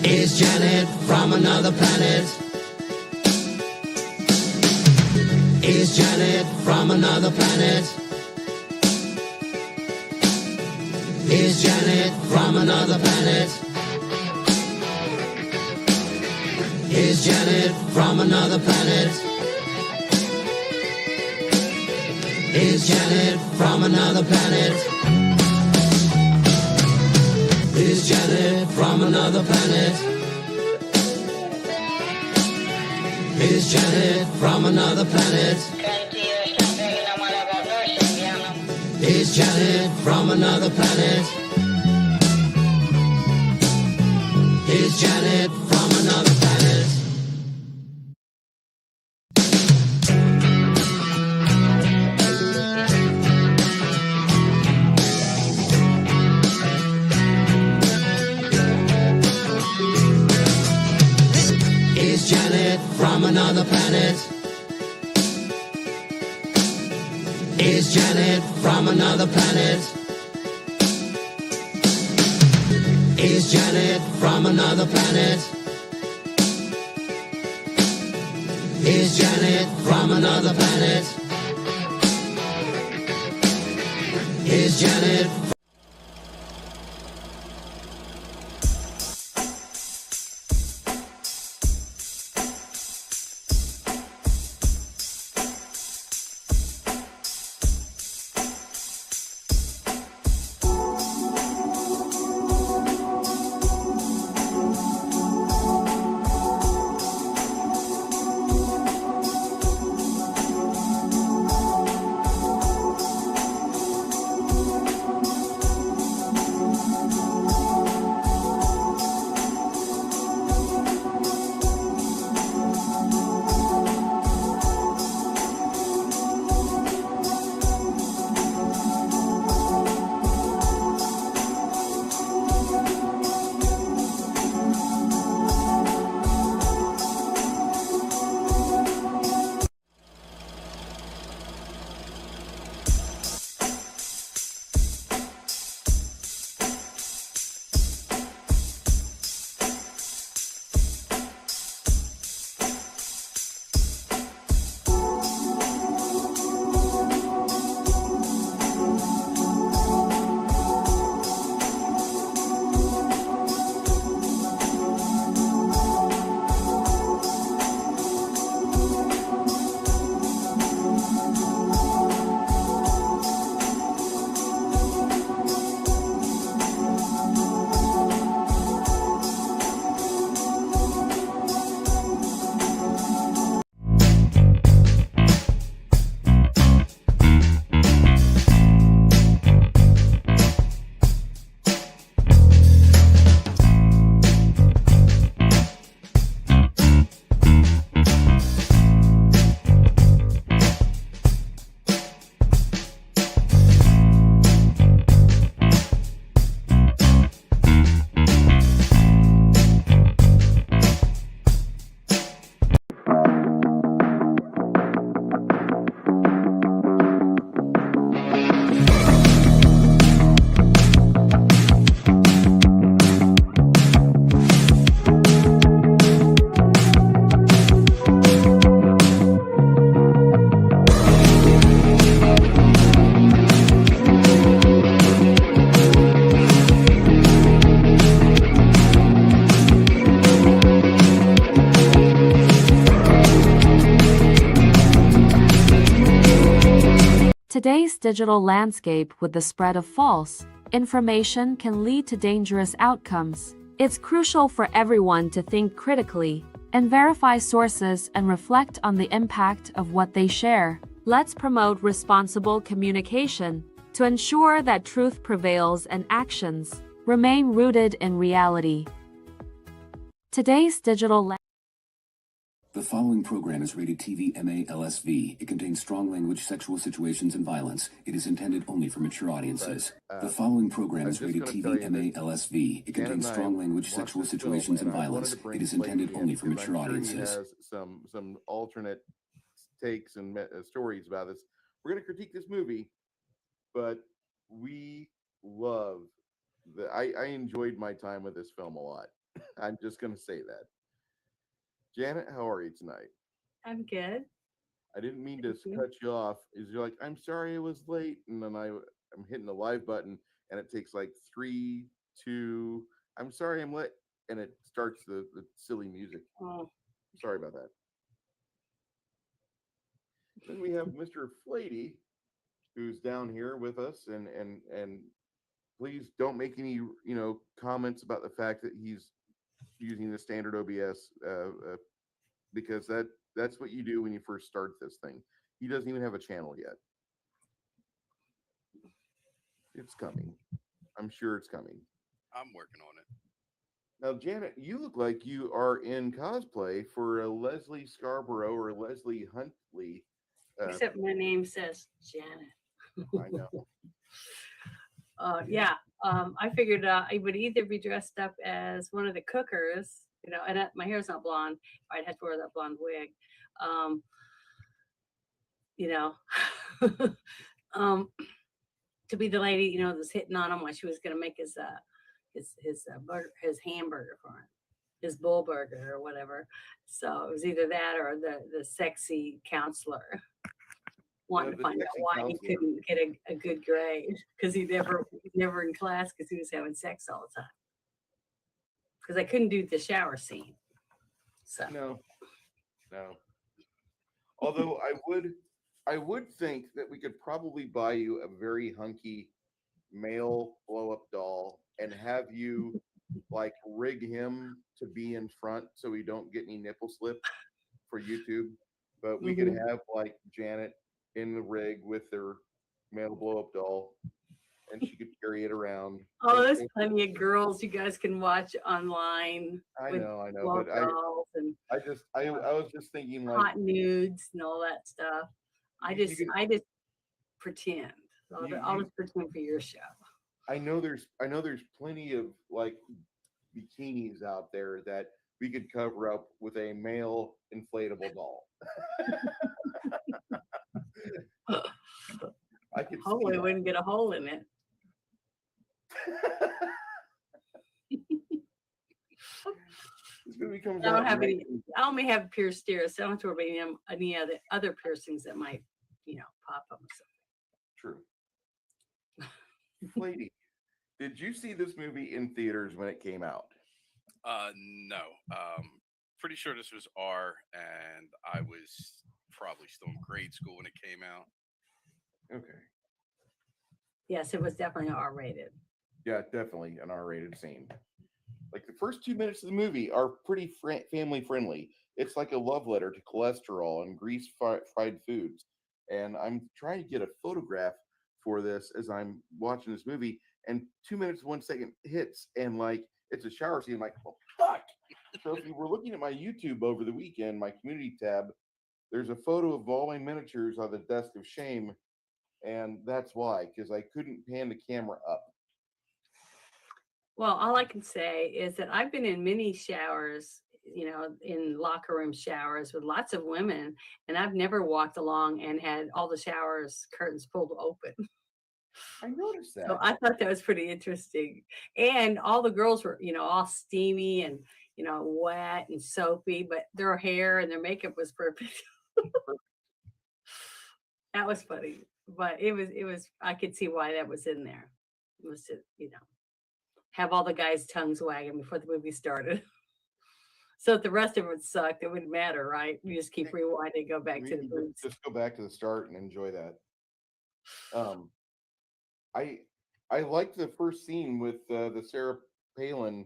Is Janet from another planet? Is Janet from another planet? Is Janet from another planet? Is Janet from another planet? Is Janet from another planet? Is Janet from another planet? Is Janet from another planet? Is Janet from another planet? Is Janet from another planet? Is Janet from another planet? Is Janet from another planet? Is Janet from another planet? Is Janet from another planet? Is Janet? Today's digital landscape with the spread of false information can lead to dangerous outcomes. It's crucial for everyone to think critically and verify sources and reflect on the impact of what they share. Let's promote responsible communication to ensure that truth prevails and actions remain rooted in reality. Today's digital The following program is rated TV MA-LSV. It contains strong language, sexual situations, and violence. It is intended only for mature audiences. The following program is rated TV MA-LSV. It contains strong language, sexual situations, and violence. It is intended only for mature audiences. Has some alternate takes and stories about this. We're going to critique this movie, but we love I enjoyed my time with this film a lot. I'm just going to say that. Janet, how are you tonight? I'm good. I didn't mean to Thank you. cut you off. Is you're like, I'm sorry I was late, and then I'm hitting the live button, and it takes like 3, 2. I'm sorry I'm late, and it starts the silly music. Oh, Sorry about that. Then we have Mr. Flady, who's down here with us, and please don't make any comments about the fact that he's using the standard OBS because that's what you do when you first start this thing. He doesn't even have a channel yet. It's coming. I'm sure it's coming. I'm working on it. Now, Janet, you look like you are in cosplay for a Leslie Scarborough or Leslie Huntley. except my name says Janet. I know. Yeah. I figured I would either be dressed up as one of the cookers, and my hair's not blonde. I'd have to wear that blonde wig. To be the lady, that's hitting on him when she was going to make his burger, his hamburger for him, his bull burger or whatever. So it was either that or the sexy counselor wanting to find out why he couldn't get a good grade because he never in class because he was having sex all the time. Because I couldn't do the shower scene. So No. Although I would think that we could probably buy you a very hunky male blow-up doll and have you like rig him to be in front so we don't get any nipple slip for YouTube. But we could have like Janet in the rig with their male blow-up doll, and she could carry it around. Oh, there's plenty of girls you guys can watch online. I know, blow-up but dolls and I was just thinking like hot nudes and all that stuff. I just pretend. I'll just pretend for your show. I know there's plenty of like bikinis out there that we could cover up with a male inflatable doll. I could Hopefully, wouldn't get a hole in it. I only have pierced ears. So I don't have to worry about any other piercings that might, pop up or something. True. Lady, did you see this movie in theaters when it came out? No. Pretty sure this was R, and I was probably still in grade school when it came out. Okay. Yes, it was definitely R-rated. Yeah, definitely an R-rated scene. Like the first 2 minutes of the movie are pretty family friendly. It's like a love letter to cholesterol and grease-fried foods. And I'm trying to get a photograph for this as I'm watching this movie. And 2 minutes, 1 second hits, and like it's a shower scene. I'm like, well, fuck. So if you were looking at my YouTube over the weekend, my community tab, there's a photo of all my miniatures on the desk of shame. And that's why, because I couldn't pan the camera up. Well, all I can say is that I've been in many showers, in locker room showers with lots of women, and I've never walked along and had all the showers curtains pulled open. I noticed that. So I thought that was pretty interesting. And all the girls were, all steamy and, wet and soapy, but their hair and their makeup was perfect. That was funny. But it was, I could see why that was in there. It was to, have all the guys' tongues wagging before the movie started. So if the rest of it sucked, it wouldn't matter, right? You just keep rewinding, go back to the boots. Just go back to the start and enjoy that. I liked the first scene with the Sarah Palin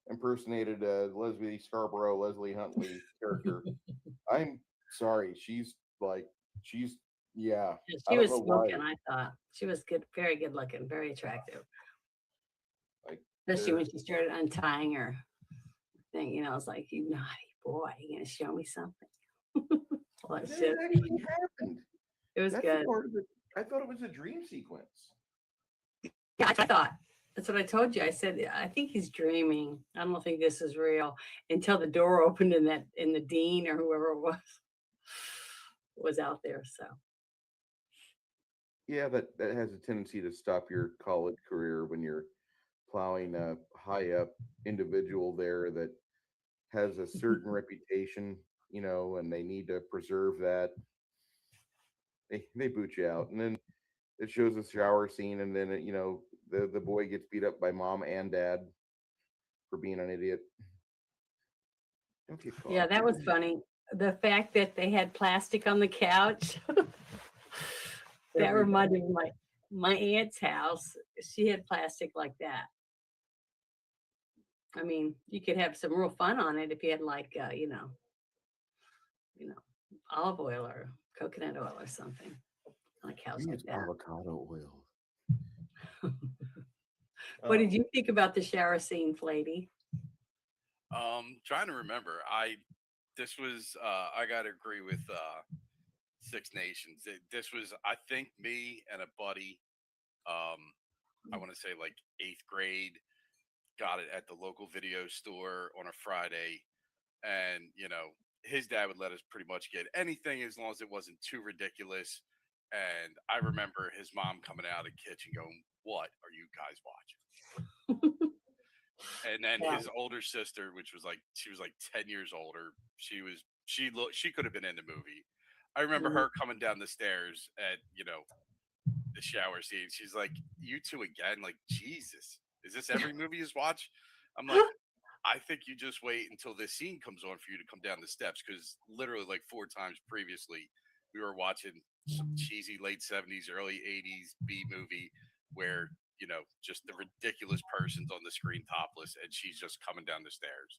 impersonated Leslie Scarborough, Leslie Huntley character. I'm sorry, she's yeah. She was smoking. I thought she was good, very good looking, very attractive. Like, especially when she started untying her thing, I was like, "You naughty boy, you gonna show me something?" All that shit. Actually happened. It was good. I thought it was a dream sequence. Yeah, I thought. That's what I told you. I said, I think he's dreaming. I don't think this is real until the door opened and the dean or whoever it was out there. So. Yeah, that has a tendency to stop your college career when you're plowing a high up individual there that has a certain reputation, and they need to preserve that. They boot you out, and then it shows a shower scene, and then the boy gets beat up by mom and dad for being an idiot. Don't get caught. Yeah, that was funny. The fact that they had plastic on the couch. That reminded me of my aunt's house. She had plastic like that. I mean, you could have some real fun on it if you had like, olive oil or coconut oil or something on a couch like that. Avocado oil. What did you think about the shower scene, Flady? Trying to remember. I gotta agree with Six Nations. This was, I think, me and a buddy. I want to say like 8th grade. Got it at the local video store on a Friday, and his dad would let us pretty much get anything as long as it wasn't too ridiculous. And I remember his mom coming out of the kitchen going, "What are you guys watching?" And then his older sister, she was like 10 years older. She could have been in the movie. I remember her coming down the stairs at the shower scene. She's like, "You two again? Like, Jesus. Is this every movie you watch?" I'm like, "I think you just wait until this scene comes on for you to come down the steps." Because literally like 4 times previously, we were watching some cheesy late 70s, early 80s B movie where, just the ridiculous person's on the screen topless and she's just coming down the stairs.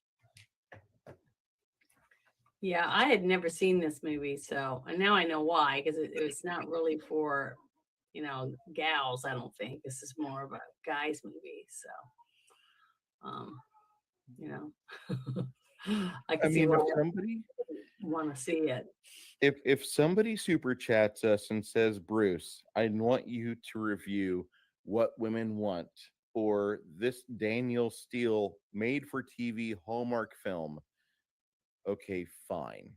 Yeah, I had never seen this movie. So, and now I know why, because it was not really for, gals, I don't think. This is more of a guy's movie. So, I can see why somebody want to see it. If somebody super chats us and says, "Bruce, I want you to review What Women Want," or this Daniel Steele made for TV Hallmark film, okay, fine,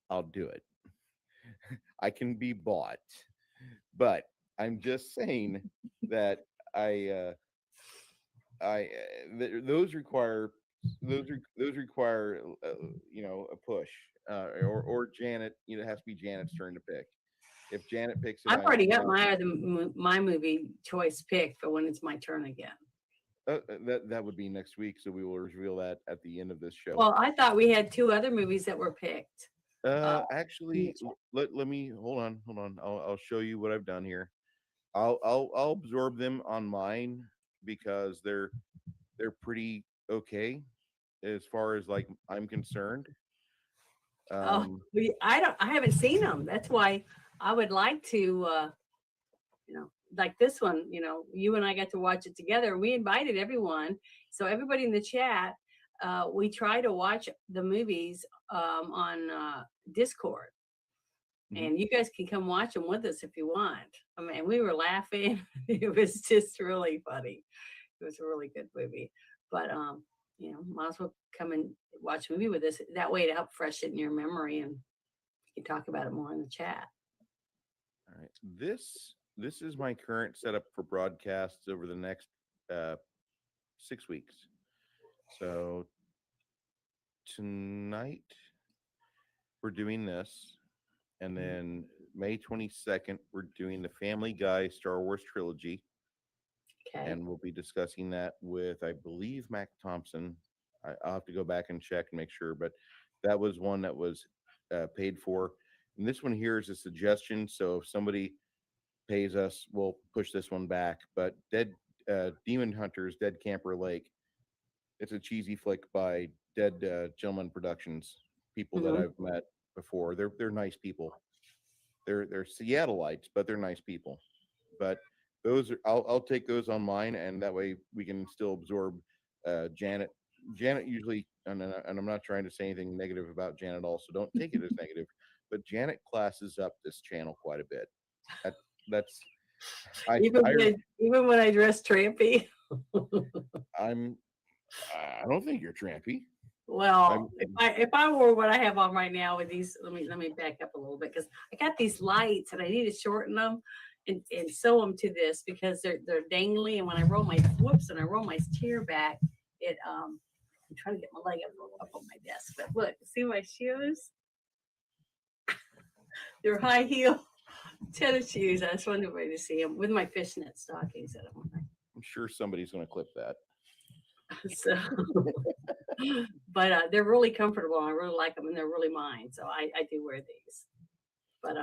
I'll do it. I can be bought, but I'm just saying that those require a push, or Janet. It has to be Janet's turn to pick. If Janet picks it, I've already got my movie choice picked for when it's my turn again. That would be next week, so we will reveal that at the end of this show. Well, I thought we had 2 other movies that were picked. Actually, let me hold on. I'll show you what I've done here. I'll absorb them on mine because they're pretty okay as far as like I'm concerned. I haven't seen them. That's why I would like to, like this one. You and I got to watch it together. We invited everyone, so everybody in the chat. We try to watch the movies on Discord, and you guys can come watch them with us if you want. I mean, we were laughing. It was just really funny. It was a really good movie, but might as well come and watch a movie with us. That way, to help freshen your memory, and you can talk about it more in the chat. All right, this is my current setup for broadcasts over the next 6 weeks. So tonight we're doing this, and then May 22nd we're doing the Family Guy Star Wars trilogy. Okay. And we'll be discussing that with, I believe, Mac Thompson. I'll have to go back and check and make sure, but that was one that was paid for. And this one here is a suggestion, so if somebody pays us, we'll push this one back. But Demon Hunters, Dead Camper Lake, it's a cheesy flick by Dead Gentleman Productions, people that I've met before. They're nice people. They're Seattleites, but they're nice people. But those are, I'll take those on mine, and that way we can still absorb Janet. Janet usually, and I'm not trying to say anything negative about Janet, also don't take it as negative, but Janet classes up this channel quite a bit. That's even when I dress trampy. I don't think you're trampy. Well, if I wore what I have on right now with these, let me back up a little bit, because I got these lights and I need to shorten them. and sew them to this because they're dangly. And when I roll my chair back, I'm trying to get my leg up on my desk. But look, see my shoes? They're high heel tennis shoes. I just wanted everybody to see them with my fishnet stockings that I'm wearing. I'm sure somebody's going to clip that. So, but they're really comfortable. And I really like them, and they're really mine. So I do wear these. But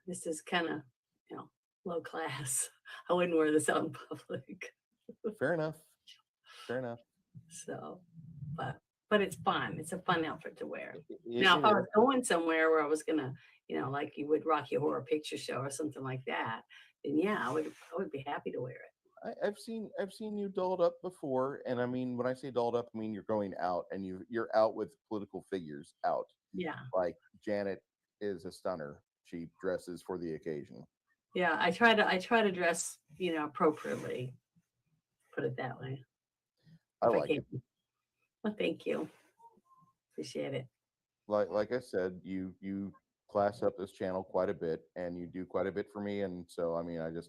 this is kind of low class. I wouldn't wear this out in public. Fair enough. So, but it's fun. It's a fun outfit to wear. Now, if I was going somewhere where I was gonna, like you would Rocky Horror Picture Show or something like that, then yeah, I would be happy to wear it. I've seen you dolled up before, and I mean, when I say dolled up, I mean you're going out and you're out with political figures out. Yeah. Like Janet is a stunner. She dresses for the occasion. Yeah, I try to dress, appropriately. Put it that way. I like it. Well, thank you. Appreciate it. Like I said, you class up this channel quite a bit, and you do quite a bit for me. And so, I mean, I want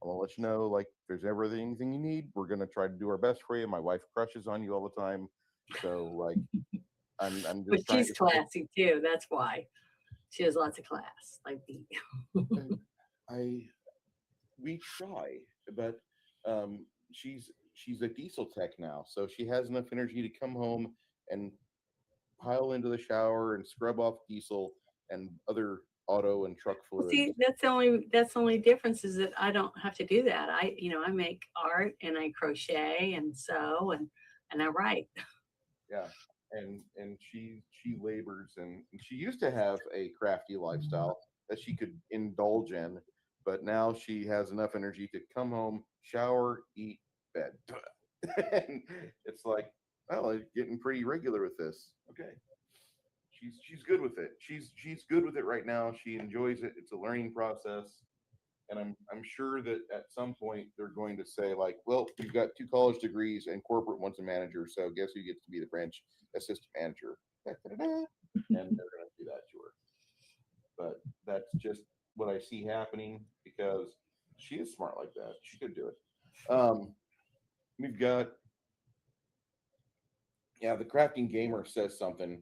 to let you know, like, if there's ever anything you need, we're gonna try to do our best for you. My wife crushes on you all the time, so like, I'm just. But she's classy too. That's why she has lots of class, like me. We try, but she's a diesel tech now, so she has enough energy to come home and pile into the shower and scrub off diesel and other auto and truck fluids. See, that's the only difference is that I don't have to do that. I make art and I crochet and sew and I write. Yeah, and she labors, and she used to have a crafty lifestyle that she could indulge in, but now she has enough energy to come home, shower, eat, bed. And it's like, well, it's getting pretty regular with this. Okay. She's good with it. She's good with it right now. She enjoys it. It's a learning process. And I'm sure that at some point they're going to say, like, well, you've got 2 college degrees and corporate wants a manager, so guess who gets to be the branch assistant manager? And they're going to do that to her. But that's just what I see happening, because she is smart like that. She could do it. We've got, the crafting gamer says something.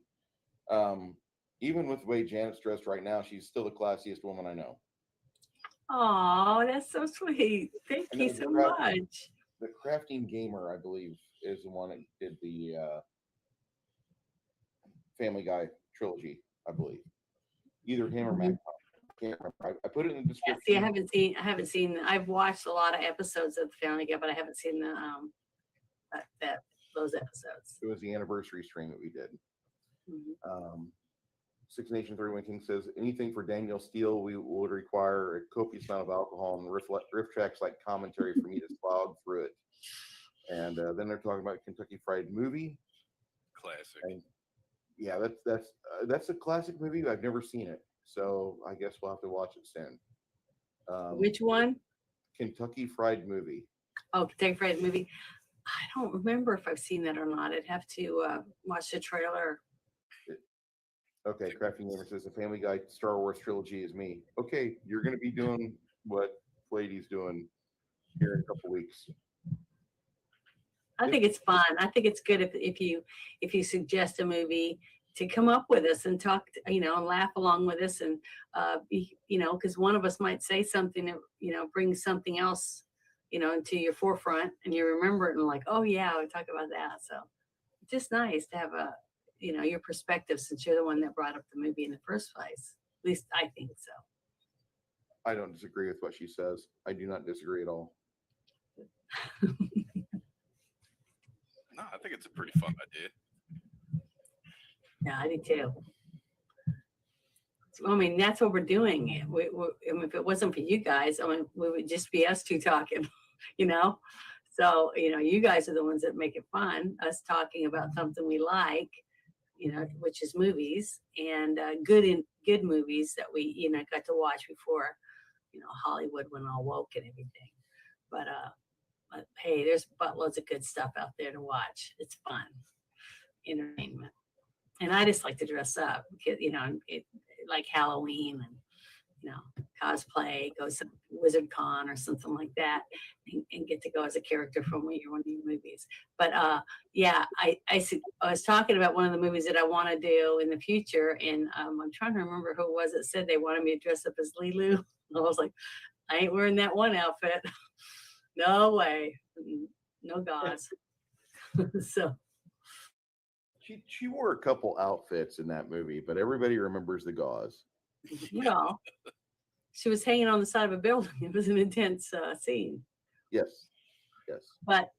Even with the way Janet's dressed right now, she's still the classiest woman I know. Oh, that's so sweet. Thank you so much. The crafting gamer, I believe, is the one that did the Family Guy trilogy, I believe. Either him or Matt. I can't remember. I put it in the description. Yeah, see, I haven't seen. I've watched a lot of episodes of the Family Guy, but I haven't seen the those episodes. It was the anniversary stream that we did. Mm-hmm. Six Nation 31 King says, anything for Daniel Steele, we would require a copious amount of alcohol and riff tracks like commentary for me to slog through it. And then they're talking about Kentucky Fried Movie. Classic. And yeah, that's a classic movie. I've never seen it, so I guess we'll have to watch it soon. Which one? Kentucky Fried Movie. Oh, Kentucky Fried Movie. I don't remember if I've seen that or not. I'd have to watch the trailer. Okay, Crafting Gamer says the Family Guy Star Wars trilogy is me. Okay, you're going to be doing what Lady's doing here in a couple weeks. I think it's fun. I think it's good if you suggest a movie to come up with us and talk, and laugh along with us, and because one of us might say something that brings something else, into your forefront, and you remember it and like, oh yeah, we talk about that. So it's just nice to have your perspective, since you're the one that brought up the movie in the first place. At least I think so. I don't disagree with what she says. I do not disagree at all. No, I think it's a pretty fun idea. Yeah, I do too. I mean, that's what we're doing. If it wasn't for you guys, we would just be us two talking, So, you guys are the ones that make it fun, us talking about something we like, which is movies, and good movies that we, got to watch before, Hollywood went all woke and everything. But hey, there's buttloads of good stuff out there to watch. It's fun, entertainment. And I just like to dress up, because, like Halloween and cosplay, go some Wizard Con or something like that, and get to go as a character from one of your movies. But yeah, I was talking about one of the movies that I want to do in the future, and I'm trying to remember who it was that said they wanted me to dress up as Lilu. I was like, I ain't wearing that one outfit. No way. No gods. So she wore a couple outfits in that movie, but everybody remembers the gauze. She was hanging on the side of a building. It was an intense scene. Yes. But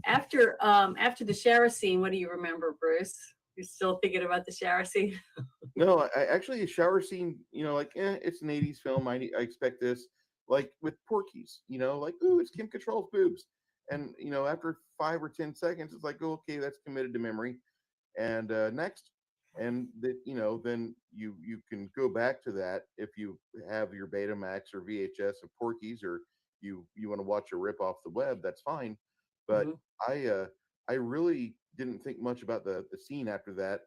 after the shower scene, what do you remember, Bruce? You're still thinking about the shower scene? No, I actually, a shower scene, it's an 80s film. I expect this, like with Porky's, like, ooh, it's Kim Cattrall's boobs. And, after 5 or 10 seconds, it's like, oh, okay, that's committed to memory. And next. And that, then you can go back to that if you have your Betamax or VHS of Porky's, or you want to watch a rip off the web, that's fine. But I really didn't think much about the scene after that,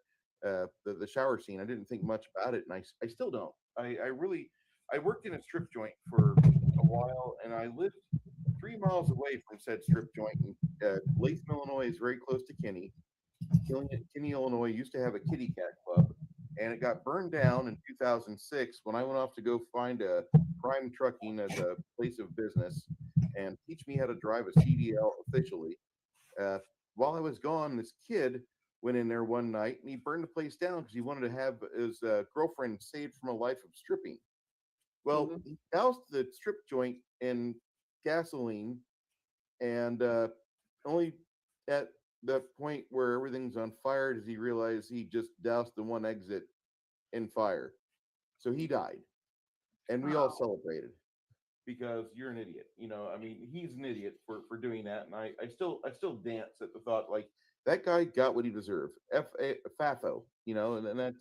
the shower scene. I didn't think much about it, and I still don't. I worked in a strip joint for a while, and I lived 3 miles away from said strip joint. Latham, Illinois is very close to Kinney. Kinney, Illinois used to have a kitty cat club, and it got burned down in 2006 when I went off to go find a Prime Trucking as a place of business and teach me how to drive a CDL officially. While I was gone, this kid went in there one night and he burned the place down because he wanted to have his girlfriend saved from a life of stripping. Well, he doused the strip joint in gasoline, and only at the point where everything's on fire does he realize he just doused the one exit in fire. So he died, and we all celebrated because you're an idiot. He's an idiot for doing that, and I still dance at the thought, like, that guy got what he deserved. FAFO, and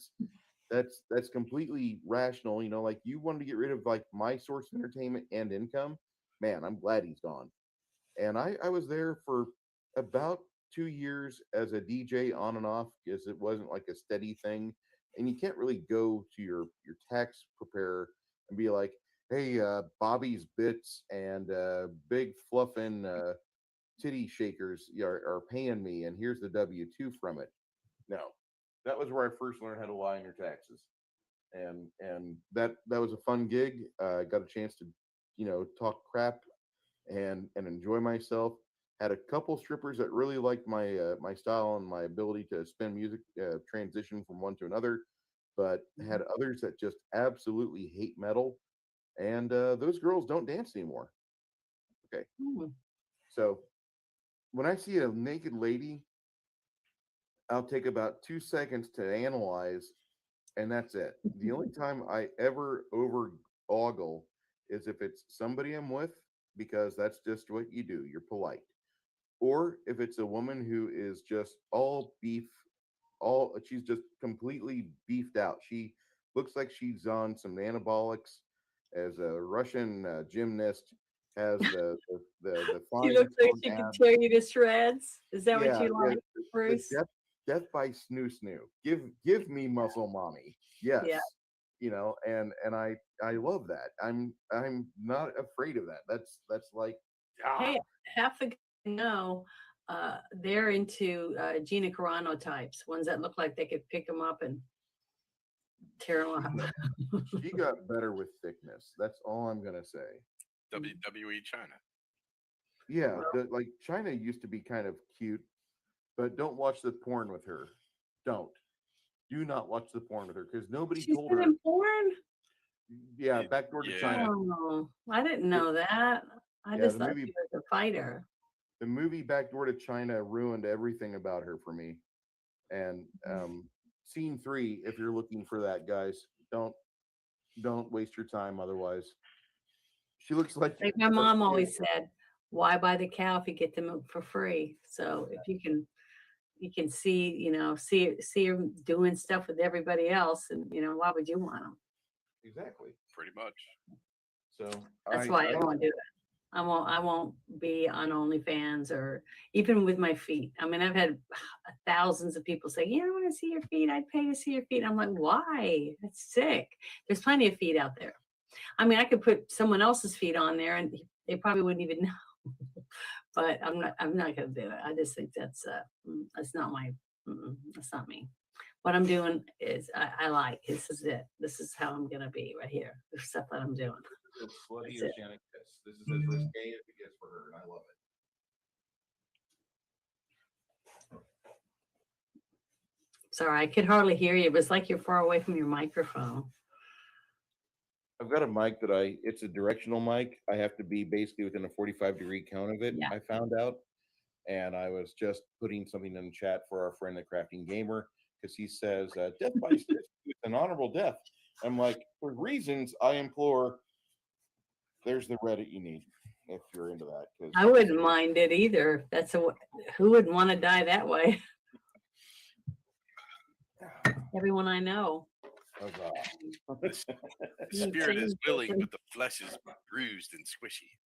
that's completely rational. Like, you wanted to get rid of like my source of entertainment and income. Man, I'm glad he's gone. And I was there for about 2 years as a DJ on and off, because it wasn't like a steady thing. And you can't really go to your tax preparer and be like, hey, Bobby's Bits and Big Fluffin' Titty Shakers are paying me, and here's the W-2 from it. No, that was where I first learned how to lie on your taxes. And that was a fun gig. I got a chance to, talk crap and enjoy myself. Had a couple strippers that really liked my style and my ability to spin music, transition from one to another, but had others that just absolutely hate metal, and those girls don't dance anymore. Okay. So when I see a naked lady, I'll take about 2 seconds to analyze, and that's it. The only time I ever over-ogle is if it's somebody I'm with, because that's just what you do. You're polite. Or if it's a woman who is just all beef, she's just completely beefed out. She looks like she's on some anabolics, as a Russian gymnast has the She looks like she can tear you to shreds. Is that what you like, Bruce? Death by snoo. Give me muscle mommy. Yes. Yeah. And I love that. I'm not afraid of that. That's like, hey, half the they're into Gina Carano types, ones that look like they could pick them up and tear them up. She got better with thickness. That's all I'm gonna say. WWE China. Yeah, like China used to be kind of cute, but don't watch the porn with her. Do not watch the porn with her, because nobody told her. In porn? Yeah, Backdoor to China. Oh, I didn't know that. I just thought she was a fighter. The movie Backdoor to China ruined everything about her for me. And scene 3, if you're looking for that, guys, don't waste your time otherwise. She looks like my mom always said, why buy the cow if you get the milk for free? So if you can see her doing stuff with everybody else, and why would you want them? Exactly. Pretty much. So that's why I won't do it. I won't be on OnlyFans, or even with my feet. I mean, I've had thousands of people say, I want to see your feet. I'd pay to see your feet. I'm like, why? That's sick. There's plenty of feet out there. I mean, I could put someone else's feet on there and they probably wouldn't even know. But I'm not going to do it. I just think that's not my, that's not me. What I'm doing is I like, this is it. This is how I'm going to be right here. The stuff that I'm doing. It's slutty as Janet Kiss. This is as risque as it gets for her, and I love it. Sorry, I could hardly hear you. It was like you're far away from your microphone. I've got a mic it's a directional mic. I have to be basically within a 45-degree count of it, I found out. And I was just putting something in the chat for our friend, the Crafting Gamer, because he says, death by stitch is an honorable death. I'm like, for reasons I implore, there's the Reddit you need if you're into that. Cause I wouldn't mind it either. Who wouldn't want to die that way? Everyone I know. The spirit is willing, but the flesh is bruised and squishy.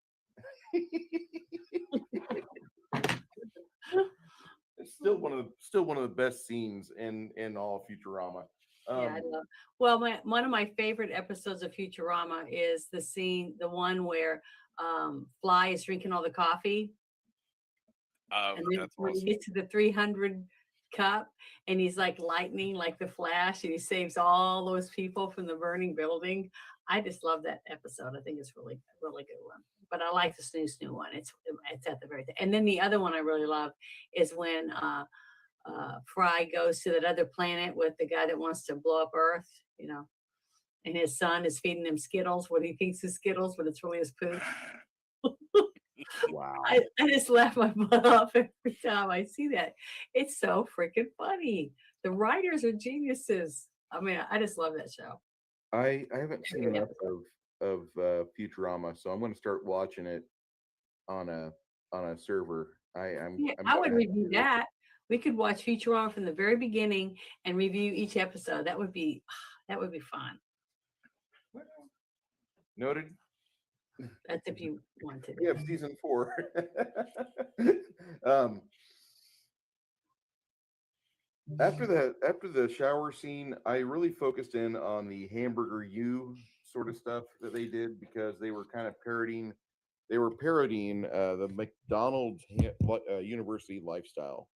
It's still one of the best scenes in all Futurama. I love. Well, one of my favorite episodes of Futurama is the one where Fly is drinking all the coffee. And then when he gets to the 300 cup and he's like lightning, like the Flash, and he saves all those people from the burning building. I just love that episode. I think it's really, really good one. But I like the Snoo one. It's at the very end. And then the other one I really love is when Fry goes to that other planet with the guy that wants to blow up Earth, and his son is feeding him Skittles, what he thinks is Skittles, but it's really his poop. Wow. I just laugh my butt off every time I see that. It's so freaking funny. The writers are geniuses. I mean, I just love that show. I haven't seen enough of Futurama, so I'm going to start watching it on a server. I would review that. We could watch Futurama from the very beginning and review each episode. That would be fun. Noted. That's if you want to. We have season 4. After the shower scene, I really focused in on the Hamburger U sort of stuff that they did, because they were kind of parodying the McDonald's university lifestyle,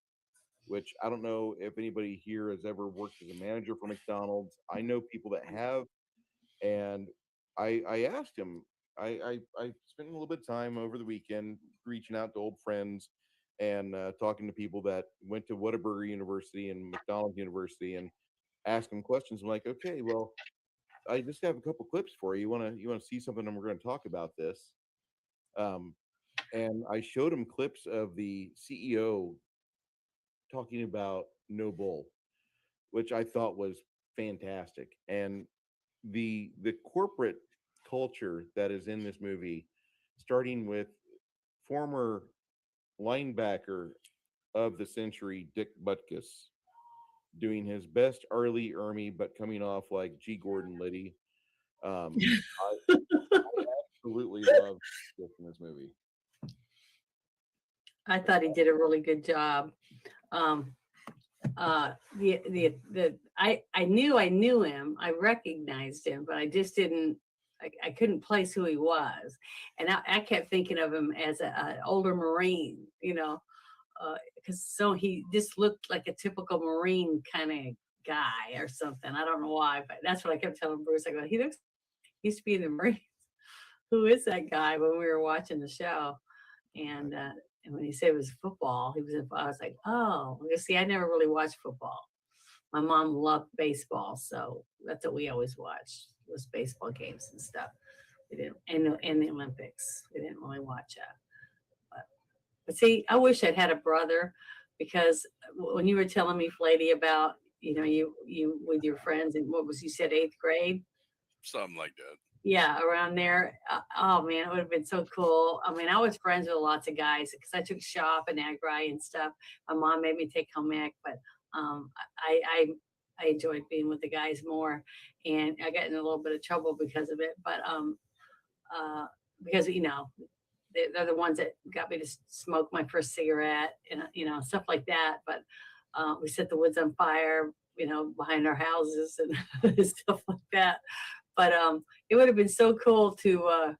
which I don't know if anybody here has ever worked as a manager for McDonald's. I know people that have, and I asked him. I spent a little bit of time over the weekend reaching out to old friends and talking to people that went to Whataburger University and McDonald's University, and ask them questions. I'm like, okay, well, I just have a couple clips for you. You want to see something, and we're going to talk about this. And I showed him clips of the CEO talking about no bull, which I thought was fantastic. And the corporate culture that is in this movie, starting with former linebacker of the century Dick Butkus doing his best Arlie Ermy, but coming off like G. Gordon Liddy. I absolutely love this in this movie. I thought he did a really good job. I knew him, I recognized him, but I just didn't. I couldn't place who he was, and I kept thinking of him as an older Marine, because so he just looked like a typical Marine kind of guy or something. I don't know why, but that's what I kept telling Bruce. I go, he used to be in the Marines. Who is that guy? When we were watching the show, and when he said it was football, I was like, oh, you see, I never really watched football. My mom loved baseball, so that's what we always watched, was baseball games and stuff. We didn't, and the Olympics. We didn't really watch that. But see, I wish I'd had a brother, because when you were telling me, Flady, about you with your friends, and you said 8th grade, something like that. Yeah, around there. Oh man, it would have been so cool. I mean, I was friends with lots of guys because I took shop and agri and stuff. My mom made me take home ec, but I enjoyed being with the guys more, and I got in a little bit of trouble because of it. But because they're the ones that got me to smoke my first cigarette, and stuff like that. But we set the woods on fire, behind our houses and stuff like that. But it would have been so cool to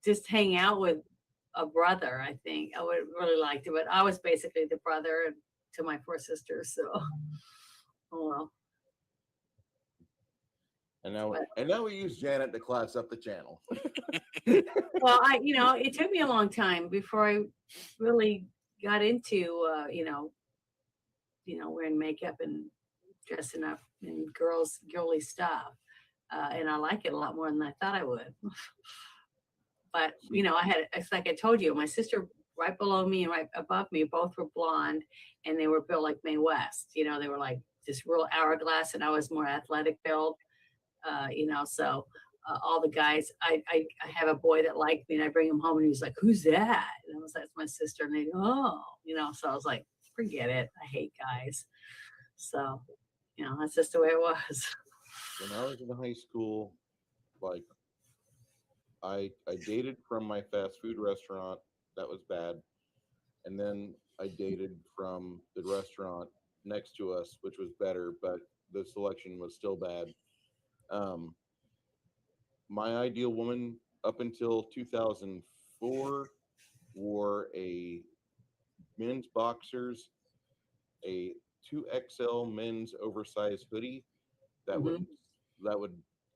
just hang out with a brother. I think I would have really liked it, but I was basically the brother to my 4 sisters. So, oh well. And now we use Janet to class up the channel. Well, it took me a long time before I really got into, wearing makeup and dressing up in girly stuff. And I like it a lot more than I thought I would. But, it's like I told you, my sister right below me and right above me, both were blonde, and they were built like Mae West. They were like just real hourglass, and I was more athletic build. So all the guys, I have a boy that liked me, and I bring him home, and he's like, "Who's that?" And I was like, "That's my sister." And they go, "Oh," so I was like, "Forget it. I hate guys." So, that's just the way it was. When I was in high school, like I dated from my fast food restaurant. That was bad. And then I dated from the restaurant next to us, which was better, but the selection was still bad. My ideal woman up until 2004 wore a men's boxers, a 2XL men's oversized hoodie that would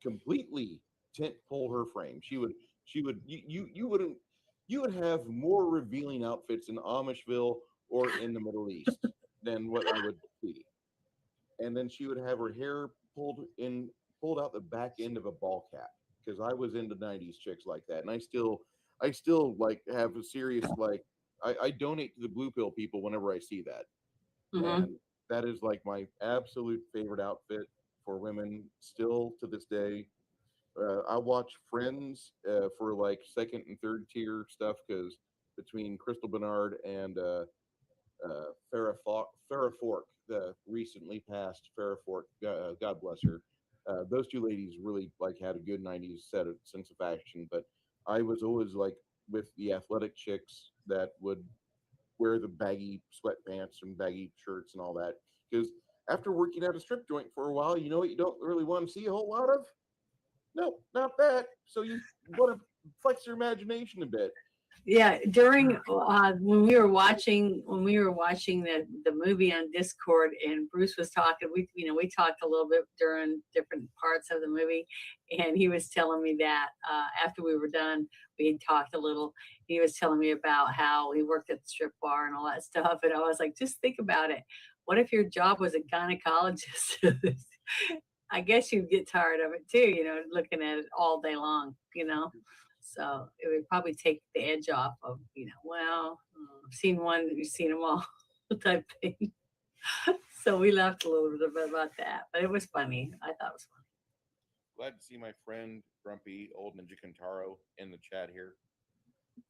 completely tent pole her frame. You would have more revealing outfits in Amishville or in the Middle East than what I would see. And then she would have her hair pulled out the back end of a ball cap, because I was into 90s chicks like that. And I still like have a serious, like, I donate to the blue pill people whenever I see that. And that is like my absolute favorite outfit for women still to this day. I watch Friends for like second and third tier stuff, because between Crystal Bernard and Farrah Fork, the recently passed Farrah Fork, God bless her, those two ladies really like had a good 90s sense of fashion. But I was always like with the athletic chicks that would wear the baggy sweatpants and baggy shirts and all that, because after working at a strip joint for a while, you know what you don't really want to see a whole lot of? No, not that. So you want to flex your imagination a bit. Yeah, during when we were watching the movie on Discord, and Bruce was talking, we talked a little bit during different parts of the movie, and he was telling me that after we were done, we had talked a little. He was telling me about how he worked at the strip bar and all that stuff, and I was like, just think about it. What if your job was a gynecologist? I guess you'd get tired of it too, looking at it all day long, So it would probably take the edge off of, I've seen one, you've seen them all type thing. So we laughed a little bit about that, but it was funny. I thought it was funny. Glad to see my friend Grumpy Old Ninja Kintaro in the chat here.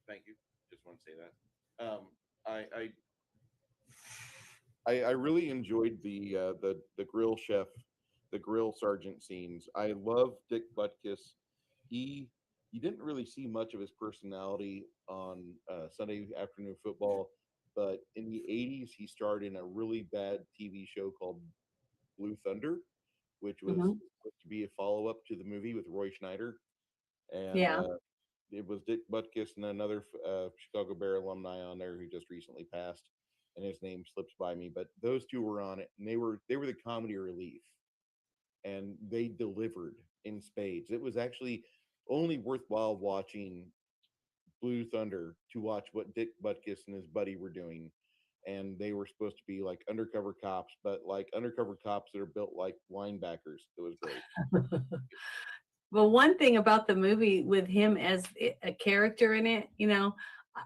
Thank you. Just want to say that. I really enjoyed the grill chef, the grill sergeant scenes. I love Dick Butkus. You didn't really see much of his personality on Sunday Afternoon Football, but in the 80s, he starred in a really bad TV show called Blue Thunder, which was supposed to be a follow-up to the movie with Roy Schneider. And it was Dick Butkus and another Chicago Bear alumni on there who just recently passed, and his name slips by me. But those two were on it, and they were the comedy relief, and they delivered in spades. It was actually only worthwhile watching Blue Thunder to watch what Dick Butkus and his buddy were doing. And they were supposed to be like undercover cops, but like undercover cops that are built like linebackers. It was great. Well, one thing about the movie with him as a character in it,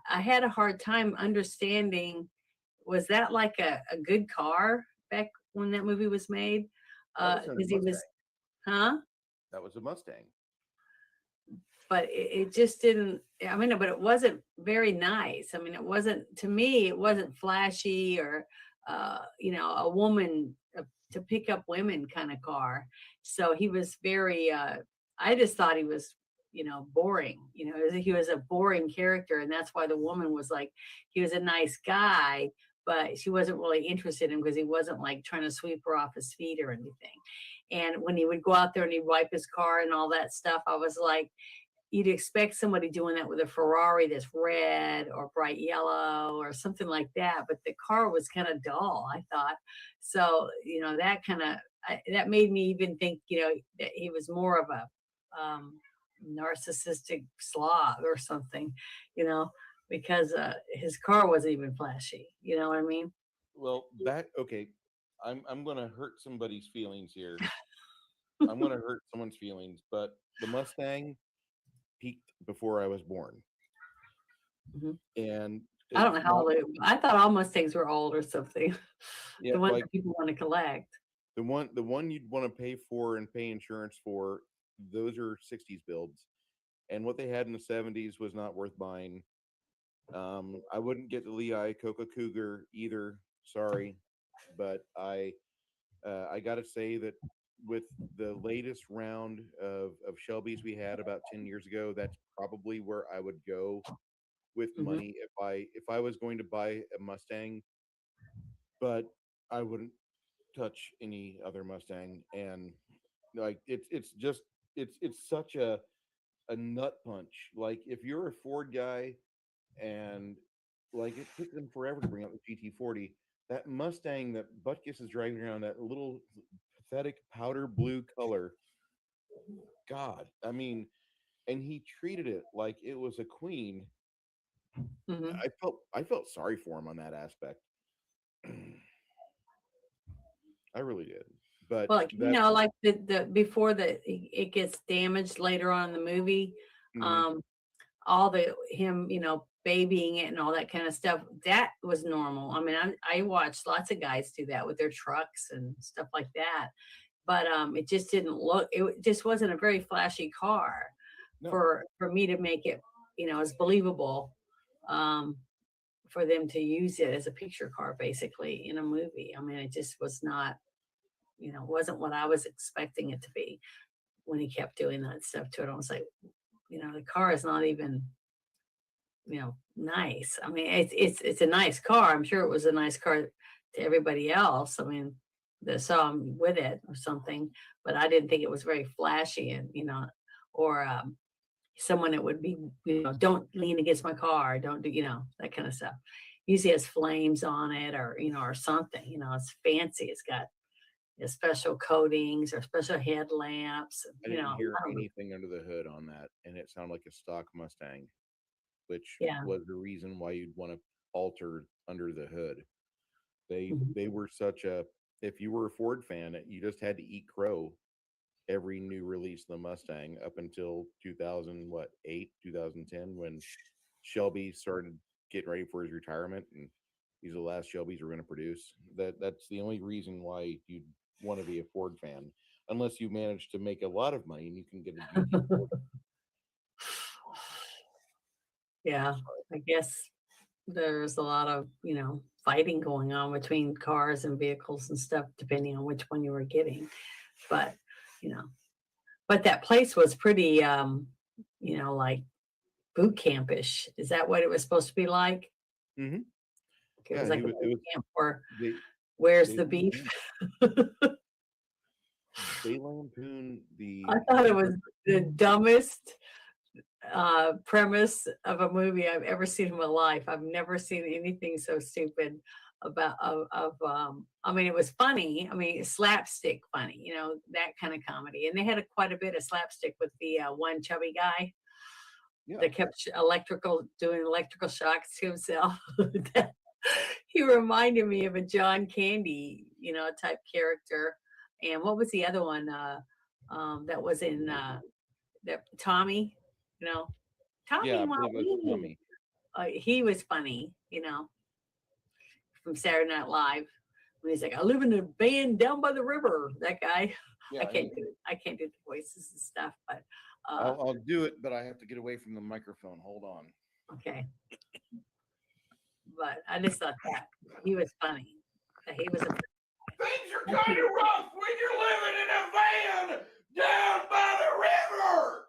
I had a hard time understanding, was that like a good car back when that movie was made? Because he was, That was a Mustang. But it just didn't, but it wasn't very nice. It wasn't, to me, it wasn't flashy or, a woman to pick up women kind of car. So he was very, I just thought he was, boring. He was a boring character. And that's why the woman was like, he was a nice guy, but she wasn't really interested in him because he wasn't like trying to sweep her off his feet or anything. And when he would go out there and he'd wipe his car and all that stuff, I was like, you'd expect somebody doing that with a Ferrari that's red or bright yellow or something like that. But the car was kind of dull, I thought. So, that kind of, that made me even think, that he was more of a narcissistic slob or something, because his car wasn't even flashy. You know what I mean? Well, okay. I'm gonna hurt somebody's feelings here. I'm gonna hurt someone's feelings, but the Mustang peaked before I was born. Mhm. And I don't know how old I thought all Mustangs were old or something. Yeah, The ones like that people want to collect. the one you'd want to pay for and pay insurance for, those are 60s builds. And what they had in the 70s was not worth buying. I wouldn't get the Lee Iacocca Cougar either. Sorry, but I got to say that with the latest round of Shelbys we had about 10 years ago, that's probably where I would go with Mhm. money if I was going to buy a Mustang. But I wouldn't touch any other Mustang. And like it's just it's such a nut punch. Like if you're a Ford guy, and like it took them forever to bring out the GT40, that Mustang that Butkus is driving around, that little pathetic powder blue color, God, I mean, and he treated it like it was a queen. Mhm. I felt sorry for him on that aspect. I really did. But Well, that's like the before it gets damaged later on in the movie, mhm. all him, babying it and all that kind of stuff, that was normal. I mean, I watched lots of guys do that with their trucks and stuff like that. But it just didn't look, it just wasn't a very flashy car No. for me to make it, as believable, for them to use it as a picture car basically in a movie. I mean, it just was not, wasn't what I was expecting it to be when he kept doing that stuff to it. I was like, the car is not even, nice. I mean, it's a nice car. I'm sure it was a nice car to everybody else. I mean, that saw him with it or something, but I didn't think it was very flashy and, or someone that would be, don't lean against my car, don't do, that kind of stuff. Usually has flames on it or, or something, it's fancy. It's got special coatings or special headlamps. I didn't hear anything under the hood on that, and it sounded like a stock Mustang, which was the reason why you'd want to alter under the hood. They were such a, if you were a Ford fan, you just had to eat crow every new release of the Mustang up until 2008, 2010, when Shelby started getting ready for his retirement, and these are the last Shelbys we're going to produce. That's the only reason why you'd want to be a Ford fan, unless you manage to make a lot of money and you can get a GT40. Yeah, I guess there's a lot of, fighting going on between cars and vehicles and stuff, depending on which one you were getting. But, but that place was pretty, like boot campish. Is that what it was supposed to be like? Mm-hmm. It was like a boot camp where, they, where's they the beef? They lampoon the. I thought it was the dumbest premise of a movie I've ever seen in my life. I've never seen anything so stupid about I mean, it was funny. I mean, slapstick funny, that kind of comedy. And they had quite a bit of slapstick with the one chubby guy that kept doing electrical shocks to himself. He reminded me of a John Candy, type character. And what was the other one that was in that Tommy? Tommy. Yeah, Tommy. He was funny, from Saturday Night Live when he's like, "I live in a van down by the river." That guy. Yeah, I can't do the voices and stuff, but I'll do it, but I have to get away from the microphone. Hold on. okay. But I just thought that he was funny. That he was a. Things are kind of rough when you're living in a van down by the river.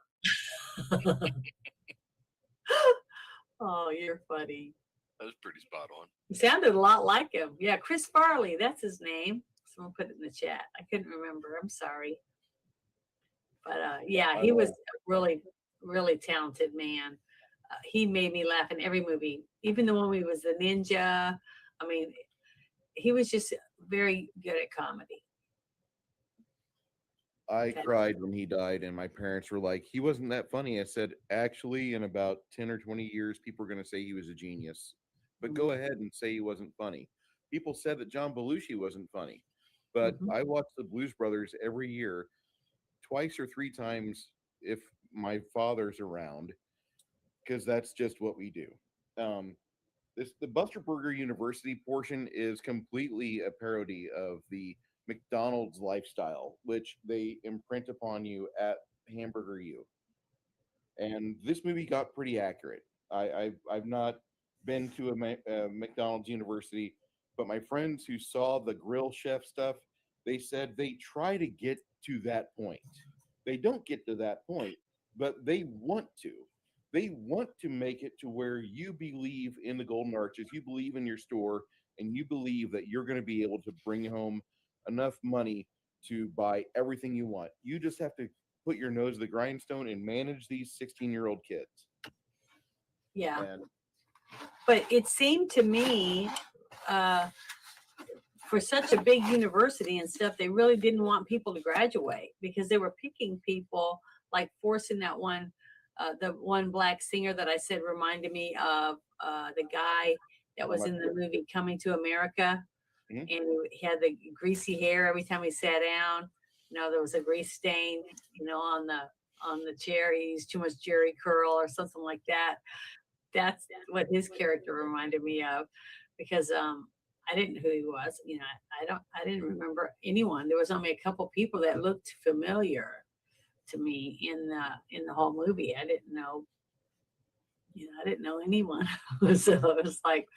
Oh, you're funny. That was pretty spot on. He sounded a lot like him. Yeah, Chris Farley, that's his name. Someone put it in the chat. I couldn't remember. I'm sorry. But yeah, he was a really, really talented man. He made me laugh in every movie, even the one where he was the ninja. I mean, he was just very good at comedy. I cried when he died, and my parents were like, he wasn't that funny. I said, actually, in about 10 or 20 years, people are going to say he was a genius. But go ahead and say he wasn't funny. People said that John Belushi wasn't funny. But I watch the Blues Brothers every year, twice or three times if my father's around, because that's just what we do. The Busterburger University portion is completely a parody of the McDonald's lifestyle, which they imprint upon you at Hamburger U. And this movie got pretty accurate. I've not been to a McDonald's University, but my friends who saw the grill chef stuff, they said they try to get to that point. They don't get to that point, but they want to. They want to make it to where you believe in the golden arches, you believe in your store, and you believe that you're going to be able to bring home enough money to buy everything you want. You just have to put your nose to the grindstone and manage these 16-year-old kids. Yeah. And but it seemed to me, for such a big university and stuff, they really didn't want people to graduate because they were picking people, like forcing that one, the one black singer that I said reminded me of the guy that was in the movie Coming to America. And he had the greasy hair every time he sat down. You know, there was a grease stain, you know, on the chair. He used too much Jerry curl or something like that. That's what his character reminded me of, because I didn't know who he was. You know, I didn't remember anyone. There was only a couple people that looked familiar to me in the whole movie. I didn't know, you know, I didn't know anyone. So it was like,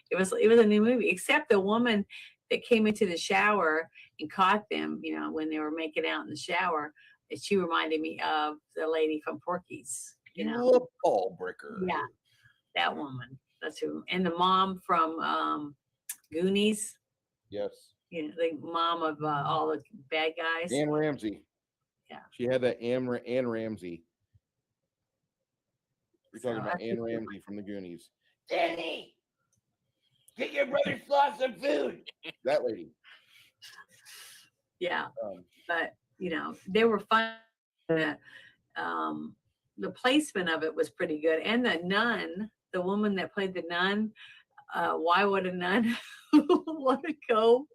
it was a new movie, except the woman that came into the shower and caught them, you know, when they were making out in the shower. And she reminded me of the lady from Porky's. You know, Paul Bricker. Yeah, that woman. That's who. And the mom from Goonies. Yes. You know, the mom of all the bad guys. Ann Ramsey. Yeah. She had that Ann Ramsey. You're talking about Ann Ramsey from the Goonies. Danny, get your brother Slaw some food. That lady. Yeah. But, you know, they were fun. The placement of it was pretty good. And the nun, the woman that played the nun, why would a nun want to go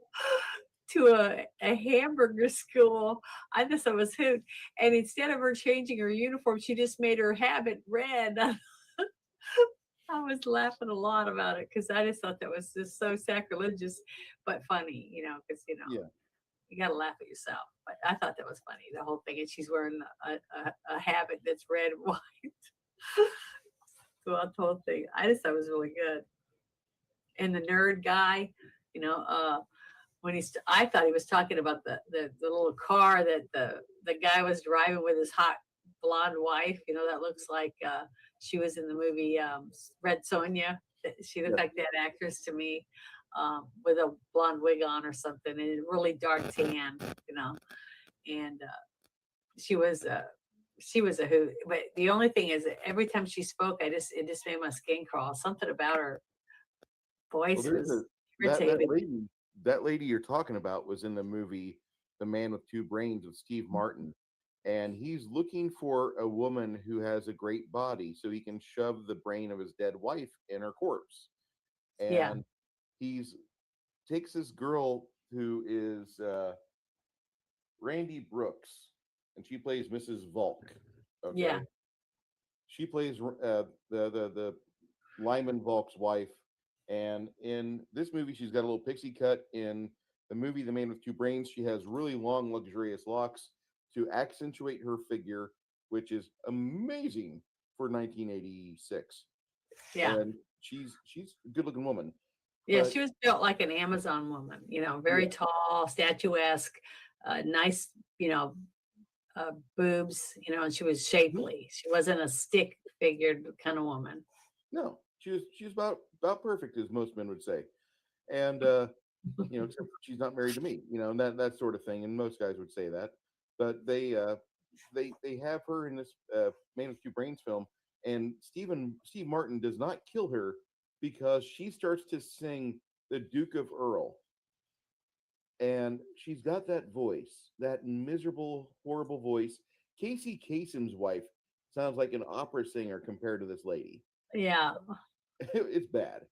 to a hamburger school? I just thought it was hoot. And instead of her changing her uniform, she just made her habit red. I was laughing a lot about it because I just thought that was just so sacrilegious, but funny, you know, because, you know, you got to laugh at yourself. But I thought that was funny, the whole thing. And she's wearing a habit that's red and white throughout the whole thing. I just thought it was really good. And the nerd guy, you know, when I thought he was talking about the little car that the guy was driving with his hot blonde wife, you know, that looks like she was in the movie Red Sonja. She looked like that actress to me, with a blonde wig on or something, and a really dark tan, you know. And she was a hoot. But the only thing is, that every time she spoke, it just made my skin crawl. Something about her voice was irritating. That lady you're talking about was in the movie The Man with Two Brains with Steve Martin. And he's looking for a woman who has a great body so he can shove the brain of his dead wife in her corpse. And he's takes this girl who is Randy Brooks, and she plays Mrs. Volk. Okay? Yeah. She plays the Lyman Volk's wife. And in this movie, she's got a little pixie cut. In the movie The Man with Two Brains, she has really long, luxurious locks to accentuate her figure, which is amazing for 1986. Yeah. And she's a good-looking woman. Yeah, she was built like an Amazon woman, you know, very tall, statuesque, nice, you know, boobs, you know, and she was shapely. She wasn't a stick-figured kind of woman. No, she was about perfect, as most men would say. And Except for she's not married to me, and that sort of thing. And most guys would say that, but they have her in this Man with Two Brains film, and Steve Martin does not kill her because she starts to sing the Duke of Earl, and she's got that voice, that miserable, horrible voice. Casey Kasem's wife sounds like an opera singer compared to this lady. Yeah. It's bad.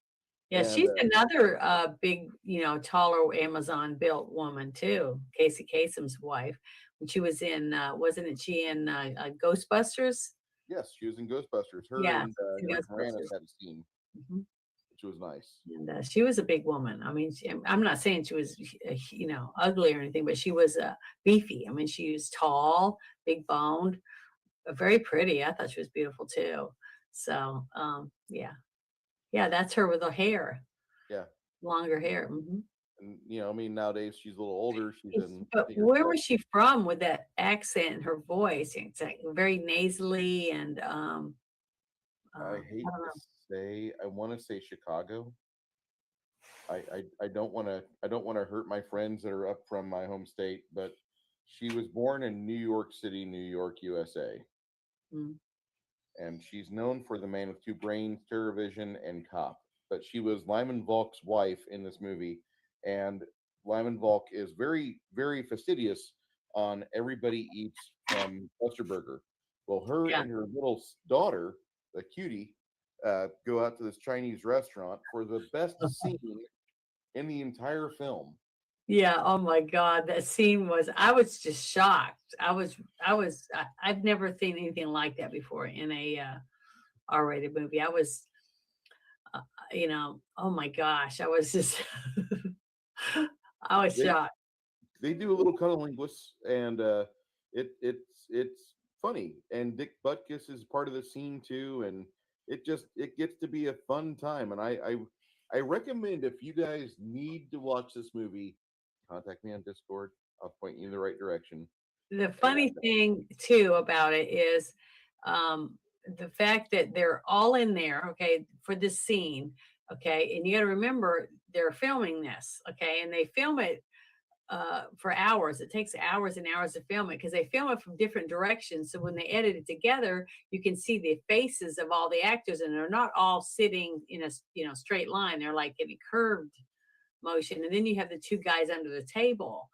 Yeah, And she's another big, taller Amazon built woman too. Casey Kasem's wife. When she was in, wasn't it she in Ghostbusters? yes, she was in Ghostbusters. Her Yeah, and in Rick Moranis Ghostbusters. had a scene, Mhm. which was nice. And she was a big woman. I mean, I'm not saying she was, ugly or anything, but she was beefy. I mean, she was tall, big boned, very pretty. I thought she was beautiful too. So, yeah. Yeah, that's her with the hair, Yeah. longer hair. Mhm. And I mean, nowadays she's a little older. She's in But bigger where stuff. was she from with that accent and her voice? It's like very nasally and I hate I don't to say, I want to say Chicago. I don't want to hurt my friends that are up from my home state, but she was born in New York City, New York, USA, know. and she's known for The Man with Two Brains, TerrorVision, and Cop. But she was Lyman Volk's wife in this movie, and Lyman Volk is very, very fastidious on everybody eats from Busterburger. Well, her Yeah. and her little daughter, the cutie, go out to this Chinese restaurant for the best scene in the entire film. Yeah, oh my God, that scene I was just shocked. I've never seen anything like that before in a R-rated movie. Oh my gosh, I was just, I was They shocked. they do a little cunnilingus, and it's funny. And Dick Butkus is part of the scene too, and it gets to be a fun time. And I recommend, if you guys need to watch this movie, contact me on Discord. I'll point you in the right direction. The And funny thing too about it is um, the fact that they're all in there, okay, for this scene, okay, and you got to remember they're filming this, okay, and they film it for hours. It takes hours and hours to film it because they film it from different directions. So when they edit it together, you can see the faces of all the actors, and they're not all sitting in a straight line. They're like in a curved motion, and then you have the two guys under the table.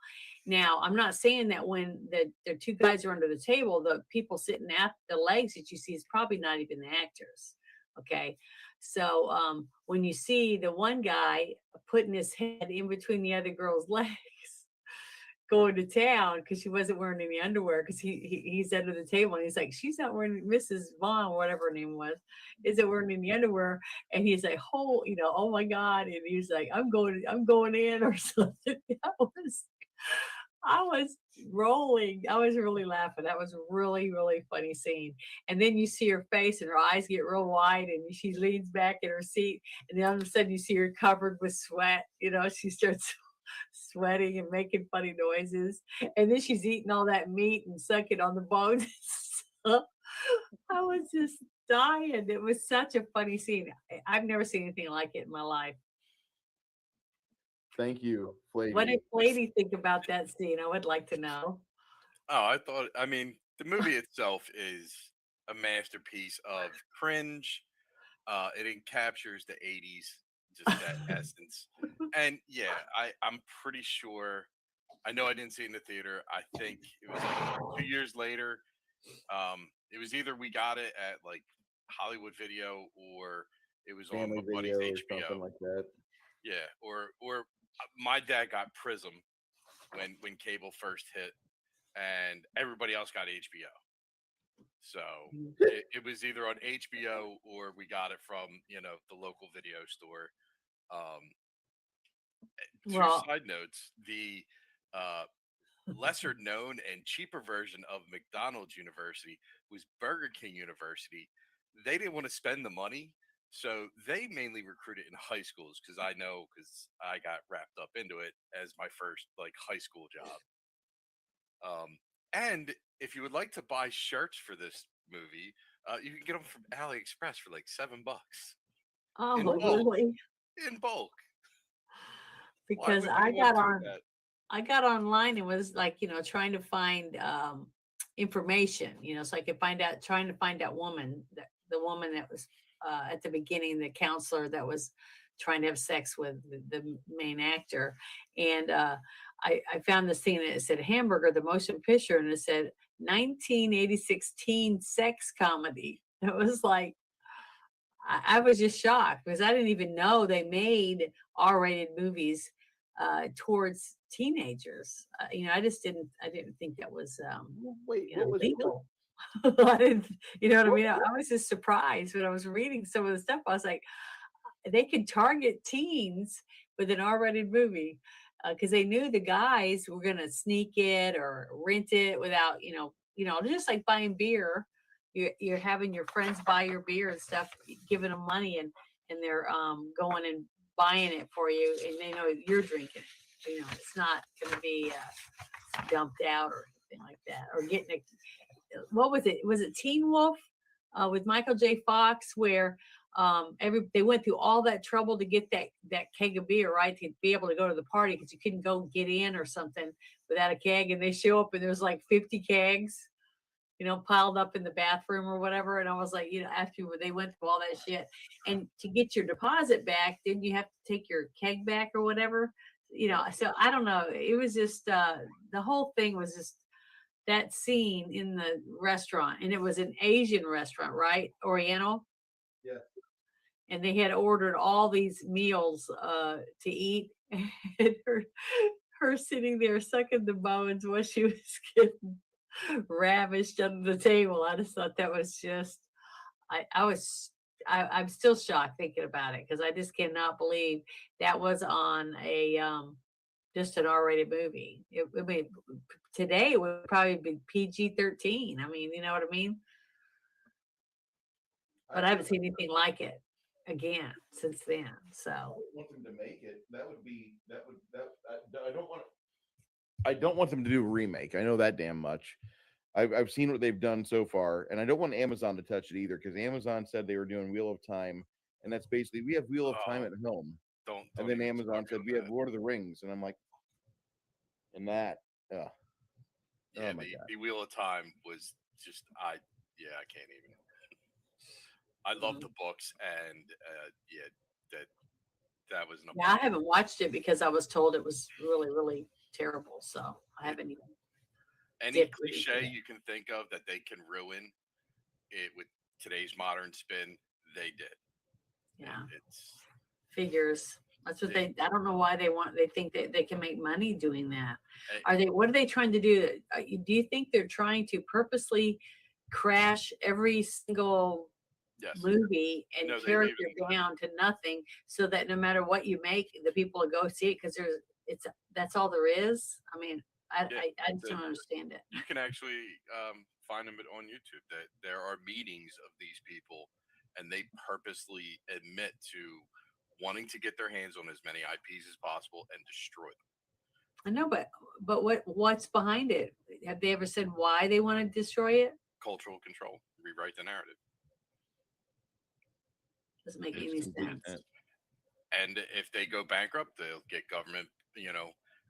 Now, I'm not saying that when the two guys are under the table, the people sitting at the legs that you see is probably not even the actors. Okay. So when you see the one guy putting his head in between the other girl's legs, going to town because she wasn't wearing any underwear because he's under the table and he's like, she's not wearing, Mrs. Vaughn, whatever her name was, isn't wearing any underwear. And he's like, oh my God. And he's like, I'm going in or something. I was rolling. I was really laughing. That was a really, really funny scene. And then you see her face and her eyes get real wide and she leans back in her seat. And then all of a sudden you see her covered with sweat. She starts sweating and making funny noises. And then she's eating all that meat and sucking on the bones. I was just dying. It was such a funny scene. I've never seen anything like it in my life. thank you, What Flavy. did Lady think about that scene? I would like to know. Oh, I mean, the movie itself is a masterpiece of cringe. It encaptures the 80s, just that essence. And yeah, I'm pretty sure. I know I didn't see it in the theater. I think it was like 2 years later. It was either we got it at like Hollywood Video or it was on Family my buddy's Video or HBO. something like that. Yeah, or my dad got Prism when cable first hit, and everybody else got HBO. So it was either on HBO or we got it from the local video store. Um, Two Well, side notes: the uh, lesser known and cheaper version of McDonald's University was Burger King University. They didn't want to spend the money, so they mainly recruited in high schools because I got wrapped up into it as my first like high school job. And if you would like to buy shirts for this movie, you can get them from AliExpress for like $7 oh, in bulk. really? In bulk. because would I you want got to do on. that? I got online and was like, trying to find information, so I could trying to find that woman, the woman that was at the beginning, the counselor that was trying to have sex with the main actor. And I found this thing that said Hamburger, the motion picture, and it said 1986 teen sex comedy. It was like, I was just shocked because I didn't even know they made R-rated movies towards teenagers. I didn't think that was Wait, what was legal. I didn't, you know what I mean? I was just surprised when I was reading some of the stuff. I was like, they could target teens with an R-rated movie because they knew the guys were going to sneak it or rent it without, just like buying beer. You're having your friends buy your beer and stuff, giving them money, and they're going and buying it for you, and they know you're drinking it. It's not going to be dumped out or anything like that, or getting a. What was it? Was it Teen Wolf with Michael J. Fox, where they went through all that trouble to get that keg of beer, right, to be able to go to the party because you couldn't go get in or something without a keg, and they show up and there's like 50 kegs, piled up in the bathroom or whatever. And I was like, after they went through all that shit, and to get your deposit back, then you have to take your keg back or whatever. So I don't know. It was just the whole thing was just that scene in the restaurant, and it was an Asian restaurant, right? Oriental. Yeah. And they had ordered all these meals to eat, and her sitting there sucking the bones while she was getting ravished under the table. I just thought that was just, I'm still shocked thinking about it because I just cannot believe that was on a just an R-rated movie. I mean, today it would probably be PG-13. I mean, you know what I mean? But I haven't seen anything like it again since then. So I want them to make it. I don't want them to do a remake. I know that damn much. I've seen what they've done so far, and I don't want Amazon to touch it either because Amazon said they were doing Wheel of Time, and that's basically we have Wheel of Time at home, Don't and then even Amazon start said on we have that. Lord of the Rings, and I'm like, and that, Yeah, oh my God. the Wheel of Time was just I can't even. I love the books, and that was an. yeah, I haven't watched it because I was told it was really, really terrible. So I haven't even. Any cliche you can think of that they can ruin it with today's modern spin, they did. Yeah, It's figures. That's what I don't know why they think that they can make money doing that. What are they trying to do? Do you think they're trying to purposely crash every single movie and character down to nothing so that no matter what you make, the people will go see it because that's all there is? I mean, I just don't understand it. You can actually find them on YouTube. That there are meetings of these people, and they purposely admit to wanting to get their hands on as many IPs as possible and destroy them. I know, but what's behind it? Have they ever said why they want to destroy it? Cultural control, rewrite the narrative. Doesn't make any sense. And if they go bankrupt, they'll get government,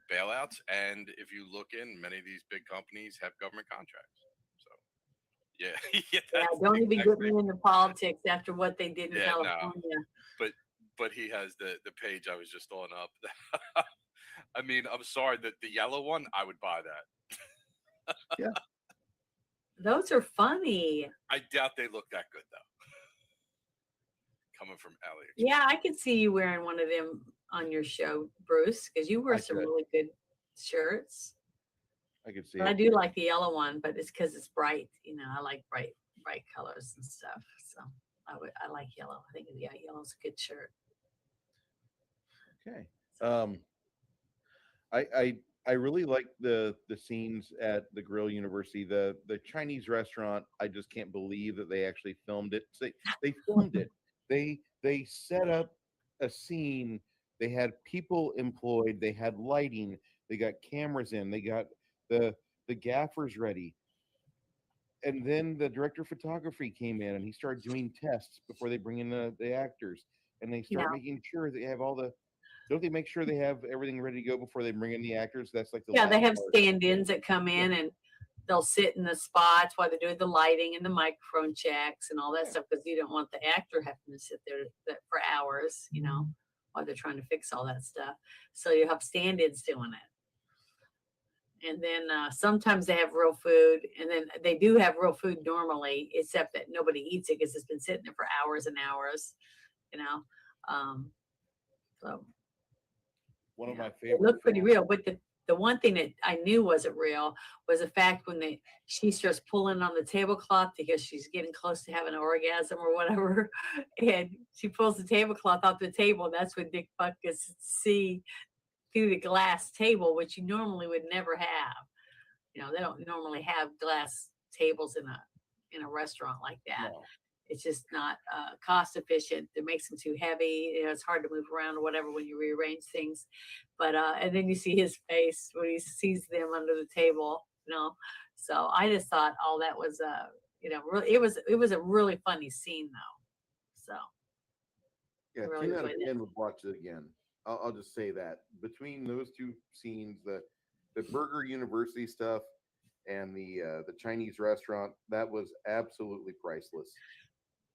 bailouts. And if you look in, many of these big companies have government contracts. So, don't even get me into politics after what they did in California. No. But he has the page I was just on up. I mean, I'm sorry that the yellow one, I would buy that. Yeah. Those are funny. I doubt they look that good though. Coming from Elliot. Yeah, I could see you wearing one of them on your show, Bruce, because you wear some really good shirts. I could see. But I do like the yellow one, but it's because it's bright. I like bright colors and stuff. So I like yellow. I think yellow's a good shirt. Okay. I really like the scenes at the Grill University, the Chinese restaurant. I just can't believe that they actually filmed it. They filmed it. They set up a scene. They had people employed. They had lighting. They got cameras in. They got the gaffers ready. And then the director of photography came in and he started doing tests before they bring in the actors. And they start making sure they have all the Don't they make sure they have everything ready to go before they bring in the actors? That's like the Yeah, they last have part. stand-ins that come in and they'll sit in the spots while they're doing the lighting and the microphone checks and all that stuff, because you don't want the actor having to sit there for hours, while they're trying to fix all that stuff. So you have stand-ins doing it. And then sometimes they have real food, and then they do have real food normally, except that nobody eats it because it's been sitting there for hours and hours, So One of my it favorite. looked pretty films. real, but the one thing that I knew wasn't real was the fact when she starts pulling on the tablecloth because she's getting close to having an orgasm or whatever, and she pulls the tablecloth off the table, and that's when Dick Buck gets to see through the glass table, which you normally would never have. They don't normally have glass tables in a restaurant like that. No. It's just not cost efficient. It makes them too heavy. It's hard to move around or whatever when you rearrange things. But and then you see his face when he sees them under the table. So I just thought all that was really, it was a really funny scene though. So Yeah, really 10 out of enjoyed it. 10 would watch it again. I'll just say that between those two scenes, the Burger University stuff and the Chinese restaurant, that was absolutely priceless.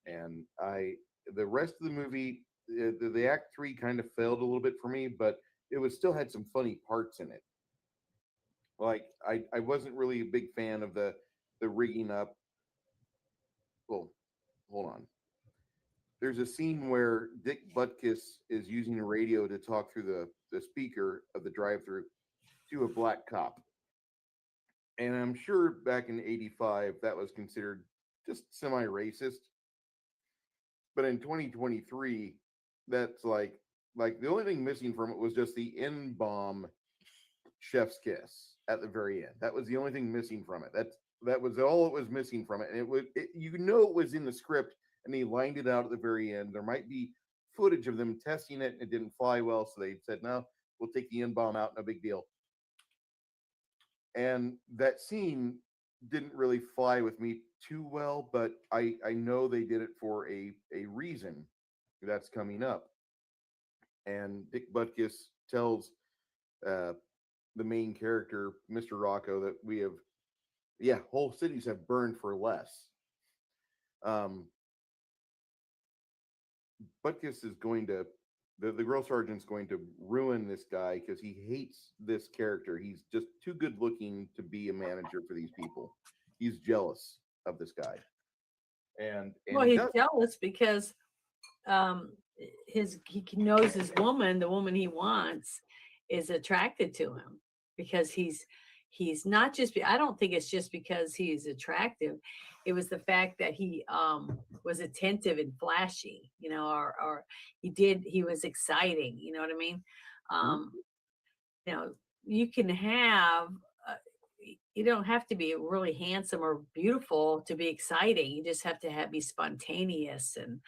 And the rest of the movie, the act 3 kind of failed a little bit for me, but it was still had some funny parts in it. Like I wasn't really a big fan of the rigging up. Well, hold on. There's a scene where Dick Butkus is using a radio to talk through the speaker of the drive-thru to a black cop. And I'm sure back in '85 that was considered just semi-racist. But in 2023, that's like the only thing missing from it was just the N-bomb chef's kiss at the very end. That was the only thing missing from it. That was all it was missing from it. And it was in the script, and he lined it out at the very end. There might be footage of them testing it, and it didn't fly well, so they said, no, we'll take the N-bomb out, no big deal. And that scene didn't really fly with me too well, but I know they did it for a reason that's coming up. And Dick Butkus tells the main character, Mr. Rocco, that we have, whole cities have burned for less. Butkus is going to, the grill sergeant's going to ruin this guy because he hates this character. He's just too good looking to be a manager for these people. He's jealous of this guy. And well, he's jealous because he knows his woman, the woman he wants, is attracted to him because he's not just. I don't think it's just because he's attractive. It was the fact that he was attentive and flashy, or he was exciting. You know what I mean? You can have. You don't have to be really handsome or beautiful to be exciting. You just have to be spontaneous and,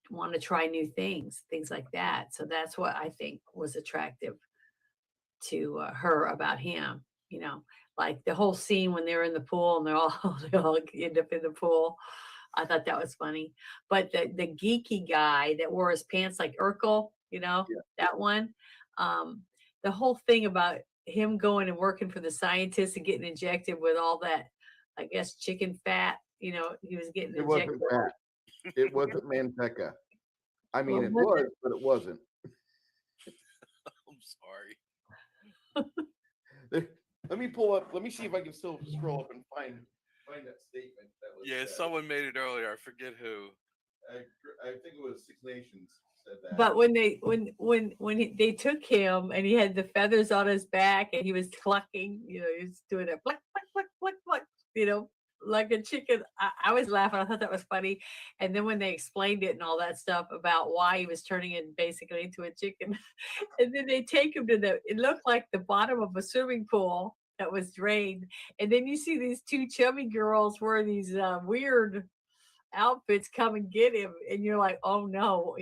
want to try new things like that. So that's what I think was attractive to her about him. Like the whole scene when they're in the pool and they all end up in the pool. I thought that was funny. But the geeky guy that wore his pants like Urkel, that one, the whole thing about him going and working for the scientists and getting injected with all that, I guess, chicken fat, he was getting injected. It wasn't fat. It wasn't manteca. I mean, it was, but it wasn't. I'm sorry. Let me pull up. Let me see if I can still scroll up and find that statement. That was, Yeah, someone made it earlier. I forget who. I think it was Six Nations said that. But when they took him and he had the feathers on his back and he was clucking, he was doing that pluck, pluck, pluck, pluck, pluck, like a chicken. I was laughing. I thought that was funny. And then when they explained it and all that stuff about why he was turning it basically into a chicken, and then they take him to it looked like the bottom of a swimming pool that was drained. And then you see these two chubby girls wear these weird outfits come and get him, and you're like, oh no,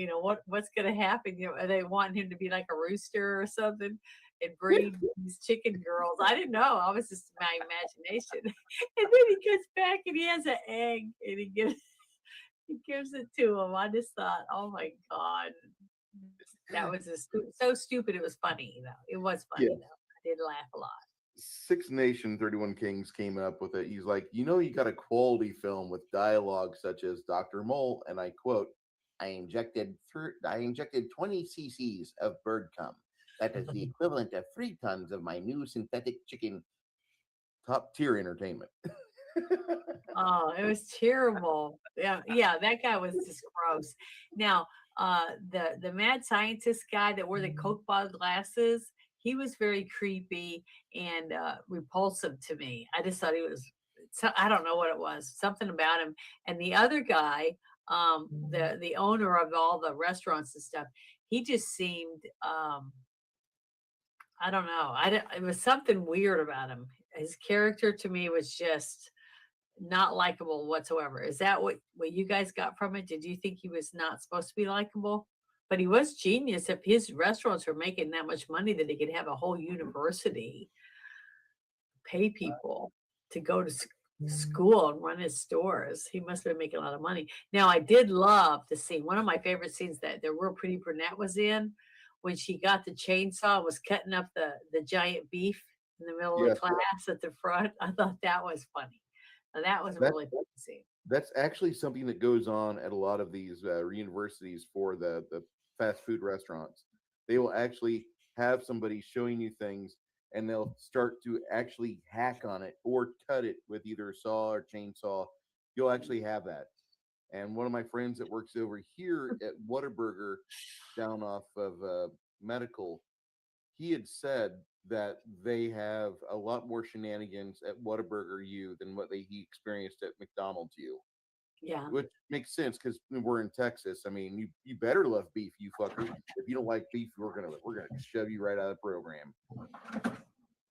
what's gonna happen? Are they wanting him to be like a rooster or something and breed these chicken girls? I didn't know. I was just my imagination. And then he gets back and he has an egg and he gives it to him. I just thought, oh my God, That was so stupid. It was funny, though. It was funny, Yeah. though. I did laugh a lot. Six Nation 31 Kings came up with it. He's like, you got a quality film with dialogue such as Dr. Mole, and I quote, I injected 20 cc's of bird cum. That is the equivalent of 3 tons of my new synthetic chicken. Top tier entertainment. Oh, it was terrible. Yeah, that guy was just gross. Now, the mad scientist guy that wore the Coke bottle glasses, he was very creepy and repulsive to me. I just thought he was. I don't know what it was. Something about him. And the other guy, the owner of all the restaurants and stuff, he just seemed. I don't know. It was something weird about him. His character to me was just not likable whatsoever. Is that what you guys got from it? Did you think he was not supposed to be likable? But he was genius. If his restaurants were making that much money that he could have a whole university pay people to go to school and run his stores, he must have been making a lot of money. Now, I did love the scene. One of my favorite scenes that the real pretty brunette was in, when she got the chainsaw and was cutting up the giant beef in the middle of the class at the front. I thought that was funny. Now, that was really funny to see. That's actually something that goes on at a lot of these universities for the fast food restaurants. They will actually have somebody showing you things, and they'll start to actually hack on it or cut it with either a saw or chainsaw. You'll actually have that. And one of my friends that works over here at Whataburger down off of Medical, he had said that they have a lot more shenanigans at Busterburger U than what he experienced at McDonald's U. Yeah. Which makes sense because we're in Texas. I mean, you better love beef, you fucker. If you don't like beef, we're gonna shove you right out of the program.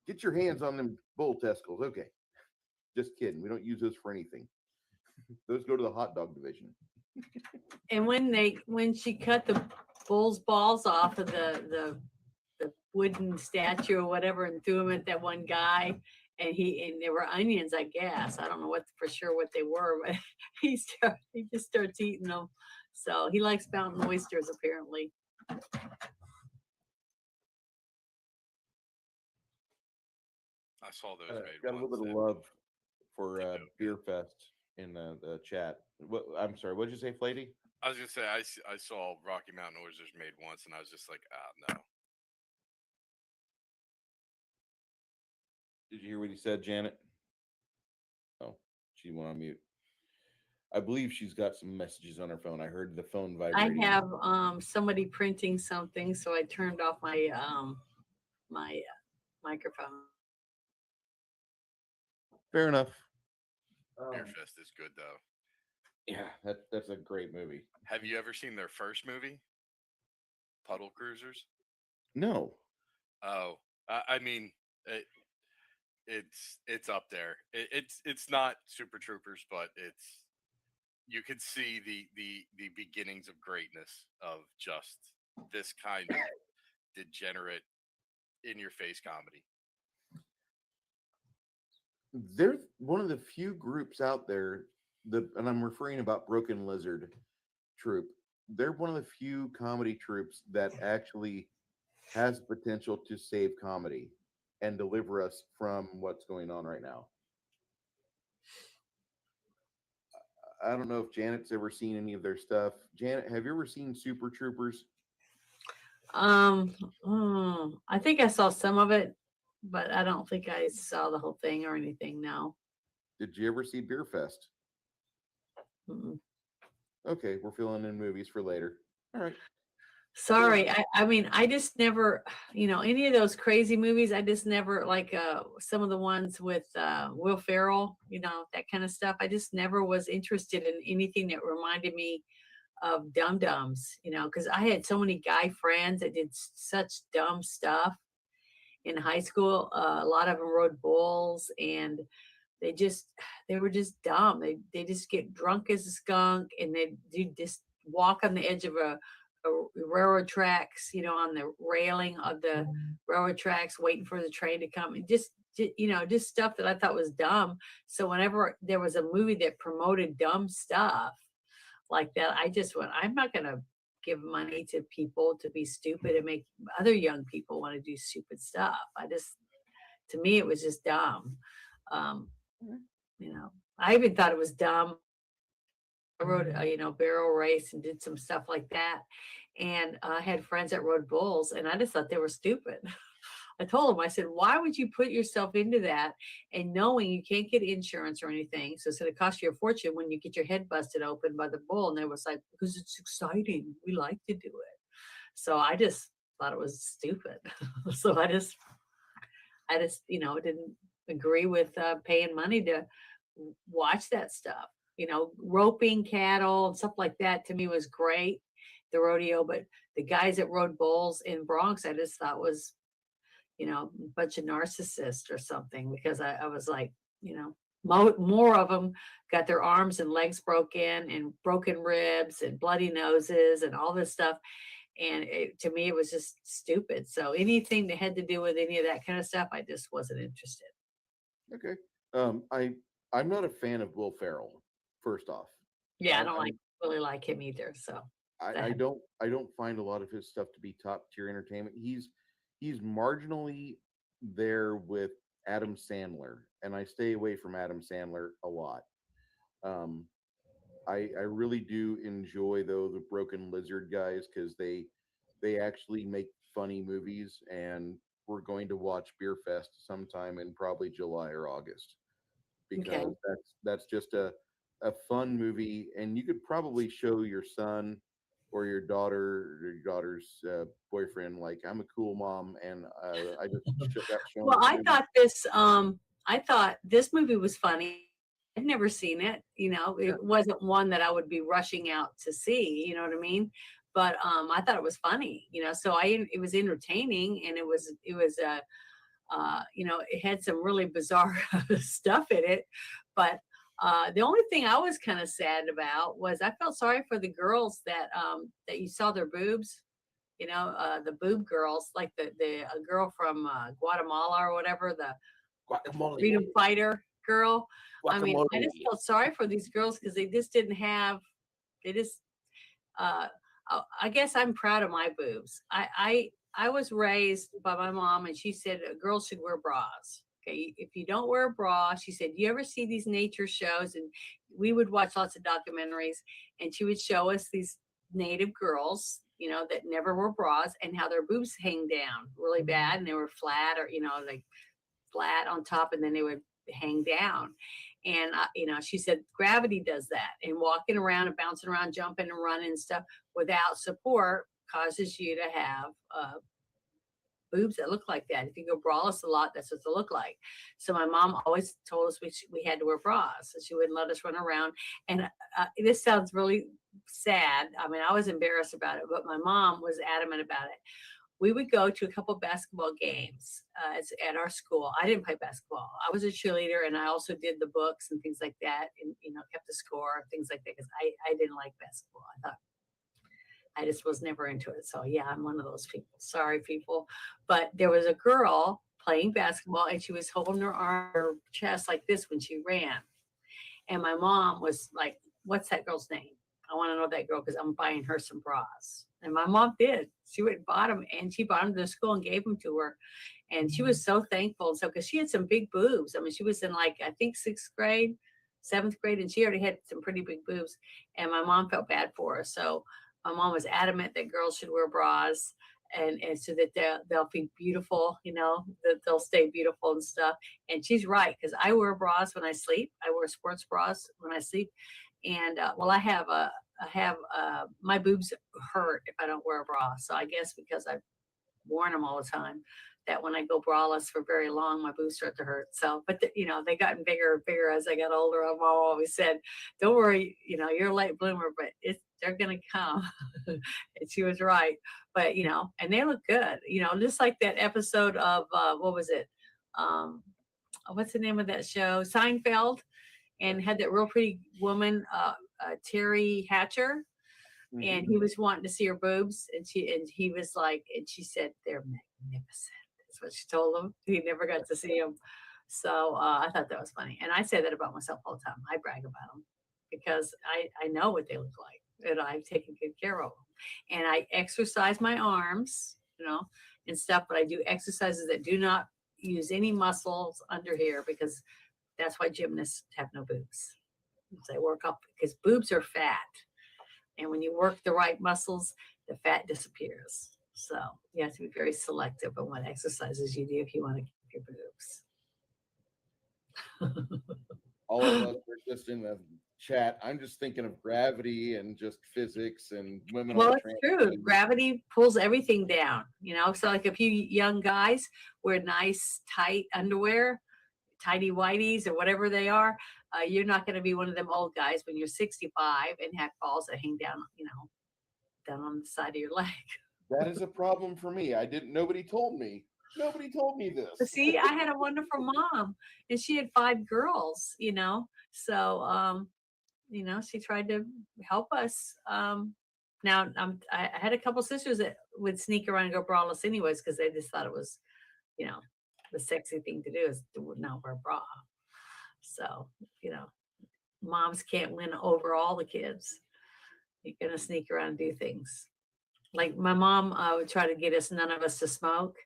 Get your hands on them bull testicles. Okay. Just kidding. We don't use those for anything. Those go to the hot dog division. And when she cut the bull's balls off of the wooden statue or whatever and threw them at that one guy, and there were onions, I guess. I don't know for sure what they were, but he just starts eating them. So he likes mountain oysters apparently. I saw those made. Got a little bit of love for Beer Fest in the chat. I'm sorry, what did you say, Flatey? I was gonna say I saw Rocky Mountain Oysters made once, and I was just like, no. Did you hear what he said, Janet? Oh, she went on mute. I believe she's got some messages on her phone. I heard the phone vibrating. I have somebody printing something, so I turned off my my microphone. Fair enough. Beer Fest is good though. Yeah, that's a great movie. Have you ever seen their first movie, Puddle Cruisers? No. Oh, I mean, it's up there. It's not Super Troopers, but you could see the beginnings of greatness of just this kind of degenerate, in your face comedy. They're one of the few groups out there, and I'm referring about Broken Lizard troupe. They're one of the few comedy troupes that actually has potential to save comedy and deliver us from what's going on right now. I don't know if Janet's ever seen any of their stuff. Janet, have you ever seen Super Troopers? I think I saw some of it, but I don't think I saw the whole thing or anything. No. Did you ever see Beer Fest? Mm-mm. Okay, we're filling in movies for later. All right. Sorry. I mean, I just never, any of those crazy movies, I just never, like some of the ones with Will Ferrell, that kind of stuff. I just never was interested in anything that reminded me of Dum Dums, because I had so many guy friends that did such dumb stuff in high school. A lot of them rode bulls, and they were just dumb. They just get drunk as a skunk, and they just walk on the edge of a railroad tracks, on the railing of the railroad tracks, waiting for the train to come, and just stuff that I thought was dumb. So whenever there was a movie that promoted dumb stuff like that, I just went, I'm not going to give money to people to be stupid and make other young people want to do stupid stuff. To me, it was just dumb. Um, I even thought it was dumb. I rode, barrel race and did some stuff like that. And I had friends that rode bulls, and I just thought they were stupid. I told them, I said, why would you put yourself into that and knowing you can't get insurance or anything? So it's going to cost you a fortune when you get your head busted open by the bull. And they was like, because it's exciting. We like to do it. So I just thought it was stupid. So I just, didn't agree with paying money to watch that stuff. Roping cattle and stuff like that to me was great, the rodeo, but the guys that rode bulls in Bronx, I just thought was, a bunch of narcissists or something, because I was like, more of them got their arms and legs broken and broken ribs and bloody noses and all this stuff. And to me, it was just stupid. So anything that had to do with any of that kind of stuff, I just wasn't interested. Okay. I'm not a fan of Will Ferrell, first off. Yeah, I don't really like him either. So I don't find a lot of his stuff to be top tier entertainment. He's marginally there with Adam Sandler, and I stay away from Adam Sandler a lot. I really do enjoy though the Broken Lizard guys, because they actually make funny movies, and we're going to watch Beer Fest sometime in probably July or August, because that's just a fun movie, and you could probably show your son or your daughter's boyfriend, like, I'm a cool mom, and I just got shown. Well, I thought this movie was funny. I'd never seen it. It wasn't one that I would be rushing out to see. You know what I mean? But I thought it was funny. So it was entertaining, and it was it had some really bizarre stuff in it, but. The only thing I was kind of sad about was I felt sorry for the girls that you saw their boobs, the boob girls, like the girl from Guatemala or whatever, the freedom fighter girl. I mean, I just felt sorry for these girls because they just didn't have. I guess I'm proud of my boobs. I was raised by my mom, and she said girls should wear bras. Okay, if you don't wear a bra, she said, you ever see these nature shows? And we would watch lots of documentaries, and she would show us these native girls, that never wore bras, and how their boobs hang down really bad, and they were flat, or like flat on top, and then they would hang down. And she said gravity does that, and walking around and bouncing around, jumping and running and stuff without support causes you to have boobs that look like that. If you go braless a lot, that's what they look like. So my mom always told us we had to wear bras, so she wouldn't let us run around. And this sounds really sad. I mean, I was embarrassed about it, but my mom was adamant about it. We would go to a couple basketball games at our school. I didn't play basketball. I was a cheerleader, and I also did the books and things like that, and kept the score, things like that, because I didn't like basketball. I just was never into it. So yeah, I'm one of those people. Sorry, people. But there was a girl playing basketball, and she was holding her chest like this when she ran. And my mom was like, what's that girl's name? I want to know that girl, because I'm buying her some bras. And my mom did. She went and bought them, and she brought them to the school and gave them to her. And she was so thankful. And so, because she had some big boobs. I mean, she was in I think 6th grade, 7th grade, and she already had some pretty big boobs. And my mom felt bad for her. So my mom was adamant that girls should wear bras, and so that they'll be beautiful, that they'll stay beautiful and stuff. And she's right, because I wear bras when I sleep. I wear sports bras when I sleep. And I have my boobs hurt if I don't wear a bra. So I guess because I've worn them all the time, that when I go braless for very long, my boobs start to hurt. So, but they gotten bigger and bigger as I got older. I've always said, don't worry, you're a late bloomer, but they're going to come. And she was right. But, and they look good, just like that episode of, what was it? What's the name of that show? Seinfeld, and had that real pretty woman, Terry Hatcher. Mm-hmm. And he was wanting to see her boobs. And he was like, and she said, they're magnificent. That's what she told him. He never got to see them. So I thought that was funny. And I say that about myself all the time. I brag about them because I know what they look like, and I've taken good care of them. And I exercise my arms, and stuff, but I do exercises that do not use any muscles under here, because that's why gymnasts have no boobs. They work up, because boobs are fat. And when you work the right muscles, the fat disappears. So you have to be very selective on what exercises you do if you want to keep your boobs. All of us are just in the chat. I'm just thinking of gravity and just physics and women. Well, it's true. Gravity pulls everything down, So like if you young guys wear nice tight underwear, tighty whities or whatever they are, you're not going to be one of them old guys when you're 65 and have balls that hang down, down on the side of your leg. That is a problem for me. Nobody told me. Nobody told me this. See, I had a wonderful mom, and she had 5 girls, so, she tried to help us. Now I had a couple sisters that would sneak around and go braless anyways, because they just thought it was, the sexy thing to do is to not wear a bra. So, moms can't win over all the kids. You're going to sneak around and do things. Like my mom would try to get none of us to smoke.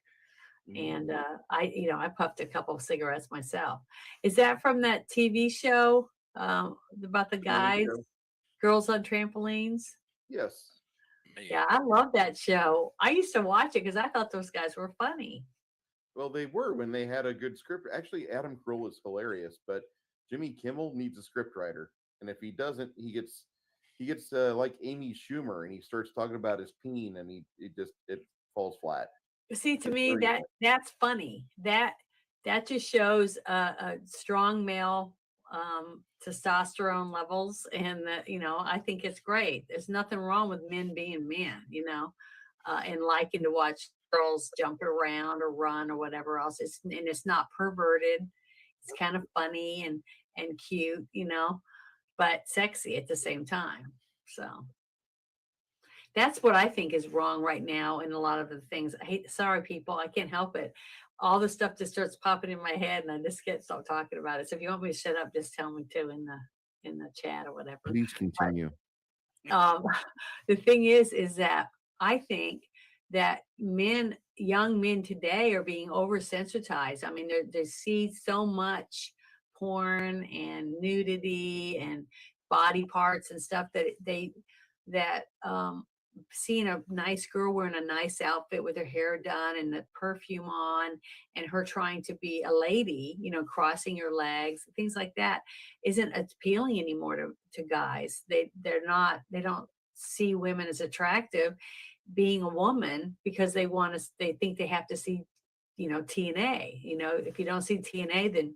And I puffed a couple of cigarettes myself. Is that from that TV show about the guys, girls on trampolines? Yes. Yeah, I love that show. I used to watch it because I thought those guys were funny. Well, they were when they had a good script. Actually, Adam Carolla is hilarious, but Jimmy Kimmel needs a script writer, and if he doesn't, he gets like Amy Schumer, and he starts talking about his peen, and it falls flat. See, to me, that's funny. That just shows a strong male testosterone levels, and that I think it's great. There's nothing wrong with men being men, and liking to watch girls jump around or run or whatever else. It's not perverted. It's kind of funny and cute, but sexy at the same time. So that's what I think is wrong right now in a lot of the things. Sorry, people, I can't help it. All the stuff just starts popping in my head, and I just can't stop talking about it. So if you want me to shut up, just tell me to in the chat or whatever. Please continue. But, the thing is that I think that young men today are being oversensitized. I mean, they see so much porn and nudity and body parts and stuff that seeing a nice girl wearing a nice outfit with her hair done and the perfume on, and her trying to be a lady, crossing her legs, things like that, isn't appealing anymore to guys. They don't see women as attractive being a woman, because they think they have to see, TNA. If you don't see TNA, then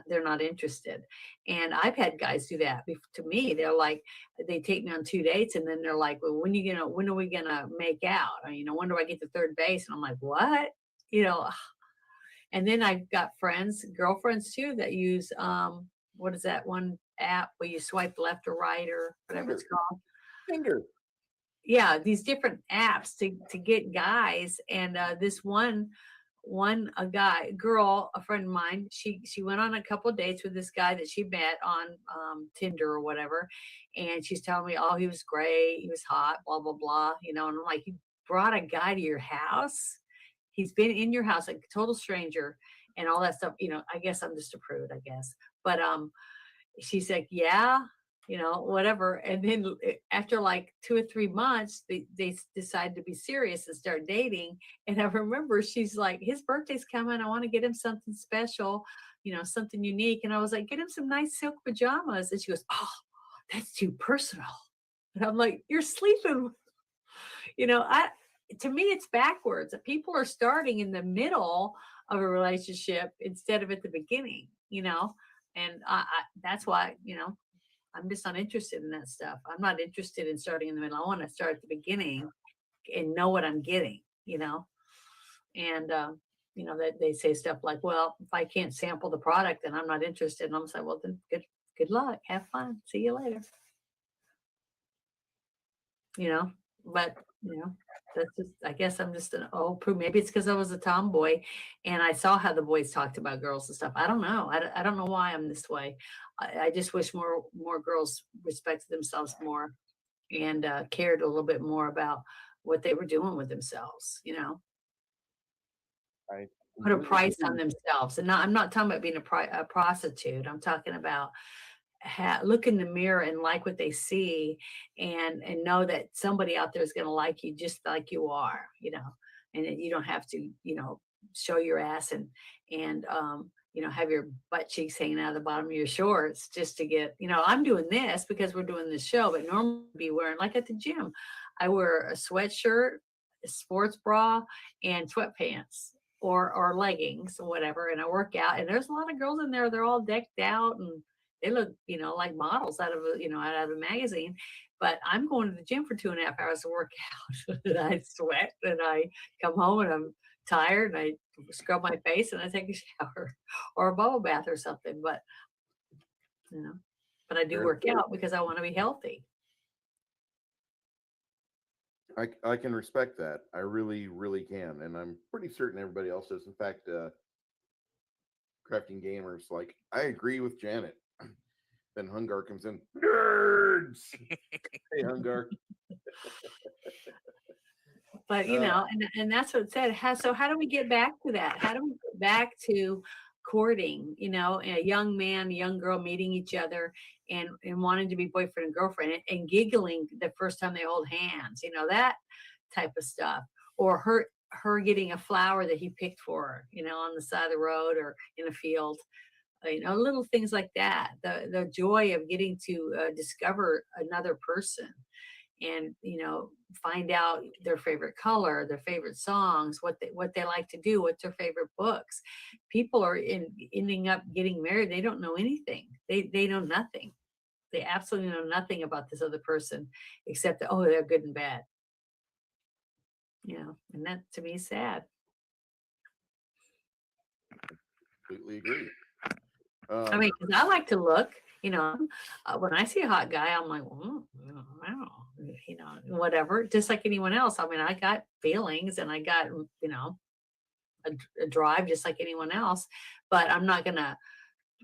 they're not interested. And I've had guys do that to me. They're like, they take me on 2 dates, and then they're like, well, when are we gonna make out? Or, when do I get to third base? And I'm like, what? And then I've got girlfriends too, that use what is that one app where you swipe left or right or whatever it's called? Tinder. Yeah, these different apps to get guys. And this a friend of mine, she went on a couple of dates with this guy that she met on Tinder or whatever, and she's telling me, oh, he was great, he was hot, blah blah blah, and I'm like, you brought a guy to your house? He's been in your house, like a total stranger, and all that stuff. I guess I'm just a prude, I guess. But she's like, yeah, whatever. And then after like 2 or 3 months, they decided to be serious and start dating. And I remember she's like, his birthday's coming, I want to get him something special, something unique. And I was like, get him some nice silk pajamas. And she goes, oh, that's too personal. And I'm like, you're sleeping. To me, it's backwards. People are starting in the middle of a relationship instead of at the beginning, and that's why, I'm just not interested in that stuff. I'm not interested in starting in the middle. I want to start at the beginning and know what I'm getting, and, that they say stuff like, well, if I can't sample the product, then I'm not interested. And I'm saying, well, then good luck. Have fun. See you later. But, that's just, I guess I'm just an old prude. Maybe it's because I was a tomboy and I saw how the boys talked about girls and stuff. I don't know. I don't know why I'm this way. I just wish more girls respected themselves more. and cared a little bit more about what they were doing with themselves, I put a completely price on agree. themselves. And I'm not talking about being a prostitute. I'm talking about look in the mirror and like what they see, and know that somebody out there is going to like you just like you are, and that you don't have to, show your ass and have your butt cheeks hanging out of the bottom of your shorts just to get, I'm doing this because we're doing this show, but normally I'd be wearing, like at the gym, I wear a sweatshirt, a sports bra, and sweatpants or leggings or whatever, and I work out, and there's a lot of girls in there, they're all decked out and they look, like models out of a magazine. But I'm going to the gym for 2.5 hours to work out. And I sweat and I come home and I'm tired and I scrub my face and I take a shower or a bubble bath or something. But but I do work out because I want to be healthy. I can respect that. I really, really can. And I'm pretty certain everybody else does. In fact, Crafting Gamers, like, I agree with Janet. Then Hungar comes in, nerds. Hey, Hungar. But and that's what it said. So how do we get back to that? How do we get back to courting? A young man, a young girl meeting each other and wanting to be boyfriend and girlfriend and giggling the first time they hold hands. That type of stuff. Or her getting a flower that he picked for her, on the side of the road or in a field. Little things like that. The joy of getting to discover another person and find out their favorite color, their favorite songs, what they like to do, what's their favorite books. People are ending up getting married. They don't know anything. They know nothing. They absolutely know nothing about this other person except that, they're good and bad. And that to me is sad. Completely agree. I mean, 'cause I like to look, when I see a hot guy, I'm like, wow, whatever, just like anyone else. I mean, I got feelings and I got, a drive just like anyone else, but I'm not going to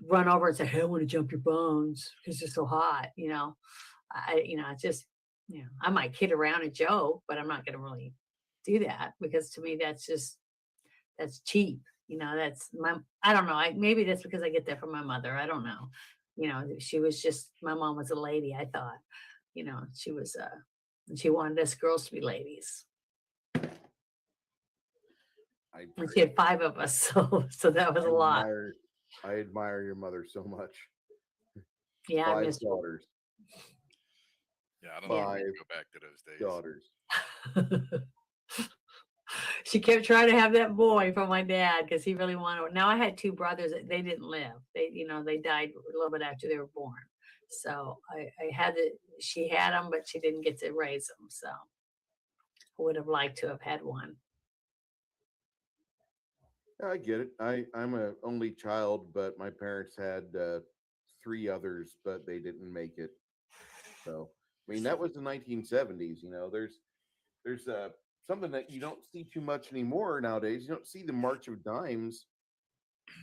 run over and say, hey, I want to jump your bones because you're so hot. It's just, I might kid around and joke, but I'm not going to really do that because to me, that's cheap. I don't know. Maybe that's because I get that from my mother. I don't know. My mom was a lady, I thought, she was, she wanted us girls to be ladies. And she had 5 of us. So that was a lot. I admire your mother so much. Yeah. 5 daughters. Yeah. I don't know if we can go back to those days. Daughters. She kept trying to have that boy from my dad because he really wanted. Now I had 2 brothers that they didn't live. They died a little bit after they were born. So I had she had them, but she didn't get to raise them. So I would have liked to have had one. Yeah, I get it. I'm an only child, but my parents had 3 others, but they didn't make it. So I mean, that was the 1970s. There's something that you don't see too much anymore nowadays. You don't see the March of Dimes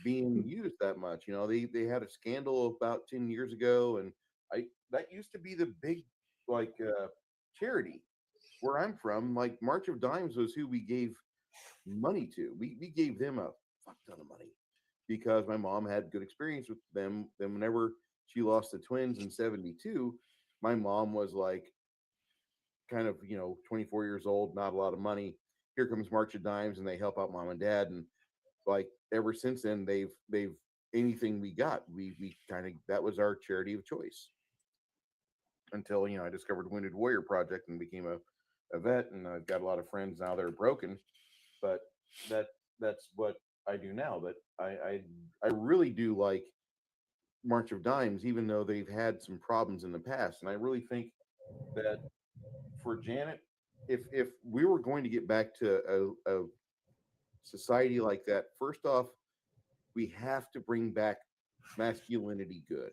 being used that much. They had a scandal about 10 years ago, and that used to be the big charity where I'm from. Like, March of Dimes was who we gave money to. We gave them a fuck ton of money because my mom had good experience with them. Then whenever she lost the twins in 72, my mom was like, kind of 24 years old, not a lot of money. Here comes March of Dimes, and they help out mom and dad. And like ever since then, they've anything we got, we kind of, that was our charity of choice until I discovered Wounded Warrior Project and became a vet, and I've got a lot of friends now that are broken. But that's what I do now. But I really do like March of Dimes, even though they've had some problems in the past. And I really think that for Janet, if we were going to get back to a society like that, first off, we have to bring back masculinity good.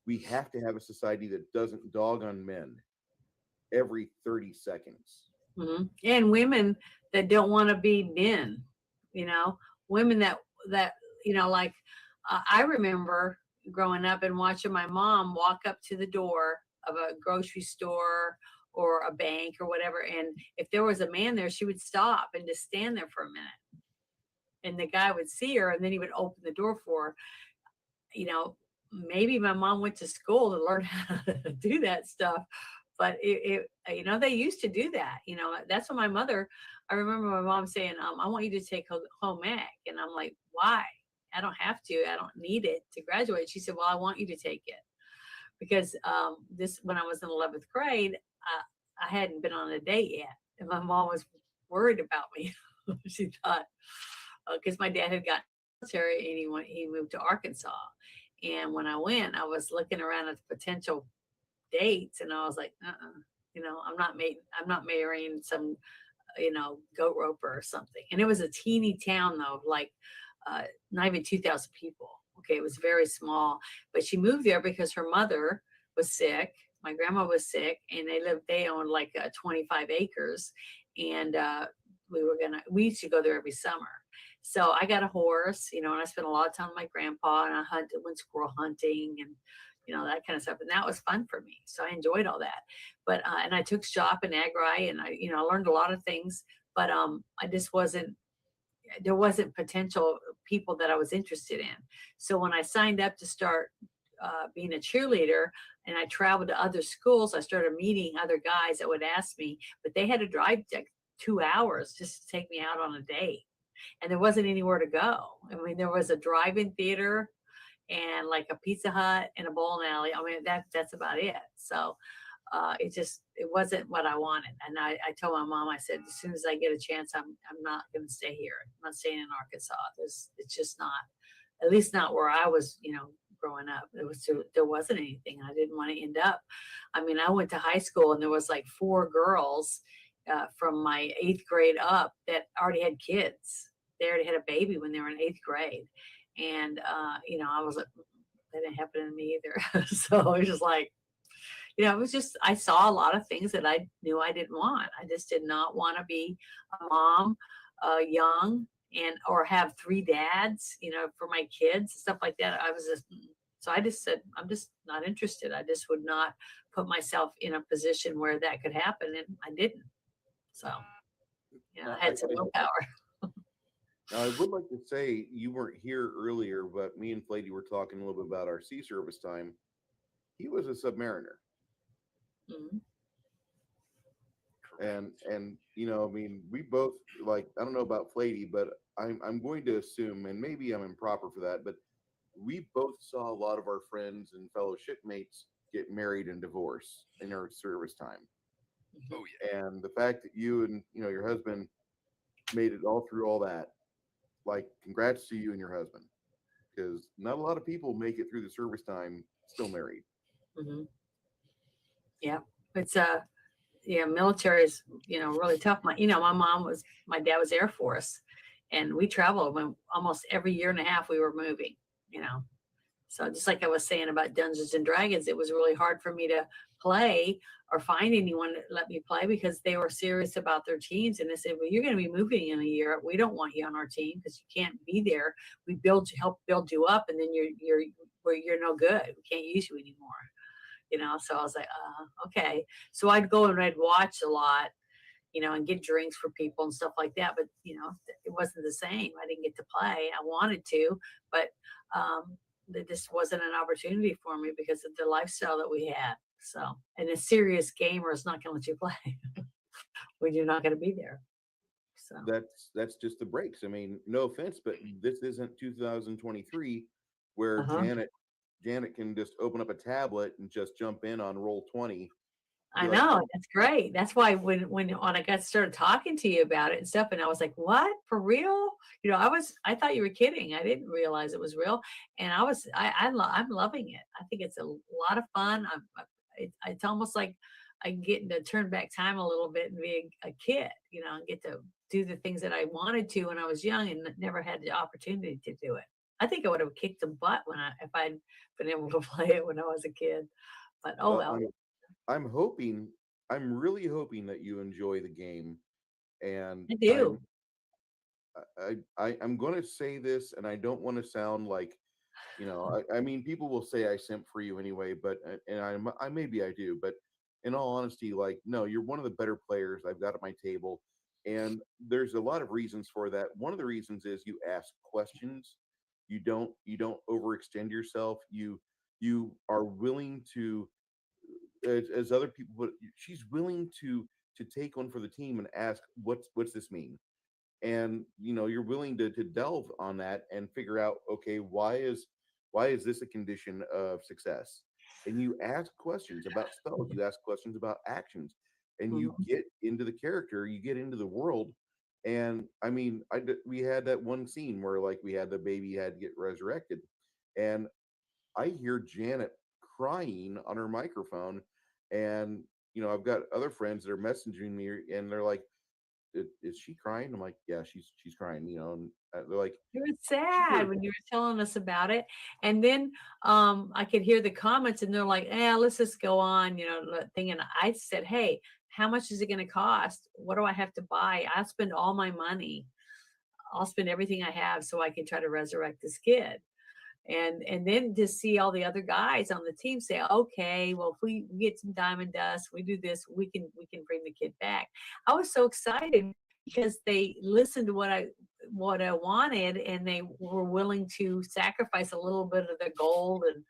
We have to have a society that doesn't dog on men every 30 seconds. Mm-hmm. And women that don't want to be men, women that I remember growing up and watching my mom walk up to the door a grocery store or a bank or whatever. And if there was a man there, she would stop and just stand there for a minute. And the guy would see her, and then he would open the door for her. You know, maybe my mom went to school to learn how to do that stuff, but you know, they used to do that. You know, that's what my mother. I remember my mom saying, "I want you to take home ec," and I'm like, "Why? I don't have to. I don't need it to graduate." She said, "Well, I want you to take it because this when I was in 11th grade, I hadn't been on a date yet, and my mom was worried about me. She thought because my dad had gotten military and he moved to Arkansas, and when I went, I was looking around at the potential dates, and I was like, you know, I'm not marrying some, you know, goat roper or something. And it was a teeny town though, like not even 2,000 people. Okay, it was very small, but she moved there because her mother was sick. My grandma was sick, and they owned like 25 acres, and we used to go there every summer. So I got a horse, you know, and I spent a lot of time with my grandpa, and I went squirrel hunting and, you know, that kind of stuff. And that was fun for me. So I enjoyed all that. But, and I took shop in agri, and I, you know, I learned a lot of things, but I just there wasn't potential people that I was interested in. So when I signed up to start being a cheerleader and I traveled to other schools, I started meeting other guys that would ask me, but they had to drive like 2 hours just to take me out on a date. And there wasn't anywhere to go. I mean, there was a drive-in theater and like a Pizza Hut and a bowling alley. I mean, that's about it. So it wasn't what I wanted. And I told my mom, I said, as soon as I get a chance, I'm not going to stay here. I'm not staying in Arkansas. It's just not, at least not where I was, you know, growing up. There wasn't anything. I didn't want to end up. I mean, I went to high school and there was like 4 girls from my 8th grade up that already had kids. They already had a baby when they were in 8th grade. And, you know, I was like, that didn't happen to me either. So it was just like, you know, it was just, I saw a lot of things that I knew I didn't want. I just did not want to be a mom, young, or have 3 dads, you know, for my kids, stuff like that. So I just said, I'm just not interested. I just would not put myself in a position where that could happen. And I didn't. So, you know, I had some willpower. Now, I would like to say you weren't here earlier, but me and Flady were talking a little bit about our sea service time. He was a submariner. Mhm. And you know, I mean, we both, like, I don't know about Flady, but I'm going to assume, and maybe I'm improper for that, but we both saw a lot of our friends and fellow shipmates get married and divorce in our service time. Oh yeah. And the fact that you and, you know, your husband made it all through all that, like, congrats to you and your husband, because not a lot of people make it through the service time still married. Mm-hmm. Yeah, it's yeah, military is, you know, really tough. My dad was Air Force, and we traveled when almost every year and a half we were moving, you know. So just like I was saying about Dungeons and Dragons, it was really hard for me to play or find anyone that let me play because they were serious about their teams. And they said, well, you're going to be moving in a year. We don't want you on our team because you can't be there. We help build you up, and then you're no good. We can't use you anymore. You know, so I was like, okay. So I'd go and I'd watch a lot, you know, and get drinks for people and stuff like that. But, you know, it wasn't the same. I didn't get to play. I wanted to, but there just wasn't an opportunity for me because of the lifestyle that we had. So, and a serious gamer is not going to let you play when you're not going to be there. So That's just the breaks. I mean, no offense, but this isn't 2023 where Janet can just open up a tablet and just jump in on roll 20. I know, that's great. That's why when I got started talking to you about it and stuff, and I was like, "What, for real?" You know, I thought you were kidding. I didn't realize it was real, and I'm loving it. I think it's a lot of fun. It's almost like I'm getting to turn back time a little bit and be a kid, you know, and get to do the things that I wanted to when I was young and never had the opportunity to do it. I think I would have kicked some butt if I'd been able to play it when I was a kid. But oh well. I'm really hoping that you enjoy the game. And I do. I'm going to say this, and I don't want to sound like You know, I mean, people will say I simp for you anyway, but I maybe I do, but in all honesty, like, no, you're one of the better players I've got at my table, and there's a lot of reasons for that. One of the reasons is you ask questions, you don't overextend yourself, you are willing to, as other people, but she's willing to take one for the team and ask what's this mean, and you're willing to delve on that and figure out, okay, why is this a condition of success, and you ask questions about spells, you ask questions about actions, and you Mhm. get into the character, you get into the world. And I mean, we had that one scene where, like, we had the baby had to get resurrected, and I hear Janet crying on her microphone, and I've got other friends that are messaging me, and they're like, Is she crying?" I'm like, "Yeah, she's crying." And they're like, It was "She sad did." when you were telling us about it. And then I could hear the comments and they're like, "Yeah, let's just go on, thing." And I said, "Hey, how much is it going to cost? What do I have to buy? I'll spend all my money. I'll spend everything I have so I can try to resurrect this kid." And then to see all the other guys on the team say, "Okay, well, if we get some diamond dust, we do this, we can bring the kid back." I was so excited because they listened to what I wanted, and they were willing to sacrifice a little bit of their gold and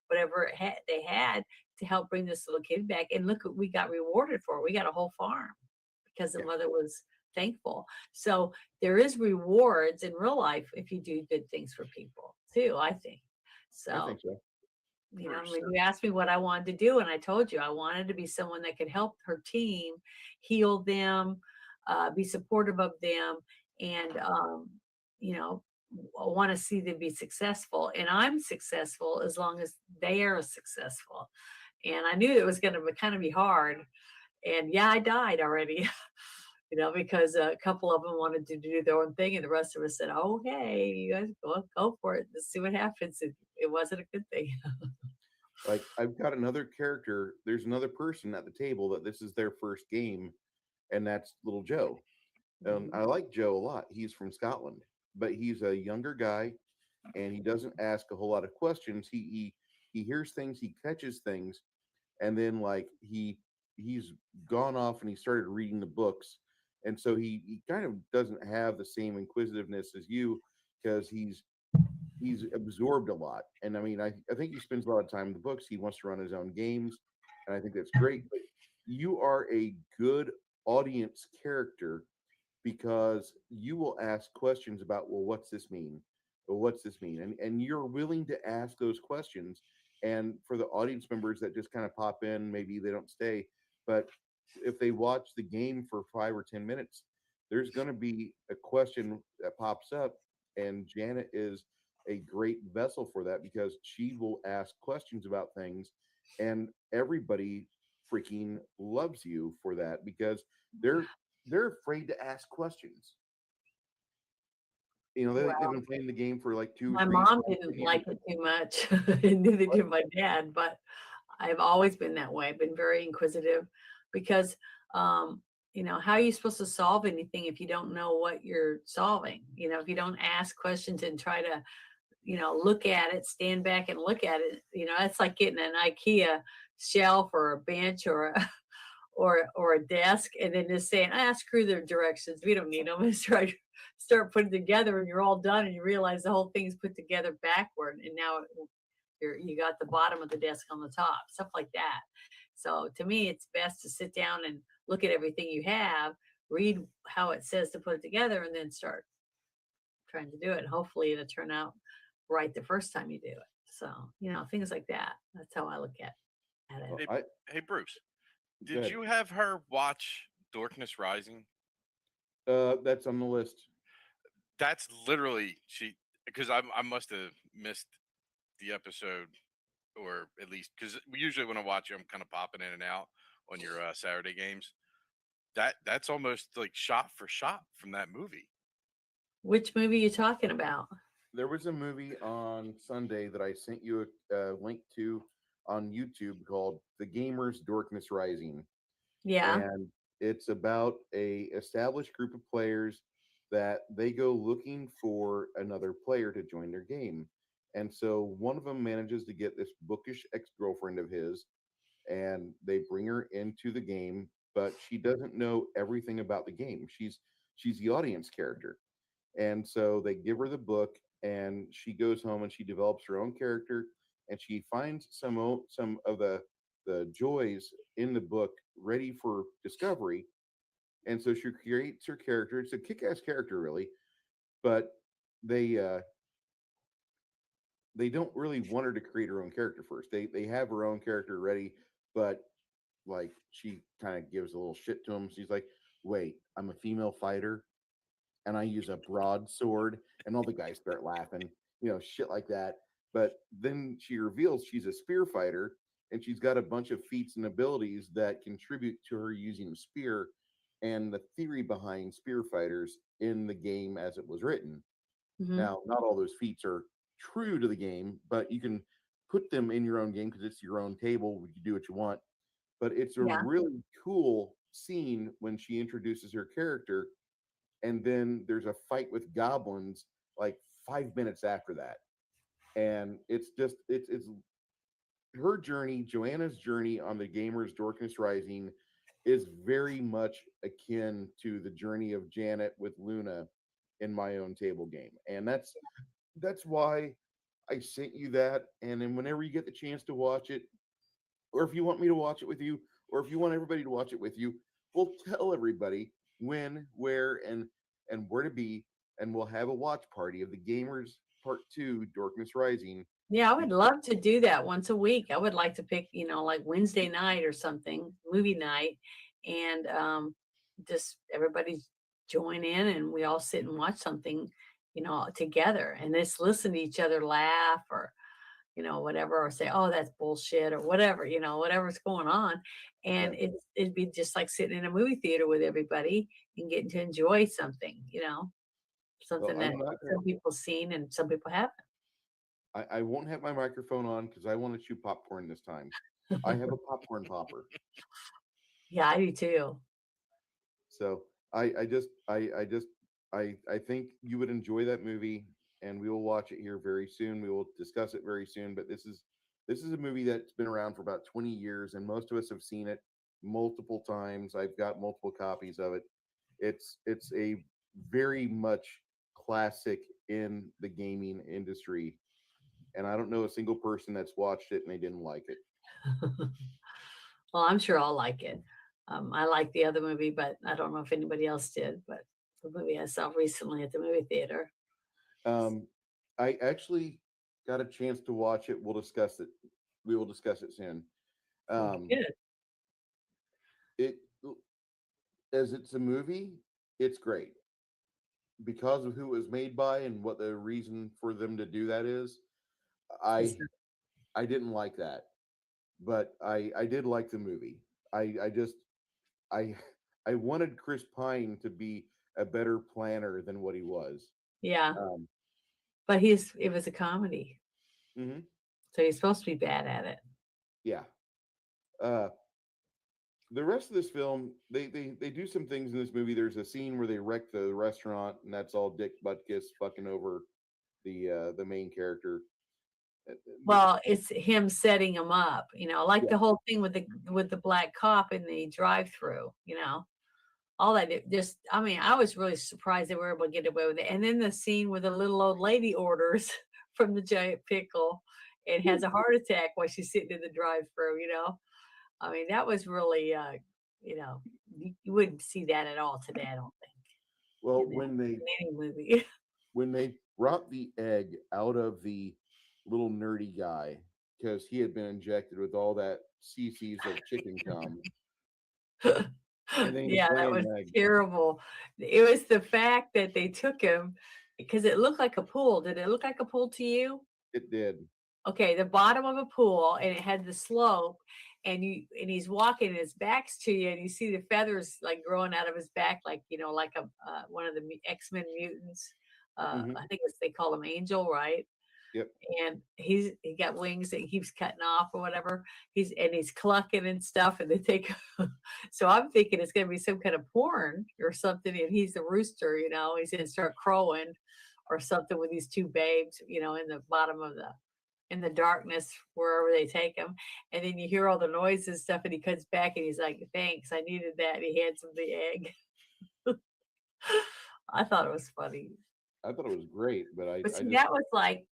whatever they had to help bring this little kid back. And look what we got rewarded for. We got a whole farm because the Yeah, mother was thankful. So there is rewards in real life if you do good things for people too, I think. I think So, so. when you asked me what I wanted to do, and I told you I wanted to be someone that could help her team, heal them, be supportive of them, and you know, I want to see them be successful. And I'm successful as long as they are successful. And I knew it was going to kind of be hard. And yeah, I died already. Because a couple of them wanted to do their own thing, and the rest of us said, "Okay, you guys go for it. Let's see what happens." It wasn't a good thing. Like, I've got another character. There's another person at the table that this is their first game, and that's little Joe. Mhm. I like Joe a lot. He's from Scotland, but he's a younger guy, and he doesn't ask a whole lot of questions. He hears things, he catches things, and then, like, he's gone off and he started reading the books, and so he kind of doesn't have the same inquisitiveness as you, because he's absorbed a lot. And I mean, I think he spends a lot of time in the books. He wants to run his own games, and I think that's great. But you are a good audience character because you will ask questions about, well, what's this mean? Well, what's this mean? And you're willing to ask those questions. And for the audience members that just kind of pop in, maybe they don't stay, but if they watch the game for 5 or 10 minutes, there's going to be a question that pops up, and Janet is a great vessel for that because she will ask questions about things, and everybody freaking loves you for that because they're they're afraid to ask questions. They've Well, been playing the game for like two, my three, mom 10 didn't years. like it too much, and neither What? did my dad. But I've always been that way. I've been very inquisitive because, how are you supposed to solve anything if you don't know what you're solving? If you don't ask questions and try to look at it, stand back and look at it. It's like getting an IKEA shelf or a bench or a or a desk, and then just saying, screw the directions. We don't need them. And start putting together, and you're all done, and you realize the whole thing's put together backward, and now you got the bottom of the desk on the top, stuff like that. So to me, it's best to sit down and look at everything you have, read how it says to put it together, and then start trying to do it. Hopefully, it'll turn out right the first time you do it. So, things like that. That's how I look at it. Well, Hey, hey, Bruce, go did ahead. you have her watch Darkness Rising? That's on the list. That's literally she, because I must have missed the episode, or at least because usually when I watch you, I'm kind of popping in and out on your Saturday games. That's almost like shot for shot from that movie. Which movie are you talking about? There was a movie on Sunday that I sent you a link to on YouTube called "The Gamers Darkness Rising," Yeah. and it's about a established group of players that they go looking for another player to join their game, And so one of them manages to get this bookish ex-girlfriend of his, and they bring her into the game, but she doesn't know everything about the game. She's the audience character. And so they give her the book, and she goes home and she develops her own character, and she finds some of the joys in the book ready for discovery. And so she creates her character. It's a kick-ass character, really, but they uh, they don't really want her to create her own character first. They have her own character ready, but like she kind of gives a little shit to him. She's like, "Wait, I'm a female fighter, and I use a broadsword," and all the guys start laughing, shit like that. But then she reveals she's a spear fighter, and she's got a bunch of feats and abilities that contribute to her using a spear, and the theory behind spear fighters in the game as it was written. Hmm. Now, not all those feats are true to the game, but you can put them in your own game because it's your own table. You can do what you want. But it's a Yeah. really cool scene when she introduces her character, and then there's a fight with goblins like 5 minutes after that. And it's her journey, Joanna's journey on the Gamers Darkness Rising, is very much akin to the journey of Janet with Luna in my own table game. And that's why I sent you that. And then whenever you get the chance to watch it, or if you want me to watch it with you, or if you want everybody to watch it with you, we'll tell everybody when, where, and where to be, and we'll have a watch party of the Gamers Part 2 Darkness Rising. Yeah, I would love to do that once a week. I would like to pick, like Wednesday night or something, movie night, and just everybody join in and we all sit and watch something, together and just listen to each other laugh or, whatever, or say, oh, that's bullshit or whatever, whatever's going on. Yeah. And it'd be just like sitting in a movie theater with everybody and getting to enjoy something, Well, something that I'm not some people seen and some people haven't. I won't have my microphone on because I want to chew popcorn this time. I have a popcorn popper. Yeah, I do too. So I think you would enjoy that movie, and we will watch it here very soon. We will discuss it very soon. But this is a movie that's been around for about 20 years, and most of us have seen it multiple times. I've got multiple copies of it. It's a very much classic in the gaming industry, and I don't know a single person that's watched it and they didn't like it. Well, I'm sure I'll like it. I like the other movie, but I don't know if anybody else did. But the movie I saw recently at the movie theater. Um, I actually got a chance to watch it. We'll discuss it. We will discuss it soon. Um, Good. it as it's a movie, it's great because of who it was made by and what the reason for them to do that is. I I didn't like that, but I did like the movie. I just I I wanted Chris Pine to be a better planner than what he was. Yeah, Um, but it was a comedy, mhm, so he's supposed to be bad at it. yeah. Uh, the rest of this film, they do some things in this movie. There's a scene where they wreck the restaurant, and that's all Dick Butkus fucking over the main character. Uh, the- Well, it's him setting him up, like yeah, the whole thing with the black cop in the drive-through, all that. Just, I mean, I was really surprised they were able to get away with it. And then the scene where the little old lady orders from the giant pickle and has a heart attack while she's sitting in the drive-through. I mean, that was really, you wouldn't see that at all today, I don't think, well, in any movie. when they brought the egg out of the little nerdy guy because he had been injected with all that cc's of chicken cum, and then he was Yeah, that laying was the egg. terrible. It was the fact that they took him because it looked like a pool. Did it look like a pool to you? It did. Okay, the bottom of a pool, and it had the slope, and he's walking, and his back's to you, and you see the feathers like growing out of his back, like like a one of the X-Men mutants. Hmm. I think they call him Angel, right? Yep. And he got wings that he keeps cutting off or whatever. He's clucking and stuff, and they take. So I'm thinking it's gonna be some kind of porn or something, and he's the rooster, he's gonna start crowing, or something with these two babes, you know, in the bottom of in the darkness, wherever they take him. And then you hear all the noise and stuff, and he comes back and he's like, thanks, I needed that. And he hands him the egg. I thought it was funny. I thought it was great, but I But see, just that was like,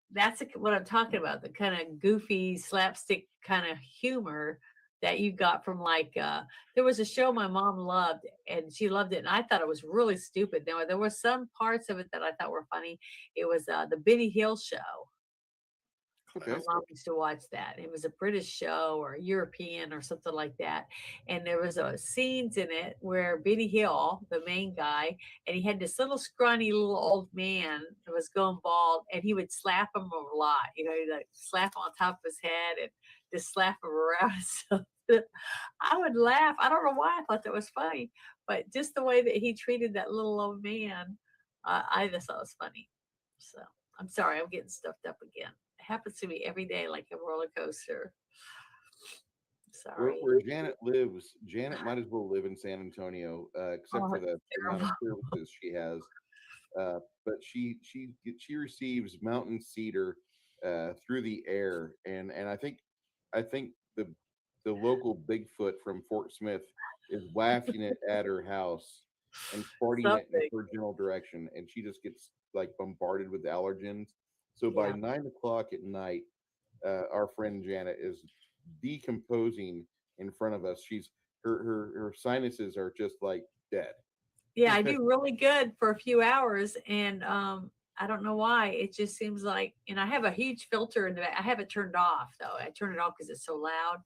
what I'm talking about, the kind of goofy slapstick kind of humor that you got from like, there was a show my mom loved and she loved it. And I thought it was really stupid. There were some parts of it that I thought were funny. It was the Benny Hill show. okay. My mom used to watch that. It was a British show or European or something like that. And there was scenes in it where Benny Hill, the main guy, and he had this little scrawny little old man that was going bald, and he would slap him a lot. You know, he'd like slap him on top of his head and just slap him around. So I would laugh. I don't know why I thought that was funny, but just the way that he treated that little old man, I just thought it was funny. So I'm sorry, I'm getting stuffed up again. Happens to me every day like a roller coaster. Sorry. Where Janet lives, Janet might as well live in San Antonio, except Oh, for the amount of terrible. services she has. But she receives mountain cedar through the air, and I think the local Bigfoot from Fort Smith is wafting it at her house and farting it in Something. her general direction, and she just gets like bombarded with allergens. So by Yeah. 9 o'clock at night, our friend Janet is decomposing in front of us. Her sinuses are just like dead. Yeah, I do really good for a few hours, and I don't know why. It just seems like, and I have a huge filter in the back. I have it turned off though. I turn it off because it's so loud.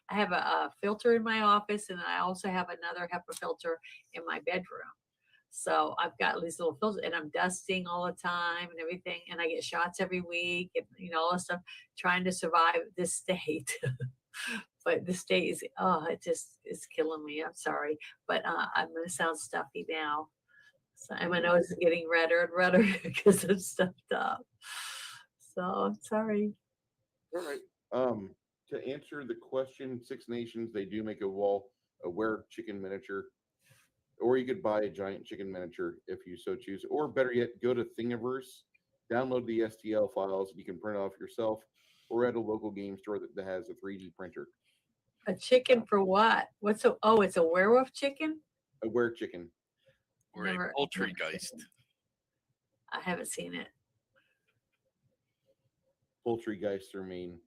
I have a filter in my office, and I also have another HEPA filter in my bedroom. So I've got these little filters, and I'm dusting all the time and everything, and I get shots every week, and you know all this stuff, trying to survive this state. But the state is, it's killing me. I'm sorry, but I'm gonna sound stuffy now. So, and my nose is getting redder and redder because I'm stuffed up. So I'm sorry. All right. To answer the question, Six Nations, they do make a were chicken miniature, or you could buy a giant chicken miniature if you so choose, or better yet, go to Thingiverse, download the STL files, you can print it off yourself, or at a local game store that has a 3D printer. A chicken for what? It's a werewolf chicken? A were chicken. Or a poultrygeist. I haven't seen it. Poultrygeist are mean.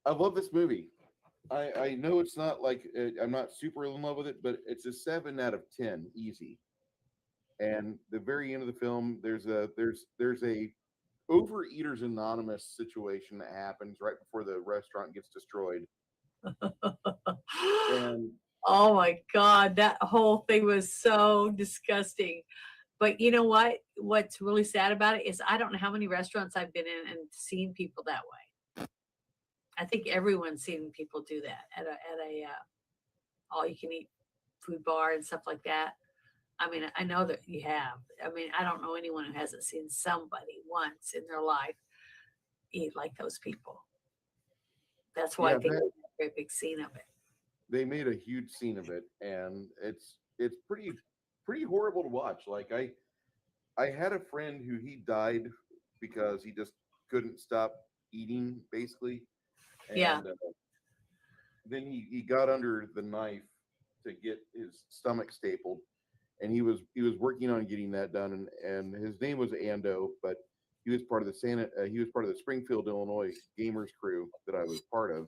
I love this movie. I know it's not like I'm not super in love with it, but it's a 7 out of 10, easy. And the very end of the film, there's a Overeaters Anonymous situation that happens right before the restaurant gets destroyed. And oh my God, that whole thing was so disgusting. But you know what? What's really sad about it is I don't know how many restaurants I've been in and seen people that way. I think everyone's seen people do that at a all you can eat food bar and stuff like that. I mean, I know that you have. I mean, I don't know anyone who hasn't seen somebody once in their life eat like those people. That's why I think there's a very big scene of it. They made a huge scene of it, and it's pretty horrible to watch. Like I had a friend who he died because he just couldn't stop eating, basically. And Yeah. Then he got under the knife to get his stomach stapled, and he was working on getting that done. And his name was Ando, but he was part of the Springfield, Illinois gamers crew that I was part of,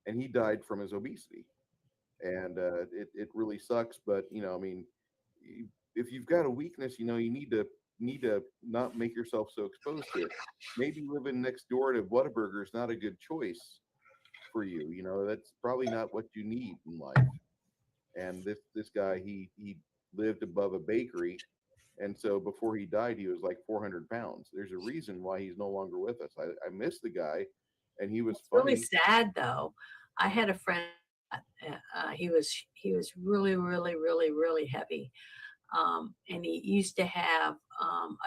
and he died from his obesity. And it really sucks, but I mean, if you've got a weakness, you need to not make yourself so exposed to it. Maybe living next door to Busterburger is not a good choice for you. That's probably not what you need in life. And this guy, he lived above a bakery, and so before he died, he was like 400 pounds. There's a reason why he's no longer with us. I miss the guy, and he was funny. Really sad though. I had a friend. He was really, really, really, really heavy, and he used to have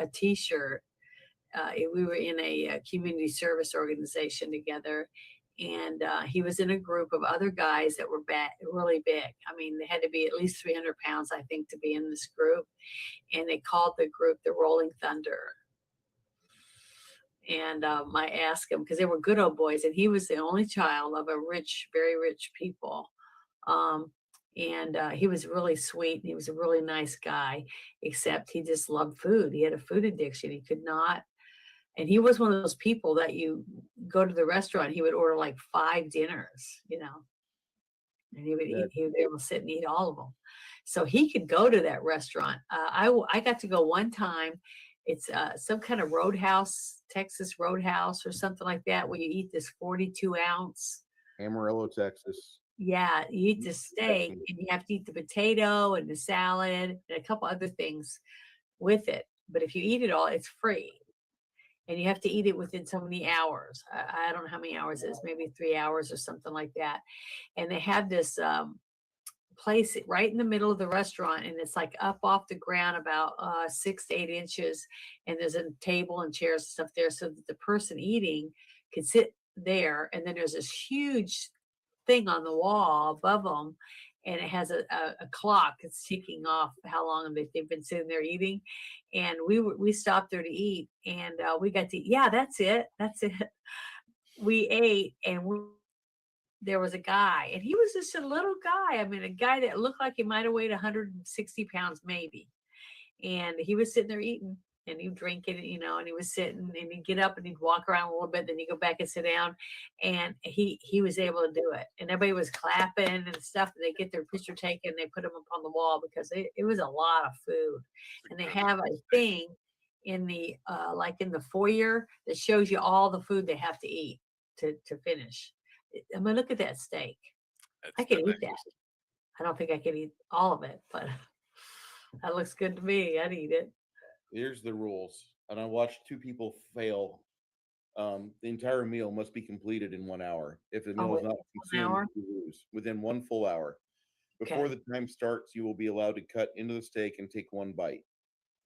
a T-shirt. We were in a community service organization together, And he was in a group of other guys that were really big. I mean, they had to be at least 300 pounds, I think, to be in this group. And they called the group the Rolling Thunder. And I asked him, because they were good old boys, and he was the only child of a rich, very rich people. And he was really sweet, and he was a really nice guy, except he just loved food. He had a food addiction. He could not. And he was one of those people that you go to the restaurant, he would order like 5 dinners, you know, and he would eat, he would be able to sit and eat all of them. So he could go to that restaurant. I got to go one time. It's some kind of roadhouse, Texas Roadhouse or something like that, where you eat this 42-ounce. Amarillo, Texas. Yeah, you eat the steak and you have to eat the potato and the salad and a couple other things with it. But if you eat it all, it's free. And you have to eat it within so many hours. I don't know how many hours it is, maybe 3 hours or something like that. And they have this place right in the middle of the restaurant, and it's like up off the ground about 6 to 8 inches. And there's a table and chairs and stuff there so that the person eating can sit there. And then there's this huge thing on the wall above them, and it has a clock that's ticking off how long they've been sitting there eating. And we stopped there to eat, and we got to, yeah, that's it. We ate, and there was a guy, and he was just a little guy. I mean, a guy that looked like he might have weighed 160 pounds maybe. And he was sitting there eating, and he'd drink it, you know, and he was sitting, and he'd get up and he'd walk around a little bit, then he'd go back and sit down. And he was able to do it. And everybody was clapping and stuff. And they get their picture taken, and they put them up on the wall because it was a lot of food. And they have a thing in the like in the foyer that shows you all the food they have to eat to finish. I mean, look at that steak. I can eat that. I don't think I can eat all of it, but that looks good to me. I'd eat it. Here's the rules. And I watched 2 people fail. The entire meal must be completed in 1 hour. If the meal is not consumed, you lose within 1 full hour. Before the time starts, you will be allowed to cut into the steak and take 1 bite.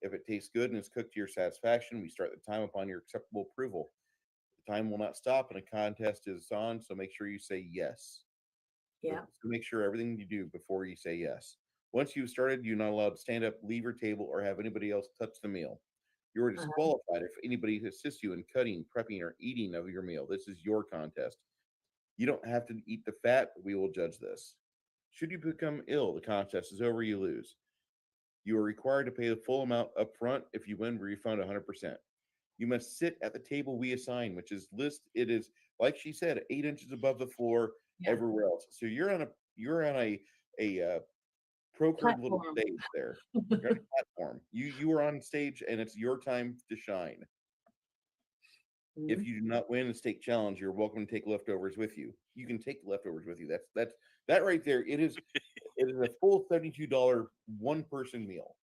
If it tastes good and is cooked to your satisfaction, we start the time upon your acceptable approval. The time will not stop, and a contest is on, so make sure you say yes. Yeah. So make sure everything you do before you say yes. Once you've started, you're not allowed to stand up, leave your table, or have anybody else touch the meal. You are disqualified if anybody assists you in cutting, prepping, or eating of your meal. This is your contest. You don't have to eat the fat, but we will judge this. Should you become ill, the contest is over, you lose. You are required to pay the full amount up front. If you win, refund 100%. You must sit at the table we assign, which is it is, like she said, 8 inches above the floor everywhere else. So you're on a procured little stage there. You're on a platform. You are on stage, and it's your time to shine. If you do not win the steak challenge, you're welcome to take leftovers with you. You can take leftovers with you. That right there. It is a full $72 1-person meal,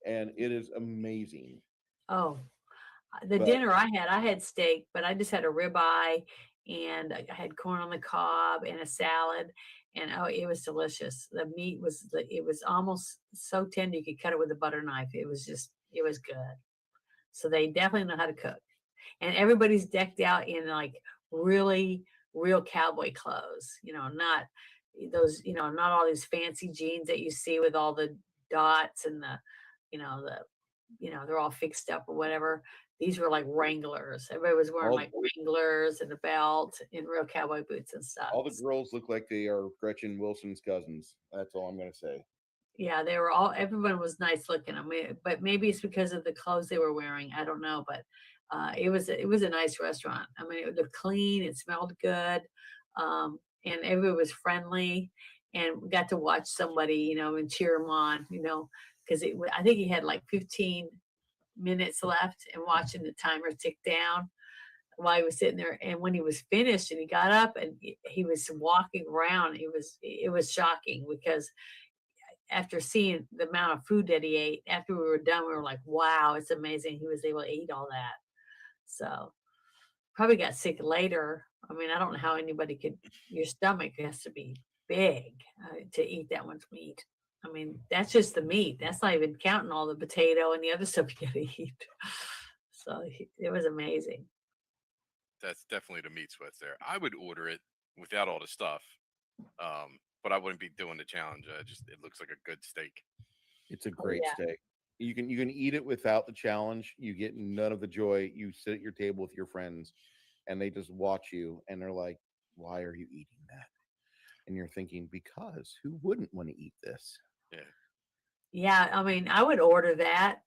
and it is amazing. Oh, dinner I had steak, but I just had a ribeye, and I had corn on the cob and a salad, and it was delicious. The meat was almost so tender you could cut it with a butter knife. It was good. So they definitely know how to cook. And everybody's decked out in like really real cowboy clothes, you know, not those, you know, not all these fancy jeans that you see with all the dots and they're all fixed up or whatever. These were like Wranglers. Everybody was wearing like Wranglers and a belt and real cowboy boots and stuff. All the girls look like they are Gretchen Wilson's cousins. That's all I'm going to say. Yeah, everyone was nice looking. I mean, but maybe it's because of the clothes they were wearing. I don't know, but it was a nice restaurant. I mean, it looked clean. It smelled good. And everyone was friendly, and we got to watch somebody, you know, and cheer him on, you know, because I think he had like 15 minutes left, and watching the timer tick down while he was sitting there. And when he was finished and he got up and he was walking around, it was shocking, because after seeing the amount of food that he ate, after we were done, we were like, wow, it's amazing he was able to eat all that. So probably got sick later. I mean, I don't know how anybody your stomach has to be big to eat that much meat. I mean, that's just the meat. That's not even counting all the potato and the other stuff you gotta eat. So it was amazing. that's definitely the meat sweats there. I would order it without all the stuff, but I wouldn't be doing the challenge. It looks like a good steak. It's a Oh great yeah. steak. You can eat it without the challenge. You get none of the joy. You sit at your table with your friends, and they just watch you, and they're like, "Why are you eating that?" And you're thinking, "Because who wouldn't want to eat this?" Yeah. Yeah, I mean, I would order that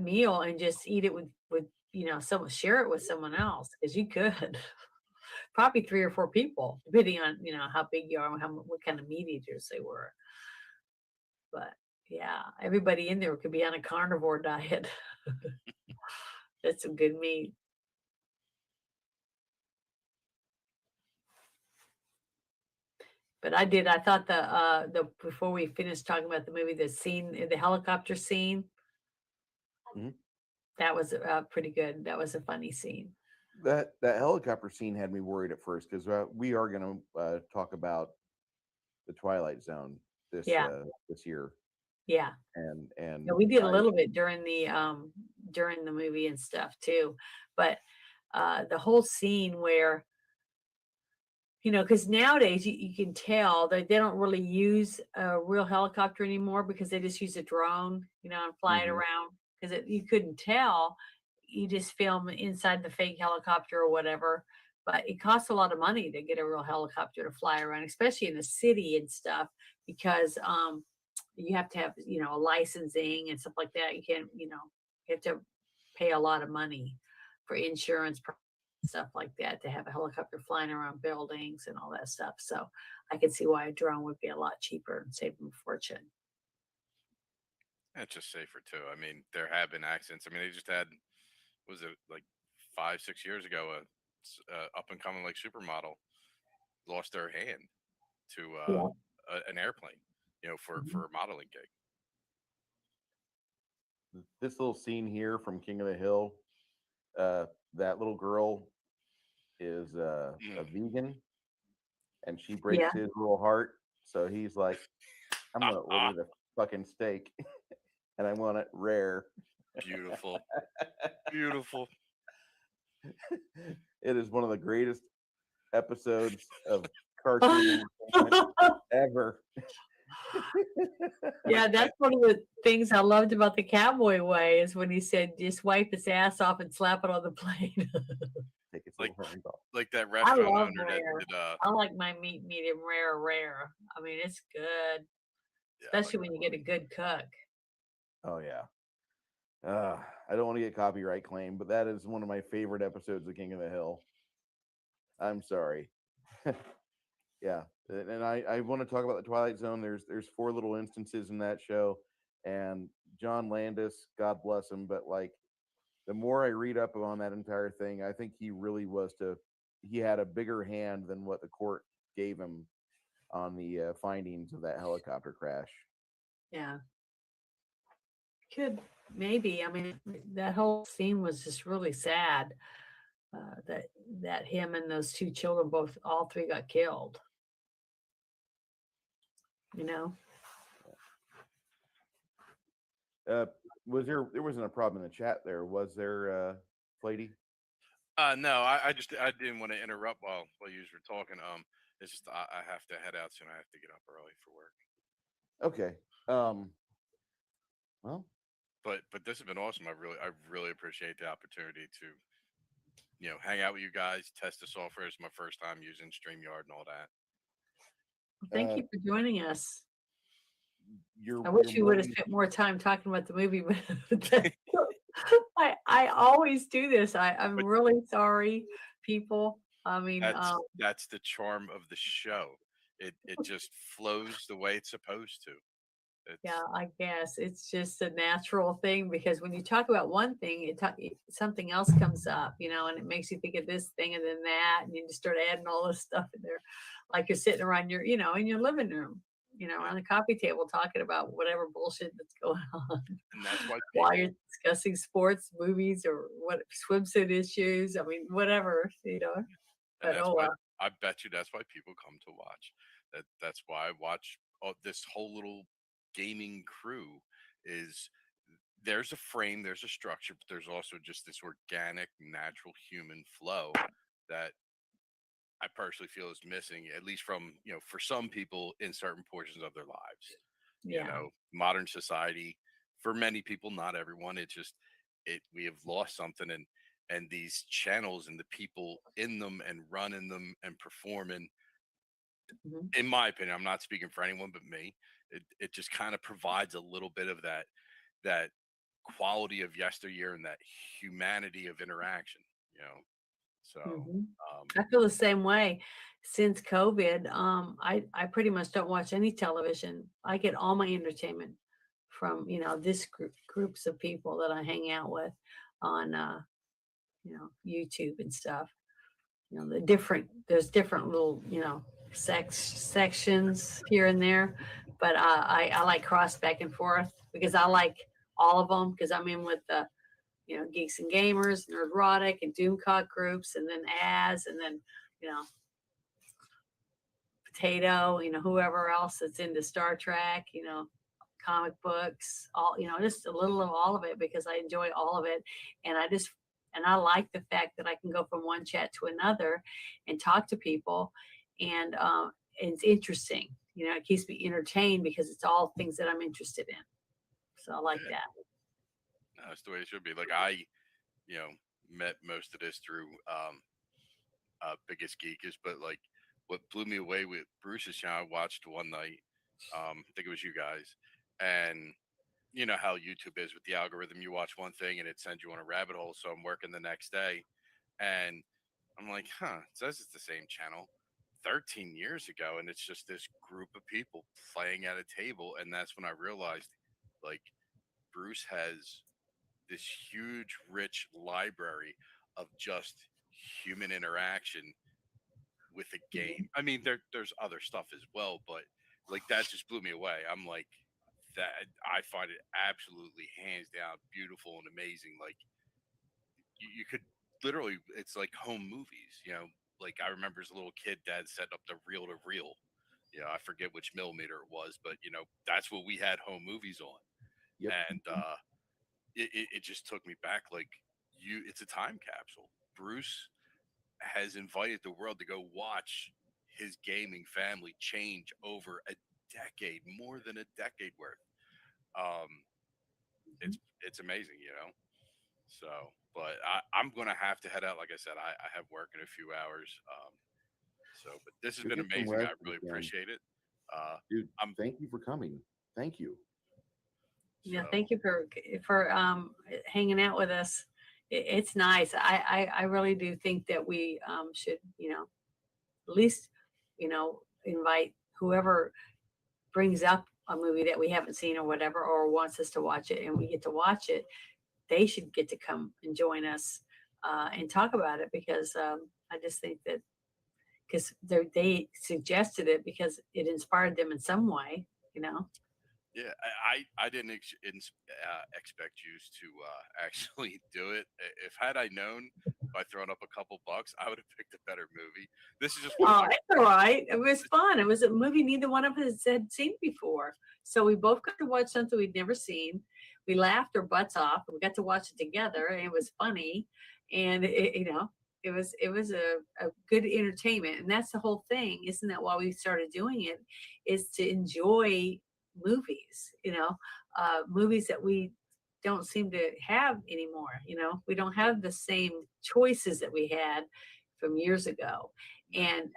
meal and just eat it with someone, share it with someone else, because you could probably 3 or 4 people, depending on how big you are and what kind of meat eaters they were. But yeah, everybody in there could be on a carnivore diet. That's some good meat. But I thought the before we finished talking about the movie, the helicopter scene, Mhm. that was pretty good. That was a funny scene. That helicopter scene had me worried at first because we are going to talk about the Twilight Zone Yeah, this year, yeah. and Yeah, we did a I little bit during the movie and stuff too. But the whole scene where, because nowadays you can tell that they don't really use a real helicopter anymore, because they just use a drone, and fly it Mhm. around. Because you couldn't tell, you just film inside the fake helicopter or whatever. But it costs a lot of money to get a real helicopter to fly around, especially in the city and stuff, because you have to have a licensing and stuff like that. You can't, you have to pay a lot of money for insurance, stuff like that, to have a helicopter flying around buildings and all that stuff. So I can see why a drone would be a lot cheaper and save them a fortune. It's just safer too. I mean, there have been accidents. I mean, they just had, was it like 5, 6 years ago, up and coming like supermodel lost their hand to Yeah. an airplane, for a modeling gig. This little scene here from King of the Hill, that little girl is a vegan, and she Yeah. breaks his little heart. So he's like, "I'm gonna order the fucking steak, and I want it rare." Beautiful, beautiful. It is one of the greatest episodes of cartoon entertainment ever. Yeah, that's one of the things I loved about the Cowboy Way, is when he said, just wipe his ass off and slap it on the plate. Take its Like, little hand off. like that I restaurant love owner that rare. did, I like my meat medium rare. I mean, it's good, yeah, I like especially when you get a good cook. Oh yeah. I don't want to get copyright claim, but that is one of my favorite episodes of King of the Hill. I'm sorry. Yeah, and I want to talk about the Twilight Zone. There's 4 little instances in that show, and John Landis, God bless him, but like the more I read up on that entire thing, I think he had a bigger hand than what the court gave him on the findings of that helicopter crash. Yeah. Could maybe. I mean, that whole scene was just really sad. That him and those 2 children, all 3 got killed. You know. There wasn't a problem in the chat there, was there, Flatey? no, I didn't want to interrupt while you were talking. It's just I have to head out soon. I have to get up early for work. Okay. Well, But this has been awesome. I really appreciate the opportunity to hang out with you guys, test the software. It's my first time using StreamYard and all that. Thank you for joining us. I wish we would have spent more time talking about the movie, but I always do this. I'm really sorry, people. I mean, that's the charm of the show. It just flows the way it's supposed to. Yeah, I guess it's just a natural thing, because when you talk about one thing, something else comes up, and it makes you think of this thing and then that, and you just start adding all this stuff in there, like you're sitting around in your living room, around the coffee table talking about whatever bullshit that's going on. And that's why while you're discussing sports, movies, or what swimsuit issues. I mean, whatever, And that's why I bet you that's why people come to watch. That's why I watch this whole little gaming crew. Is there's a frame, there's a structure, but there's also just this organic, natural human flow that I personally feel is missing, at least from, for some people in certain portions of their lives. Yeah. Modern society, for many people, not everyone, we have lost something, and these channels and the people in them and running them and performing, Mhm. in my opinion, I'm not speaking for anyone but me, it just kind of provides a little bit of that quality of yesteryear and that humanity of interaction, so Mhm. I feel the same way. Since COVID, I pretty much don't watch any television. I get all my entertainment from, this groups of people that I hang out with on, YouTube and stuff. There's different little, sections here and there, but I like cross back and forth because I like all of them because I'm in with the, Geeks and Gamers, Nerdrotic, and Doomcock groups, and then ads, and then, you know, Potato, whoever else that's into Star Trek, comic books, all, just a little of all of it because I enjoy all of it. And I like the fact that I can go from one chat to another and talk to people. And it's interesting, it keeps me entertained because it's all things that I'm interested in. So I like that. That's the way it should be. Like I, met most of this through Biggest Geekers, but like what blew me away with Bruce's channel, I watched one night. I think it was you guys, and you know how YouTube is with the algorithm. You watch one thing and it sends you on a rabbit hole. So I'm working the next day, and I'm like, it says it's the same channel 13 years ago, and it's just this group of people playing at a table, and that's when I realized, like, Bruce has this huge, rich library of just human interaction with a game. I mean, there's other stuff as well, but like that just blew me away. I'm like, that I find it absolutely hands down beautiful and amazing. Like you could literally, it's like home movies, like I remember as a little kid, dad setting up the reel to reel. I forget which millimeter it was, but that's what we had home movies on. Yep. And it just took me back. Like it's a time capsule. Bruce has invited the world to go watch his gaming family change over a decade, more than a decade worth. It's amazing, So, but I'm gonna have to head out. Like I said, I have work in a few hours. But this has been Get some amazing. rest I really if you can. appreciate it. Dude, thank you for coming. Thank you. Yeah, thank you for hanging out with us. It's nice. I really do think that we should, at least, invite whoever brings up a movie that we haven't seen or whatever, or wants us to watch it and we get to watch it. They should get to come and join us and talk about it because I just think that because they suggested it because it inspired them in some way, Yeah, I didn't expect you to actually do it. If had I known by throwing up a couple bucks, I would have picked a better movie. This is just one. Oh, it's all right. It was fun. It was a movie neither one of us had seen before. So we both got to watch something we'd never seen. We laughed our butts off. We got to watch it together, and it was funny. And it was a good entertainment, and that's the whole thing. Isn't that why we started doing it? Is to enjoy movies. Movies that we don't seem to have anymore. We don't have the same choices that we had from years ago. And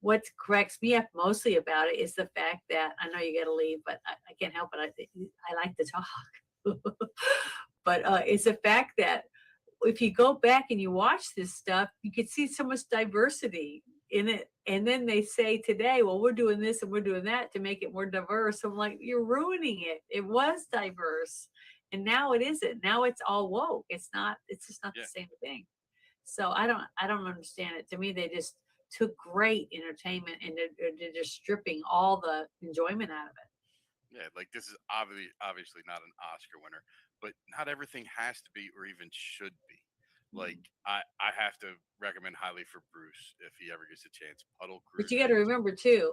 what cracks me up mostly about it is the fact that I know you got to leave, but I can't help it. I like to talk. But it's the fact that if you go back and you watch this stuff, you can see so much diversity in it. And then they say today, well, we're doing this and we're doing that to make it more diverse. So I'm like, you're ruining it. It was diverse. And now it isn't. Now it's all woke. It's just not the same thing. So I don't understand it. To me, they just took great entertainment and they're just stripping all the enjoyment out of it. Yeah, like this is obviously not an Oscar winner, but not everything has to be or even should be. Like I have to recommend highly for Bruce if he ever gets a chance. Puddle Cruise. But you got to remember too,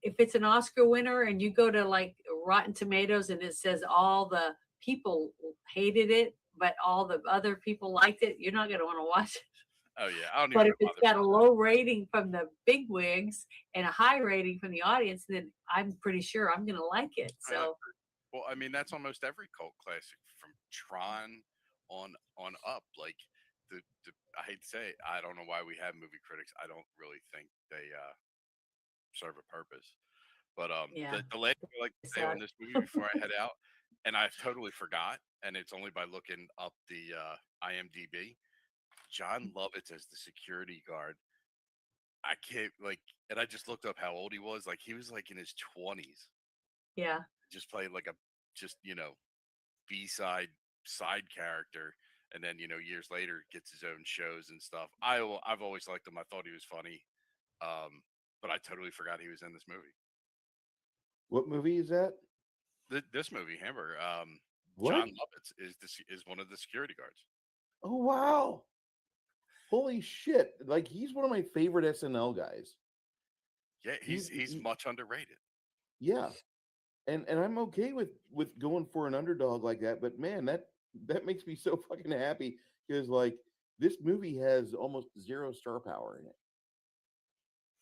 if it's an Oscar winner and you go to like Rotten Tomatoes and it says all the people hated it, but all the other people liked it, you're not going to want to watch it. Oh yeah, I don't But even if it's bother. got a low rating from the big wigs and a high rating from the audience, then I'm pretty sure I'm gonna like it. So Well, I mean, that's almost every cult classic from Tron on up. Like the I hate to say it, I don't know why we have movie critics. I don't really think they serve a purpose. But yeah, the last thing I like to say so on this movie before I head out, and I totally forgot, and it's only by looking up the IMDb. John Lovitz as the security guard. I can't like, and I just looked up how old he was. Like he was like in his 20s. yeah. Just played like a just B side character, and then years later gets his own shows and stuff. I've always liked him. I thought he was funny, but I totally forgot he was in this movie. What movie is that? This movie, Hamburger. What? John Lovitz is one of the security guards. Oh wow! Holy shit! Like he's one of my favorite SNL guys. Yeah, he's much underrated. Yeah, and I'm okay with going for an underdog like that. But man, that makes me so fucking happy because like this movie has almost 0 star power in it.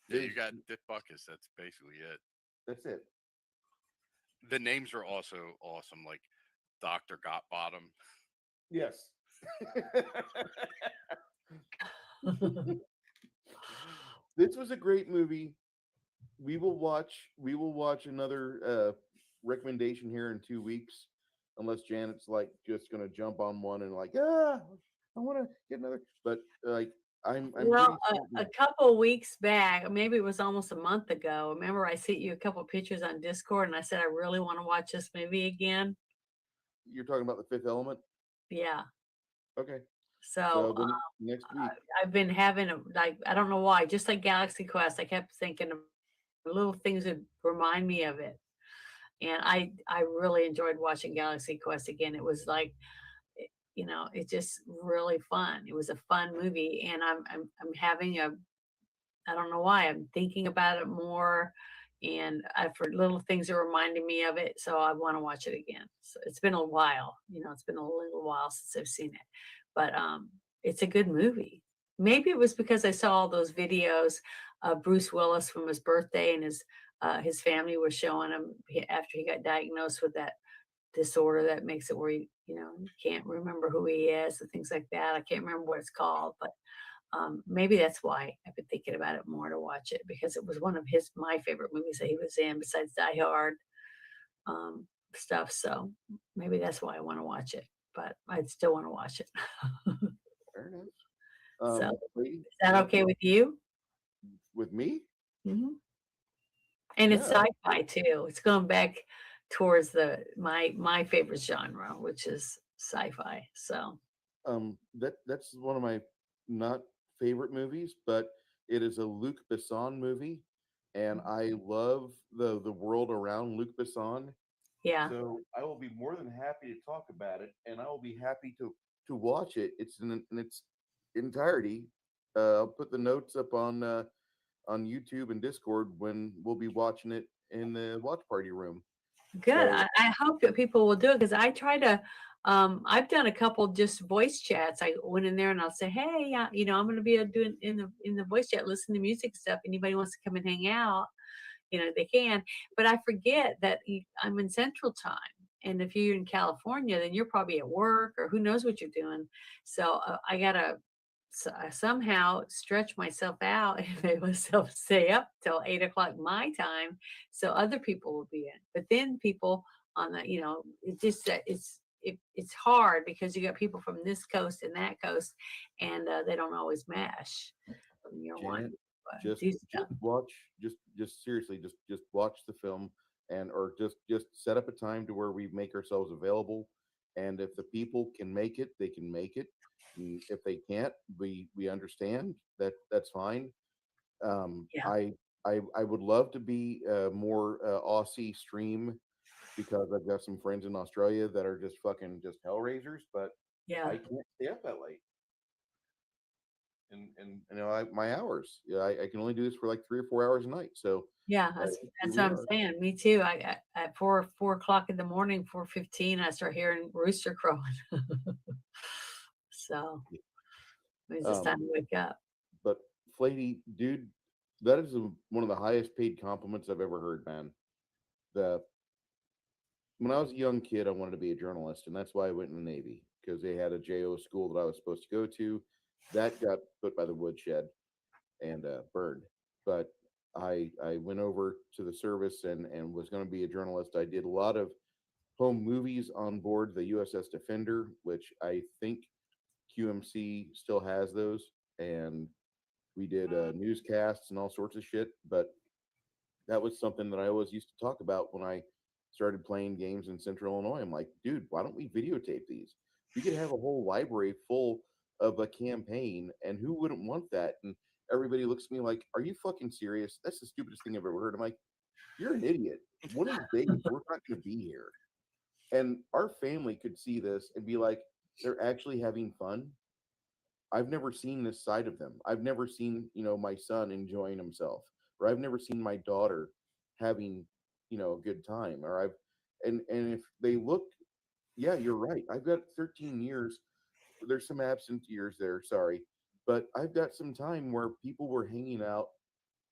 Yeah, you got Dick Buckus. That's basically it. That's it. The names are also awesome, like Dr. Gotbottom. Yes. This was a great movie. We will watch another recommendation here in 2 weeks, unless Janet's like just gonna jump on one and like, I want to get another. But like, I'm Well, pretty a couple weeks back, maybe it was almost a month ago. Remember, I sent you a couple pictures on Discord, and I said I really want to watch this movie again. You're talking about The Fifth Element. Yeah. Okay. So then next week. I've been having like I don't know why, just like Galaxy Quest, I kept thinking of little things that remind me of it, and I really enjoyed watching Galaxy Quest again. It was like it's just really fun. It was a fun movie, and I'm having I don't know why I'm thinking about it more, and I've heard little things are reminding me of it, so I want to watch it again. So it's been a while, it's been a little while since I've seen it, but it's a good movie. Maybe it was because I saw all those videos of Bruce Willis from his birthday, and his family was showing him after he got diagnosed with that disorder that makes it where you can't remember who he is and things like that. I can't remember what it's called, but maybe that's why I've been thinking about it more to watch it, because it was one of my favorite movies that he was in besides Die Hard stuff. So maybe that's why I want to watch it, but I'd still want to watch it. Fair enough. So Lady, is that okay with you? with me? Hmm. And it's Yeah. sci-fi too. It's going back towards my favorite genre, which is sci-fi. So That's one of my not favorite movies, but it is a Luc Besson movie, and I love the world around Luc Besson. yeah, So I will be more than happy to talk about it, and I will be happy to watch it. It's in its entirety. I'll put the notes up on YouTube and Discord when we'll be watching it in the watch party room. good. So I hope that people will do it, because I try to. I've done a couple just voice chats. I went in there and I'll say, "Hey, I'm going to be doing in the voice chat, listen to music stuff. Anybody wants to come and hang out, they can." But I forget that I'm in Central Time, and if you're in California, then you're probably at work or who knows what you're doing. So I gotta somehow stretch myself out and make myself stay up till 8 o'clock my time, so other people will be in. But then people on the, it just it's hard because you got people from this coast and that coast, and they don't always mesh. Janet, Do stuff. just seriously, just watch the film, and or just set up a time to where we make ourselves available, and if the people can make it, they can make it. And if they can't, we understand that's fine. Yeah. I would love to be more Aussie stream, because I've got some friends in Australia that are just fucking just hellraisers, but Yeah. I can't stay up that late. And my hours, I can only do this for like 3 or 4 hours a night. So Yeah, that's what I'm saying. Me too. I at 4 o'clock in the morning, 4:15, I start hearing rooster crowing. So It's just time to wake up. But Flatey, dude, that is one of the highest paid compliments I've ever heard, man. The When I was a young kid, I wanted to be a journalist, and that's why I went in the Navy because they had a JO school that I was supposed to go to. That got put by the woodshed and burned. But I went over to the service and was going to be a journalist. I did a lot of home movies on board the USS Defender, which I think QMC still has those, and we did newscasts and all sorts of shit. But that was something that I always used to talk about when I started playing games in Central Illinois. I'm like, dude, why don't we videotape these? We could have a whole library full of a campaign, and who wouldn't want that? And everybody looks at me like, are you fucking serious? That's the stupidest thing I've ever heard. I'm like, you're an idiot. One of these days, we're not going to be here. And our family could see this and be like, they're actually having fun. I've never seen this side of them. I've never seen, my son enjoying himself, or I've never seen my daughter having, a good time. Or and if they look, yeah, you're right. I've got 13 years. There's some absent years there, sorry, but I've got some time where people were hanging out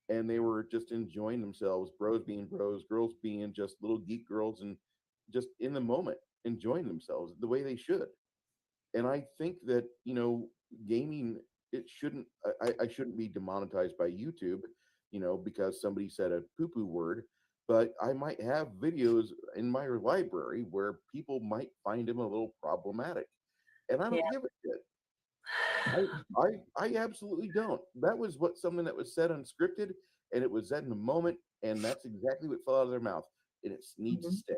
and they were just enjoying themselves, bros being bros, girls being just little geek girls, and just in the moment enjoying themselves the way they should. And I think that gaming, it shouldn't, I shouldn't be demonetized by YouTube, because somebody said a poo poo word. But I might have videos in my library where people might find them a little problematic, and I Yeah. don't give a shit. I absolutely don't. That was something that was said unscripted, and it was said in the moment, and that's exactly what fell out of their mouth, and it needs to stay.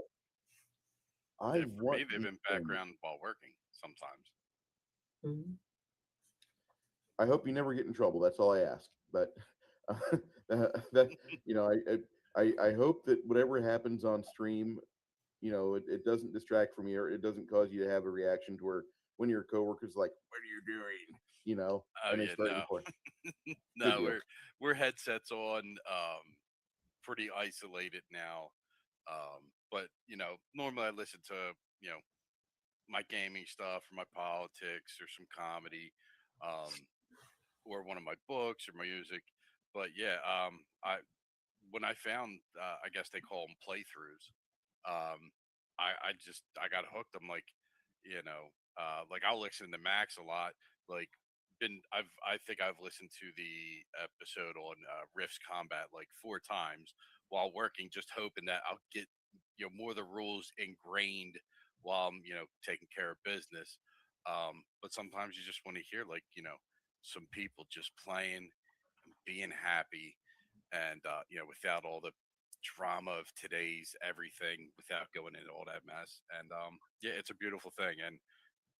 I Yeah, for want me, they've been background while working sometimes. Mhm. I hope you never get in trouble. That's all I ask. But that I hope that whatever happens on stream, it doesn't distract from you, or it doesn't cause you to have a reaction to where when your coworkers like, "What are you doing?" Oh and they yeah, start no, recording. Good no, deal. we're headsets on, pretty isolated now. But normally I listen to my gaming stuff or my politics or some comedy, um, or one of my books or my music. But yeah, I when I found, I guess they call them playthroughs. I got hooked. I'm like, like I'll listen to Max a lot. Like, I think I've listened to the episode on Rift's Combat like 4 times while working, just hoping that I'll get more of the rules ingrained while I'm taking care of business. But sometimes you just want to hear like some people just playing and being happy, and without all the drama of today's everything, without going into all that mess. And yeah, it's a beautiful thing. And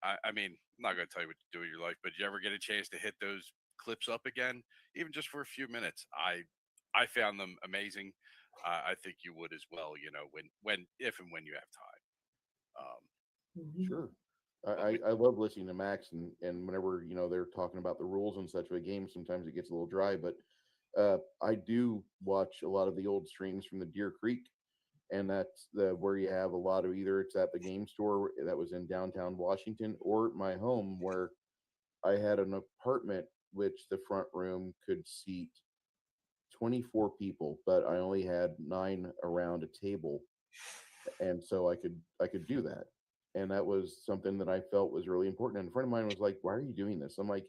I mean, I'm not going to tell you what to do with your life, but you ever get a chance to hit those clips up again, even just for a few minutes? I found them amazing. I think you would as well. When if and when you have time. Mhm. Sure. But I love listening to Max, and whenever they're talking about the rules and such of a game, sometimes it gets a little dry, but I do watch a lot of the old streams from the Deer Creek, and that's where you have a lot of, either it's at the game store that was in downtown Washington, or my home where I had an apartment which the front room could seat 24 people, but I only had 9 around a table, and so I could do that. And that was something that I felt was really important. And a friend of mine was like, "Why are you doing this?" I'm like,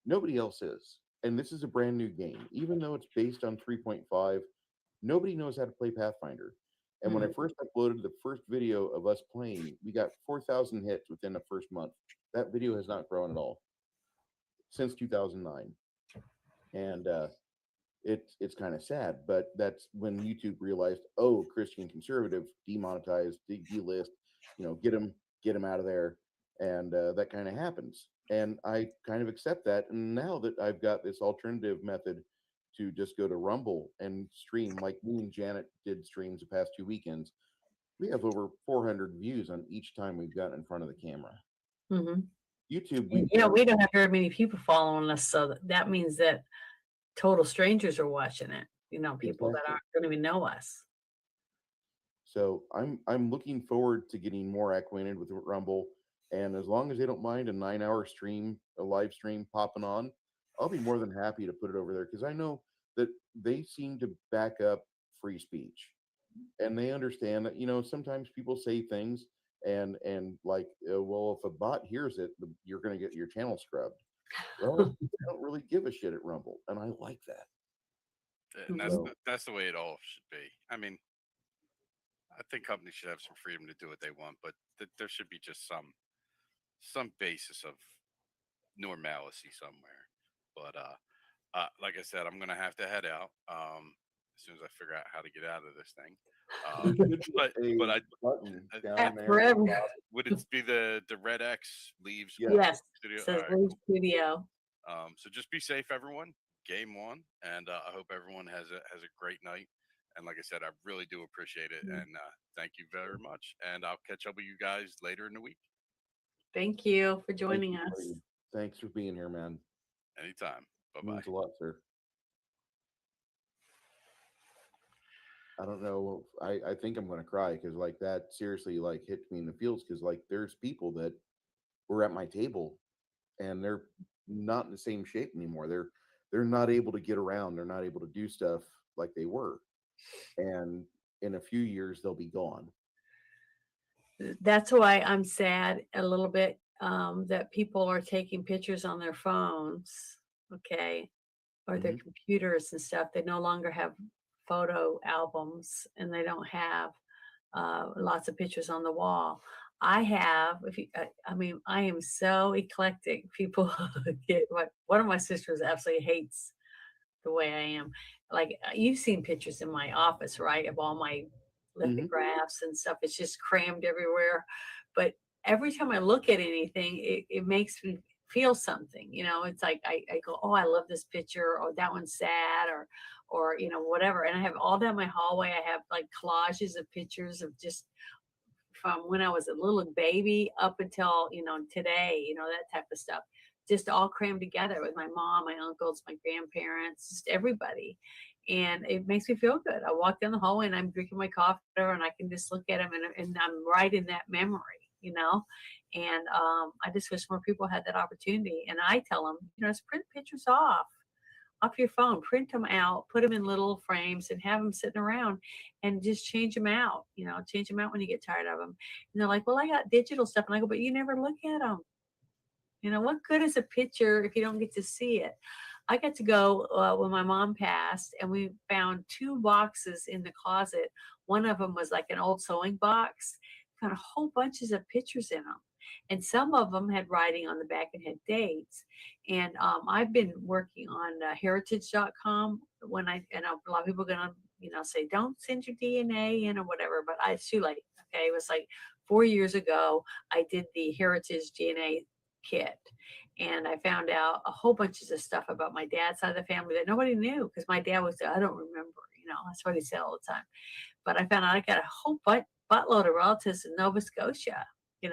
nobody else is. And this is a brand new game. Even though it's based on 3.5, nobody knows how to play Pathfinder. And when I Mhm. first uploaded the first video of us playing, we got 4,000 hits within the first month. That video has not grown at all since 2009. And it's kind of sad, but that's when YouTube realized, oh, Christian conservative, demonetized, delist, get him out of there, and that kind of happens. And I kind of accept that. And now that I've got this alternative method to just go to Rumble and stream, like me and Janet did streams the past 2 weekends, we have over 400 views on each time we've gotten in front of the camera. Mhm. YouTube, And, we've done. we don't have very many people following us, so that means that total strangers are watching it. People that Exactly. aren't going to even know us. So I'm looking forward to getting more acquainted with Rumble, And as long as they don't mind a 9-hour stream, a live stream popping on, I'll be more than happy to put it over there because I know that they seem to back up free speech and they understand that sometimes people say things and like well, if a bot hears it, you're going to get your channel scrubbed. Well, they don't really give a shit at Rumble, and I like that. And So that's the way it all should be. I mean, I think companies should have some freedom to do what they want, but there should be just some basis of normalcy somewhere. But like I said, I'm gonna have to head out as soon as I figure out how to get out of this thing. you should put But a button down At there. forever. would it be the red X leaves Yeah. Yes. studio? Says All right, Leigh cool. Studio. So just be safe, everyone. Game on, and I hope everyone has a great night. And like I said, I really do appreciate it, and thank you very much. And I'll catch up with you guys later in the week. Thank you for Thank joining you, us. buddy. Thanks for being here, man. Anytime. Bye It bye. means a lot, sir. I don't know. I think I'm gonna cry because like that seriously like hit me in the feels because like there's people that were at my table and they're not in the same shape anymore. They're not able to get around. They're not able to do stuff like they were. And in a few years they'll be gone. That's why I'm sad a little bit that people are taking pictures on their phones, okay, or their computers and stuff. They no longer have photo albums and they don't have lots of pictures on the wall. I have, I mean, I am so eclectic. People get what one of my sisters absolutely hates the way I am. Like you've seen pictures in my office, right, of all my lithographs and stuff. It's just crammed everywhere. But every time I look at anything, it makes me feel something. It's like I go, oh, I love this picture, or that one's sad, or whatever. And I have all down my hallway. I have like collages of pictures of just from when I was a little baby up until today, that type of stuff, just all crammed together with my mom, my uncles, my grandparents, just everybody. And it makes me feel good. I walk down the hallway and I'm drinking my coffee and I can just look at them and I'm right in that memory. And I just wish more people had that opportunity. And I tell them, just print pictures off your phone, print them out, put them in little frames and have them sitting around and just change them out, change them out when you get tired of them. And they're like, well, I got digital stuff. And I go, but you never look at them. What good is a picture if you don't get to see it? I got to go when my mom passed and we found 2 boxes in the closet. One of them was like an old sewing box, found a whole bunches of pictures in them. And some of them had writing on the back and had dates. And I've been working on heritage.com when and a lot of people are going to, say, don't send your DNA in or whatever, but it's too late. Okay. It was like 4 years ago, I did the heritage DNA kit. And I found out a whole bunch of stuff about my dad's side of the family that nobody knew because my dad was, I don't remember, that's what he said all the time. But I found out I got a whole buttload of relatives in Nova Scotia, in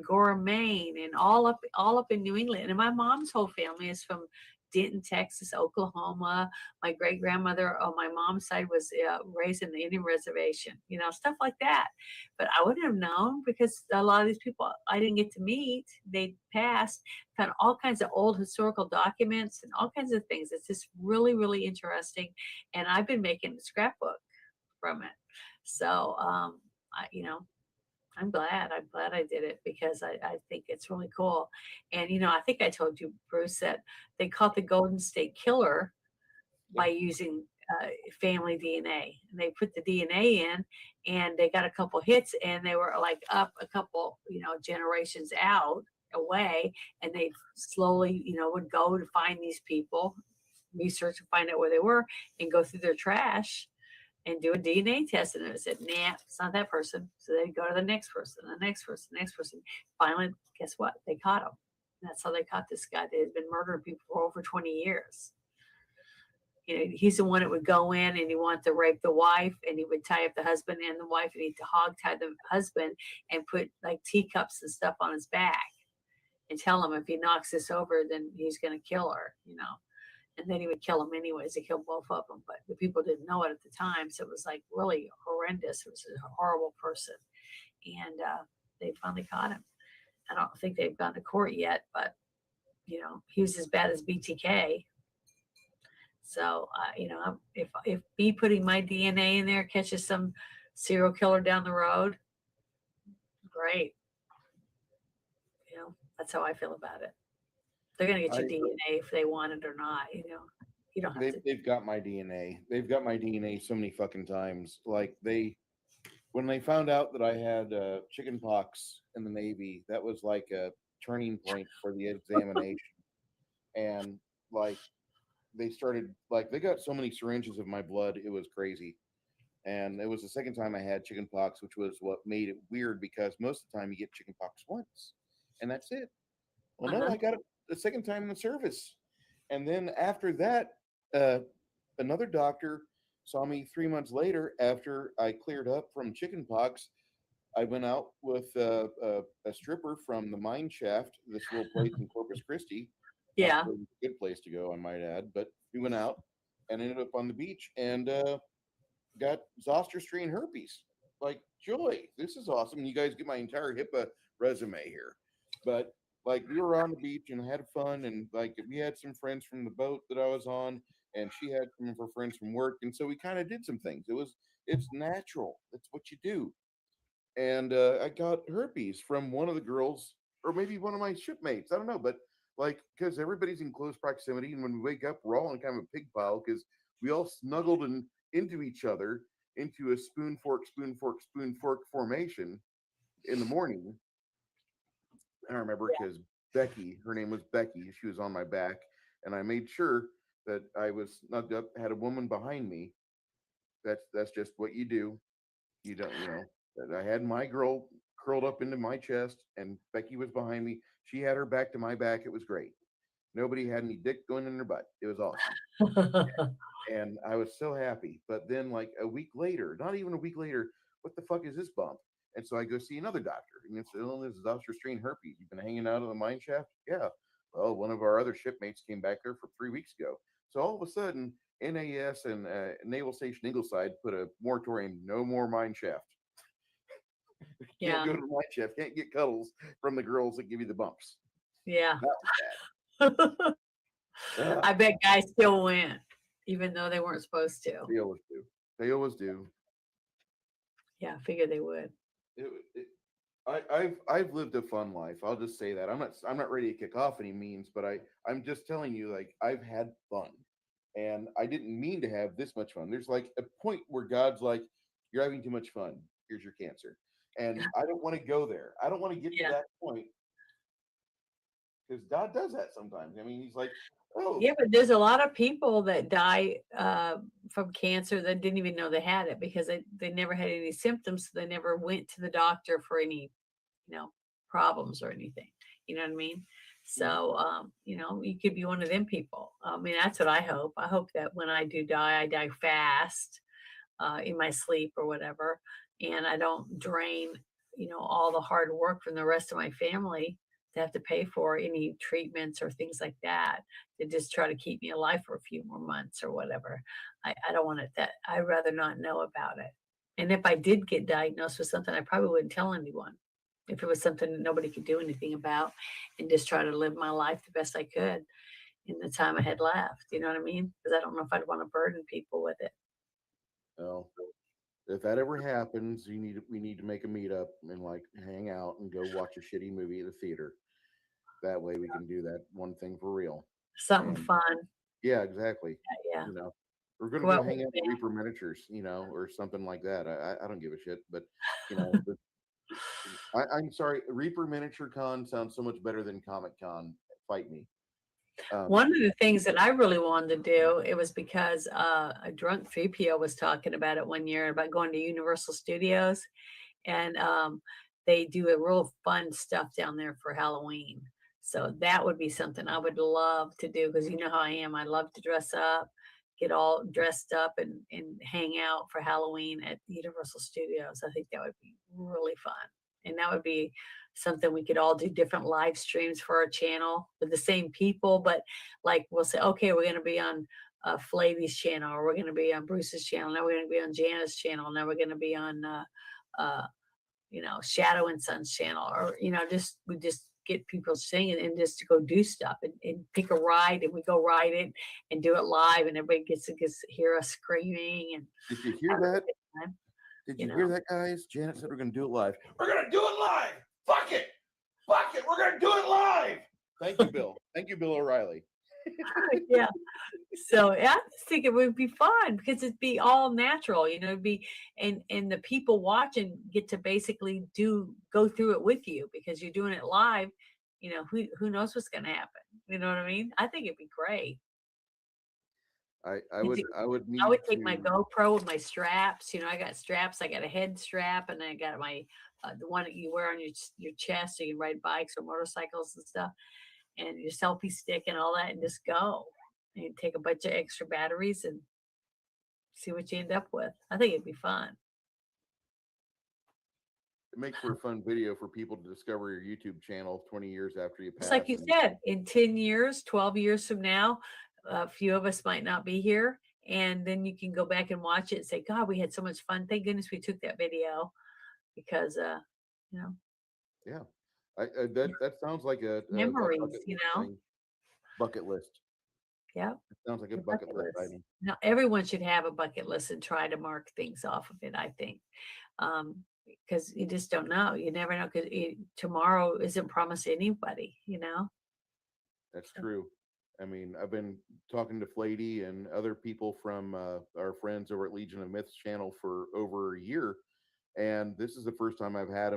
Gorham, Maine, and all up in New England. And my mom's whole family is from Denton, Texas, Oklahoma. My great grandmother on my mom's side was raised in the Indian reservation, stuff like that. But I wouldn't have known because a lot of these people I didn't get to meet. They passed. Found all kinds of old historical documents and all kinds of things. It's just really, really interesting. And I've been making a scrapbook from it. So, I'm glad I did it because I think it's really cool. And, I think I told you, Bruce, that they caught the Golden State Killer by using family DNA. And they put the DNA in and they got a couple hits and they were like up a couple, generations away. And they slowly, would go to find these people, research and find out where they were and go through their trash and do a DNA test. And it said, nah, it's not that person. So they'd go to the next person, the next person, the next person. Finally, guess what? They caught him. And that's how they caught this guy that had been murdering people for over 20 years. He's the one that would go in and he wanted to rape the wife and he would tie up the husband and the wife and he'd hog tie the husband and put like teacups and stuff on his back and tell him if he knocks this over, then he's going to kill her, And then he would kill them anyways. He killed both of them, but the people didn't know it at the time. So it was like really horrendous. It was a horrible person. And they finally caught him. I don't think they've gone to court yet, but you know, he was as bad as BTK. So, you know, if me putting my DNA in there catches some serial killer down the road, great. You know, that's how I feel about it. They're gonna get your DNA if they want it or not. You know, you don't have to. They've got my DNA. They've got my DNA so many fucking times. Like when they found out that I had chicken pox in the Navy, that was like a turning point for the examination. And like they started, like they got so many syringes of my blood, it was crazy. And it was the second time I had chicken pox, which was what made it weird because most of the time you get chicken pox once and that's it. Well, no, I got it the second time in the service. And then after that, another doctor saw me 3 months later after I cleared up from chicken pox. I went out with a stripper from the mine shaft, this little place in Corpus Christi. Yeah. A good place to go, I might add. But we went out and ended up on the beach and got zoster strain herpes. Like, joy, this is awesome. And you guys get my entire HIPAA resume here. But like we were on the beach and had fun, and like we had some friends from the boat that I was on, and she had some of her friends from work, and so we kind of did some things. It's natural. That's what you do. And I got herpes from one of the girls, or maybe one of my shipmates. I don't know, but like because everybody's in close proximity, and when we wake up, we're all in kind of a pig pile because we all snuggled into each other into a spoon fork formation in the morning. I remember because Becky, her name was Becky, she was on my back, and I made sure that I was snugged up, had a woman behind me. That's just what you do. You don't, you know. That I had my girl curled up into my chest, and Becky was behind me. She had her back to my back. It was great. Nobody had any dick going in their butt. It was awesome, and I was so happy. But then, like a week later, not even a week later, what the fuck is this bump? And so I go see another doctor, and it's oh, this is zoster strain herpes. You've been hanging out of the mine shaft? Yeah. Well, one of our other shipmates came back there for 3 weeks ago. So all of a sudden, NAS and Naval Station Ingleside put a moratorium: no more mine shaft. Can't go to the mine shaft. Can't get cuddles from the girls that give you the bumps. Yeah. That was bad. I bet guys still went, even though they weren't supposed to. They always do. They always do. Yeah, I figured they would. I've lived a fun life. I'll just say that. I'm not ready to kick off any means, but I'm just telling you, like, I've had fun. And I didn't mean to have this much fun. There's like a point where God's like, you're having too much fun. Here's your cancer. And I don't want to go there. I don't want to get to that point. Because God does that sometimes. I mean, he's like, oh. Yeah, but there's a lot of people that die from cancer that didn't even know they had it because they never had any symptoms. So they never went to the doctor for any, you know, problems or anything. You know what I mean? So, you know, you could be one of them people. I mean, that's what I hope. I hope that when I do die, I die fast in my sleep or whatever. And I don't drain, you know, all the hard work from the rest of my family to have to pay for any treatments or things like that. To just try to keep me alive for a few more months or whatever. I don't want it that. I'd rather not know about it. And if I did get diagnosed with something, I probably wouldn't tell anyone. If it was something that nobody could do anything about, and just try to live my life the best I could in the time I had left. You know what I mean? Because I don't know if I'd want to burden people with it. Well, if that ever happens, we need to make a meetup and like hang out and go watch a shitty movie at the theater. That way we can do that one thing for real. Something fun. Yeah, exactly. Yeah. You know, we're gonna go hang out with Reaper miniatures, you know, or something like that. I don't give a shit, but you know, I'm sorry, Reaper Miniature Con sounds so much better than Comic Con. Fight me. One of the things that I really wanted to do, it was because a drunk 3PO was talking about it one year about going to Universal Studios, and they do a real fun stuff down there for Halloween. So that would be something I would love to do because you know how I am. I love to dress up, get all dressed up and hang out for Halloween at Universal Studios. I think that would be really fun. And that would be something we could all do different live streams for our channel with the same people. But like we'll say, okay, we're going to be on Flavy's channel, or we're going to be on Bruce's channel. Now we're going to be on Jana's channel. Now we're going to be on Shadow and Son's channel, or we just get people singing and just to go do stuff and pick a ride, and we go ride it and do it live, and everybody gets to hear us screaming. And did you hear that? Did you hear that, guys? Janet said we're going to do it live. We're going to do it live. Fuck it. We're going to do it live. Thank you, Bill. Thank you, Bill O'Reilly. Yeah. So I just think it would be fun because it'd be all natural, it'd be, and the people watching get to basically go through it with you because you're doing it live. Who knows what's going to happen? You know what I mean? I think it'd be great. I would take my GoPro with my straps. I got straps. I got a head strap, and I got my the one that you wear on your chest so you can ride bikes or motorcycles and stuff, and your selfie stick and all that, and just go and take a bunch of extra batteries and see what you end up with. I think it'd be fun. It makes for a fun video for people to discover your YouTube channel 20 years after you pass. Just like you said, in 10 years, 12 years from now, a few of us might not be here, and then you can go back and watch it and say, God, we had so much fun. Thank goodness we took that video, because yeah, that sounds like a memories, bucket list. Yeah, it sounds like a bucket list item. Now everyone should have a bucket list and try to mark things off of it, I think, because you just don't know. You never know, because tomorrow isn't promised to anybody. That's true. I mean, I've been talking to Flady and other people from our friends over at Legion of Myths channel for over a year, and this is the first time I've had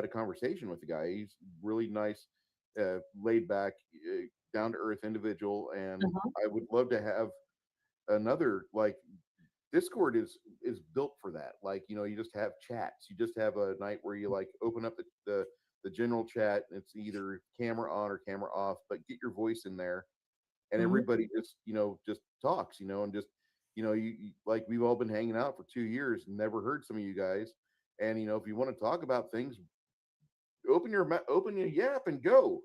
a conversation with the guy. He's really nice, laid back, down to earth individual, and I would love to have another, like, Discord is built for that. Like, you just have chats. You just have a night where you open up the general chat, and it's either camera on or camera off, but get your voice in there. And everybody just talks, and just, you like, we've all been hanging out for 2 years and never heard some of you guys. And, if you want to talk about things, open your yap and go,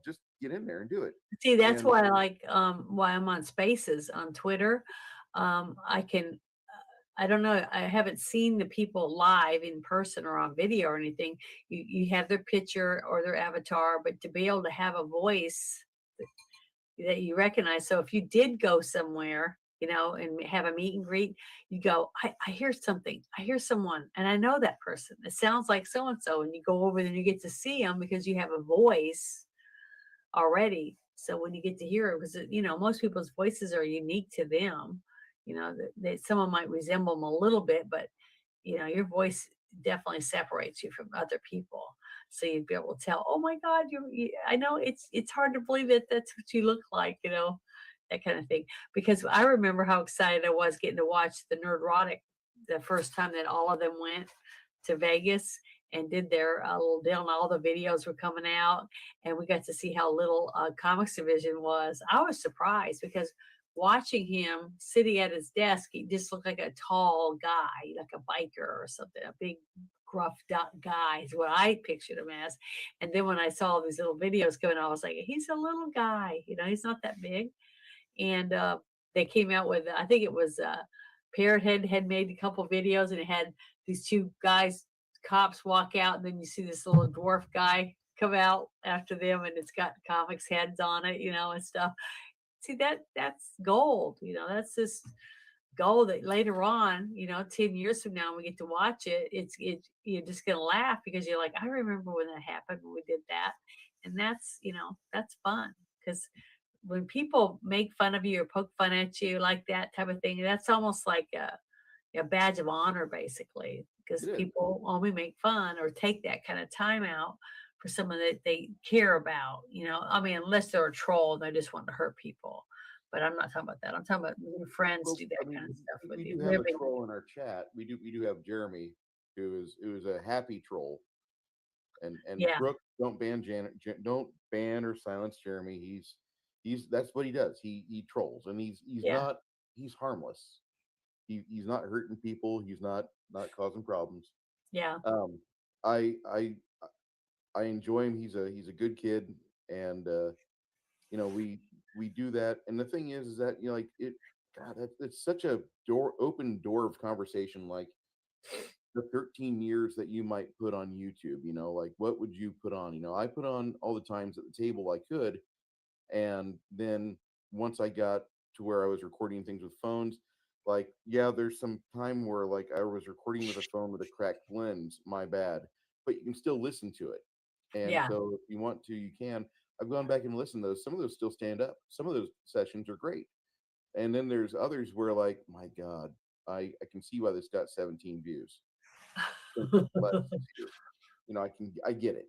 just get in there and do it. See, that's why I like, why I'm on Spaces on Twitter. I don't know, I haven't seen the people live in person or on video or anything. You have their picture or their avatar, but to be able to have a voice that you recognize. So if you did go somewhere, and have a meet and greet, you go, I hear something, I hear someone, and I know that person. It sounds like so-and-so, and you go over and you get to see them because you have a voice already. So when you get to hear it, because most people's voices are unique to them, someone might resemble them a little bit, but your voice definitely separates you from other people. So you'd be able to tell, oh my God, I know it's hard to believe that that's what you look like, that kind of thing. Because I remember how excited I was getting to watch the Nerdrotic the first time that all of them went to Vegas and did their little deal, and all the videos were coming out, and we got to see how little comics division was. I was surprised because watching him sitting at his desk, he just looked like a tall guy, like a biker or something, a big gruff guy is what I pictured him as. And then when I saw these little videos coming out, I was like, he's a little guy, he's not that big. And they came out with, I think it was Parrot Head had made a couple videos, and it had these two guys, cops, walk out, and then you see this little dwarf guy come out after them, and it's got comics heads on it, and stuff. See, that's gold, that's just gold that later on, 10 years from now, when we get to watch it, you're just going to laugh because you're like, I remember when that happened, when we did that. And that's, that's fun, because when people make fun of you or poke fun at you like that type of thing, that's almost like a badge of honor, basically, because people only make fun or take that kind of time out for someone that they care about, I mean, unless they're a troll and they just want to hurt people. But I'm not talking about that. I'm talking about when friends do that kind of stuff with you. We do have a troll in our chat. We do have Jeremy, who is a happy troll. And Brooke, don't ban Janet. Don't ban or silence Jeremy. He's that's what he does. He trolls, and he's harmless. He's not hurting people. He's not causing problems. Yeah. I enjoy him. He's a good kid, and we do that. And the thing is that God, it's such a open door of conversation. Like, the 13 years that you might put on YouTube, like what would you put on? I put on all the times at the table I could. And then once I got to where I was recording things with phones, like, yeah, there's some time where like I was recording with a phone with a cracked lens, my bad, but you can still listen to it. And Yeah. so if you want to, you can. I've gone back and listened to those. Some of those still stand up. Some of those sessions are great. And then there's others where like, my God, I can see why this got 17 views. Less too. I get it.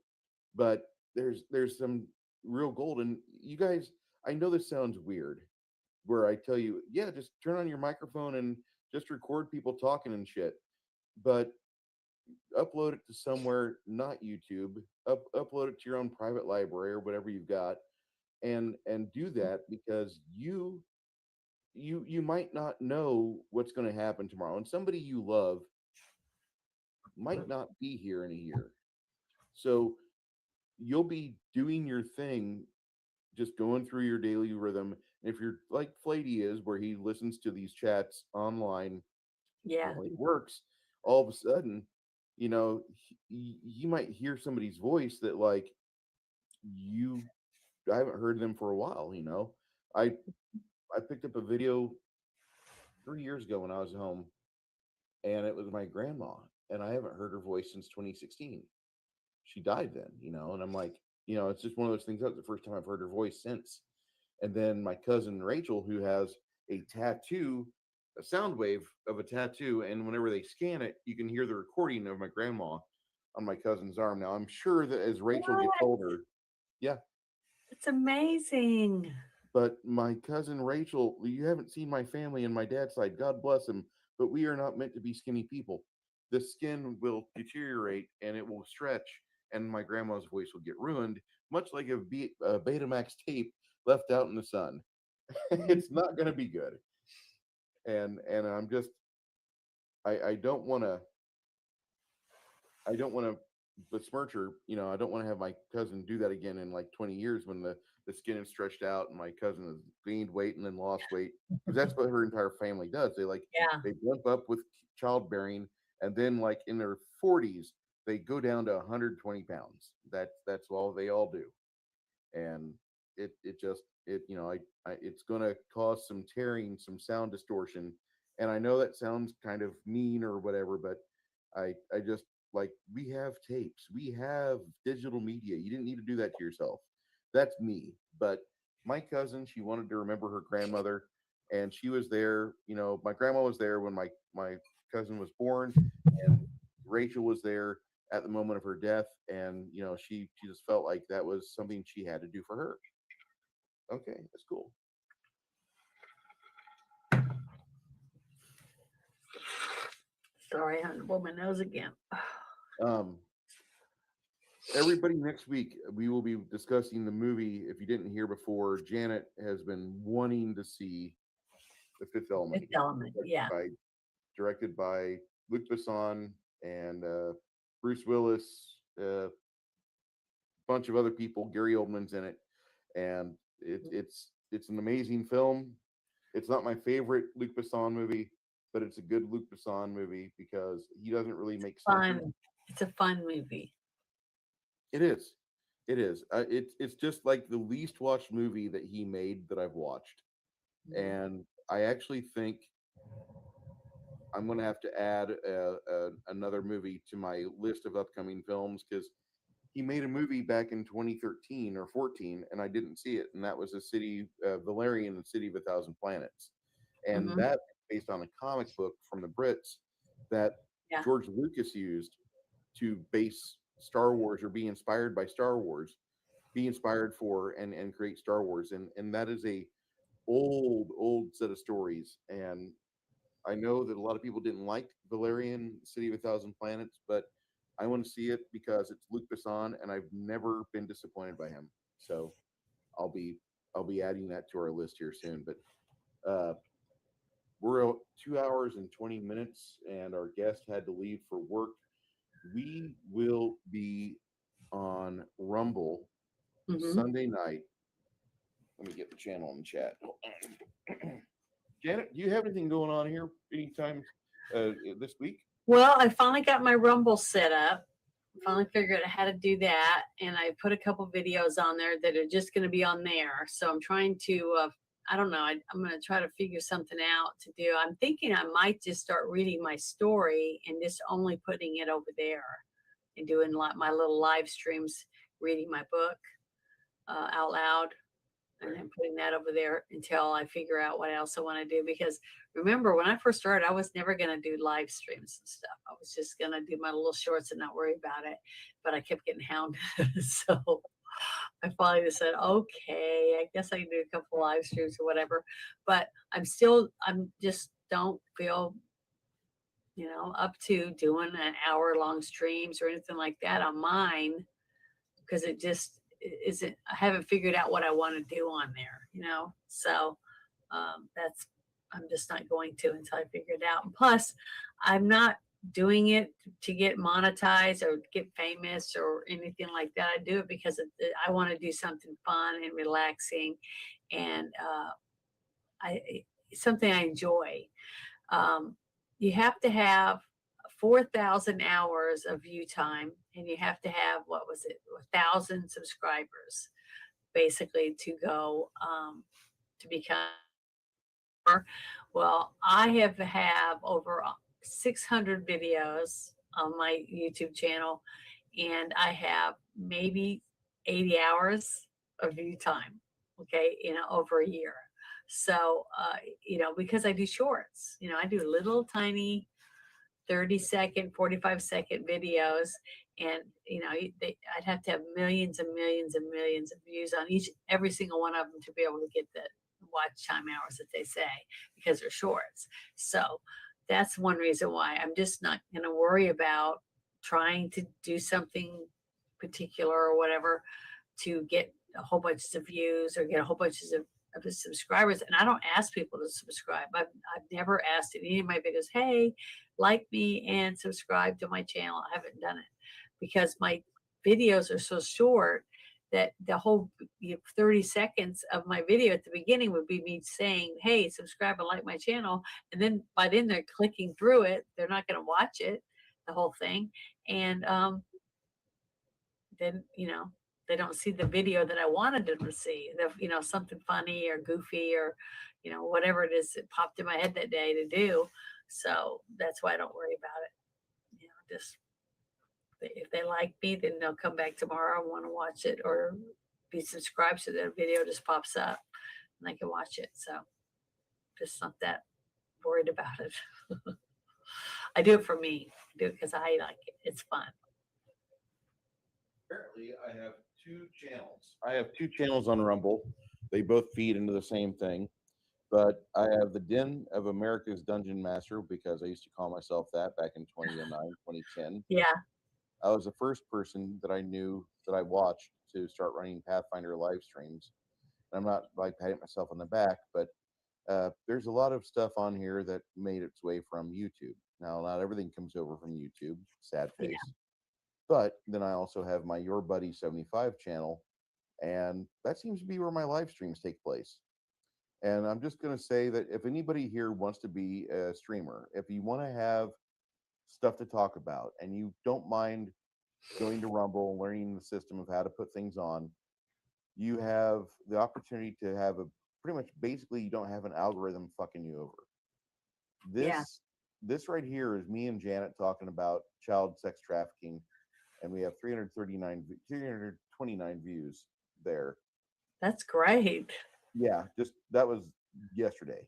But there's some real gold. And you guys, I know this sounds weird, where I tell you, yeah, just turn on your microphone and just record people talking and shit. But upload it to somewhere, not YouTube. Upload it to your own private library or whatever you've got, and do that, because you might not know what's going to happen tomorrow, and somebody you love might not be here in a year. So you'll be doing your thing, just going through your daily rhythm. And if you're like Flatey is, where he listens to these chats online Yeah. while he works, all of a sudden, you might hear somebody's voice that like I haven't heard them for a while. I picked up a video 3 years ago when I was home, and it was my grandma, and I haven't heard her voice since 2016. She died then, and I'm like, it's just one of those things. That was the first time I've heard her voice since. And then my cousin Rachel, who has a tattoo, a sound wave of a tattoo, and whenever they scan it, you can hear the recording of my grandma on my cousin's arm. Now, I'm sure that as Rachel gets older, yeah, It's amazing. but my cousin Rachel, you haven't seen my family and my dad's side, God bless him, but we are not meant to be skinny people. The skin will deteriorate and it will stretch, and my grandma's voice will get ruined, much like a Betamax tape left out in the sun. It's not going to be good. And I'm just, I don't want to besmirch her. I don't want to have my cousin do that again in like 20 years when the skin is stretched out and my cousin has gained weight and then lost weight, because that's what her entire family does. They Yeah. they blimp up with childbearing, and then like in their 40s they go down to 120 pounds. That's all they all do. And it's going to cause some tearing, some sound distortion. And I know that sounds kind of mean or whatever, but I just, like, we have tapes, we have digital media. You didn't need to do that to yourself. That's me. But my cousin, she wanted to remember her grandmother, and she was there. My grandma was there when my cousin was born, and Rachel was there at the moment of her death, and she just felt like that was something she had to do for her. Okay, that's cool. Sorry, I had to blow my nose again. Everybody, next week we will be discussing the movie. If you didn't hear before, Janet has been wanting to see The Fifth Element. Fifth Element, yeah. Directed by Luc Besson and Bruce Willis, a bunch of other people. Gary Oldman's in it, and it's an amazing film. It's not my favorite Luc Besson movie, but it's a good Luc Besson movie because he doesn't really make sense. It's a fun movie. It is. It's just like the least watched movie that he made that I've watched. And I actually think I'm going to have to add another movie to my list of upcoming films, because he made a movie back in 2013 or 14, and I didn't see it. And that was Valerian, the City of a Thousand Planets. And that based on a comic book from the Brits that George Lucas used to base Star Wars, or be inspired by Star Wars, be inspired for and create Star Wars. And that is a old set of stories. And I know that a lot of people didn't like Valerian, City of a Thousand Planets, but I want to see it because it's Luc Besson, and I've never been disappointed by him. So I'll be adding that to our list here soon. But we're at 2 hours and 20 minutes, and our guest had to leave for work. We will be on Rumble Sunday night. Let me get the channel in the chat. Janet, do you have anything going on here anytime this week? Well, I finally got my Rumble set up. Finally figured out how to do that, and I put a couple videos on there that are just going to be on there. So I'm trying to, I don't know, I'm going to try to figure something out to do. I'm thinking I might just start reading my story and just only putting it over there and doing like my little live streams, reading my book out loud, and then putting that over there until I figure out what else I want to do. Because remember, when I first started, I was never going to do live streams and stuff. I was just going to do my little shorts and not worry about it. But I kept getting hounded. So I finally just said, okay, I guess I can do a couple live streams or whatever. But I'm just don't feel, up to doing an hour-long streams or anything like that on mine, because it just isn't, I haven't figured out what I want to do on there. So that's, I'm just not going to until I figure it out. And plus, I'm not doing it to get monetized or get famous or anything like that. I do it because I want to do something fun and relaxing, and something I enjoy. You have to have 4,000 hours of view time, and you have to have, what was it, 1,000 subscribers, basically, to go to become. Well, I have over 600 videos on my YouTube channel, and I have maybe 80 hours of view time, okay, over a year. So, because I do shorts, I do little tiny 30-second, 45-second videos, and I'd have to have millions and millions and millions of views on every single one of them to be able to get the watch time hours that they say, because they're shorts. So that's one reason why I'm just not going to worry about trying to do something particular or whatever to get a whole bunch of views or get a whole bunch of subscribers. And I don't ask people to subscribe. I've never asked in any of my videos, hey, like me and subscribe to my channel. I haven't done it because my videos are so short that the whole 30 seconds of my video at the beginning would be me saying, hey, subscribe and like my channel. And then by then they're clicking through it. They're not going to watch it, the whole thing. And then, they don't see the video that I wanted them to see, something funny or goofy or, whatever it is that popped in my head that day to do. So that's why I don't worry about it. Just if they like me, then they'll come back tomorrow and want to watch it or be subscribed, so that video just pops up and they can watch it. So just not that worried about it. I do it for me. I do it because I like it. It's fun. Apparently, I have two channels. I have two channels on Rumble. They both feed into the same thing. But I have the Den of America's Dungeon Master, because I used to call myself that back in 2009, 2010. Yeah. I was the first person that I knew that I watched to start running Pathfinder live streams. And I'm not like patting myself on the back, but there's a lot of stuff on here that made its way from YouTube. Now, not everything comes over from YouTube, sad face. Yeah. But then I also have my Your Buddy 75 channel, and that seems to be where my live streams take place. And I'm just going to say that if anybody here wants to be a streamer, if you want to have stuff to talk about and you don't mind going to Rumble, learning the system of how to put things on, you have the opportunity to have pretty much basically you don't have an algorithm fucking you over. This right here is me and Janet talking about child sex trafficking, and we have 329 views there. That's great. Yeah, just that was yesterday.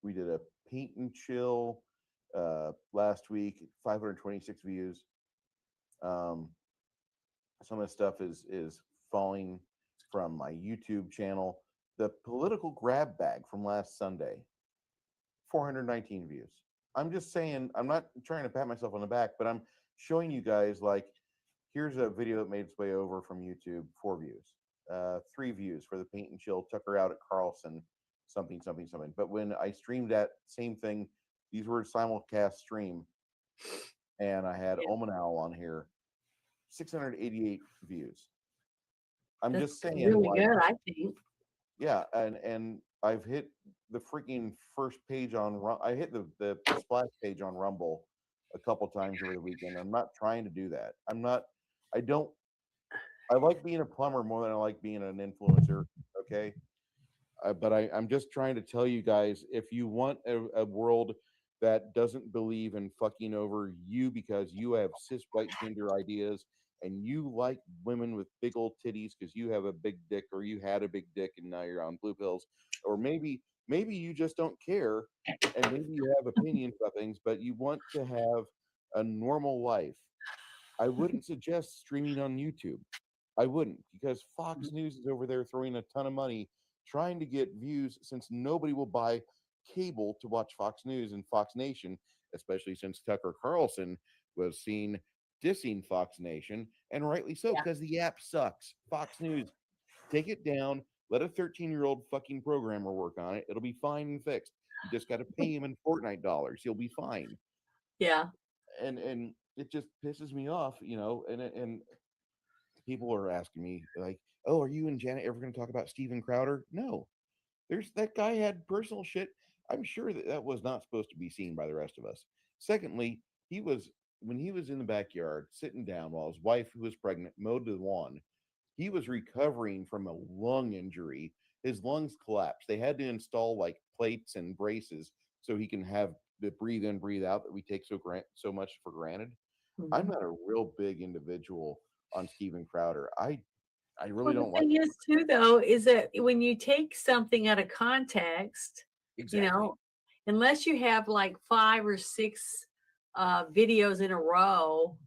We did a paint and chill last week, 526 views. Some of the stuff is falling from my YouTube channel. The political grab bag from last Sunday, 419 views. I'm just saying, I'm not trying to pat myself on the back, but I'm showing you guys, like, here's a video that made its way over from YouTube, 4 views. 3 views for the paint and chill, took her out at Carlson, something. But when I streamed that same thing, these were simulcast stream, and I had Omen Owl on here, 688 views. I'm That's just saying, really like, good, I think. Yeah, and I've hit the freaking first page on. I hit the splash page on Rumble a couple times over the weekend. I'm not trying to do that. I'm not. I don't. I like being a plumber more than I like being an influencer. Okay, but I'm just trying to tell you guys, if you want a world that doesn't believe in fucking over you because you have cis white gender ideas and you like women with big old titties because you have a big dick or you had a big dick and now you're on blue pills, or maybe you just don't care and maybe you have opinions about things but you want to have a normal life, I wouldn't suggest streaming on YouTube. I wouldn't, because Fox News is over there throwing a ton of money trying to get views since nobody will buy cable to watch Fox News and Fox Nation, especially since Tucker Carlson was seen dissing Fox Nation, and rightly so, Yeah. because the app sucks. Fox News, take it down, let a 13-year-old fucking programmer work on it. It'll be fine and fixed. You just got to pay him in Fortnite dollars. He'll be fine. Yeah. And it just pisses me off, and people are asking me like, "Oh, are you and Janet ever going to talk about Steven Crowder?" No, there's that guy had personal shit. I'm sure that was not supposed to be seen by the rest of us. Secondly, when he was in the backyard sitting down while his wife, who was pregnant, mowed the lawn. He was recovering from a lung injury. His lungs collapsed. They had to install like plates and braces so he can have the breathe in, breathe out that we take so much for granted. I'm Mhm. not a real big individual on Steven Crowder. I really Well, the don't like thing him. is too, though, is that when you take something out of context, you Exactly. know, unless you have like 5 or 6 videos in a row,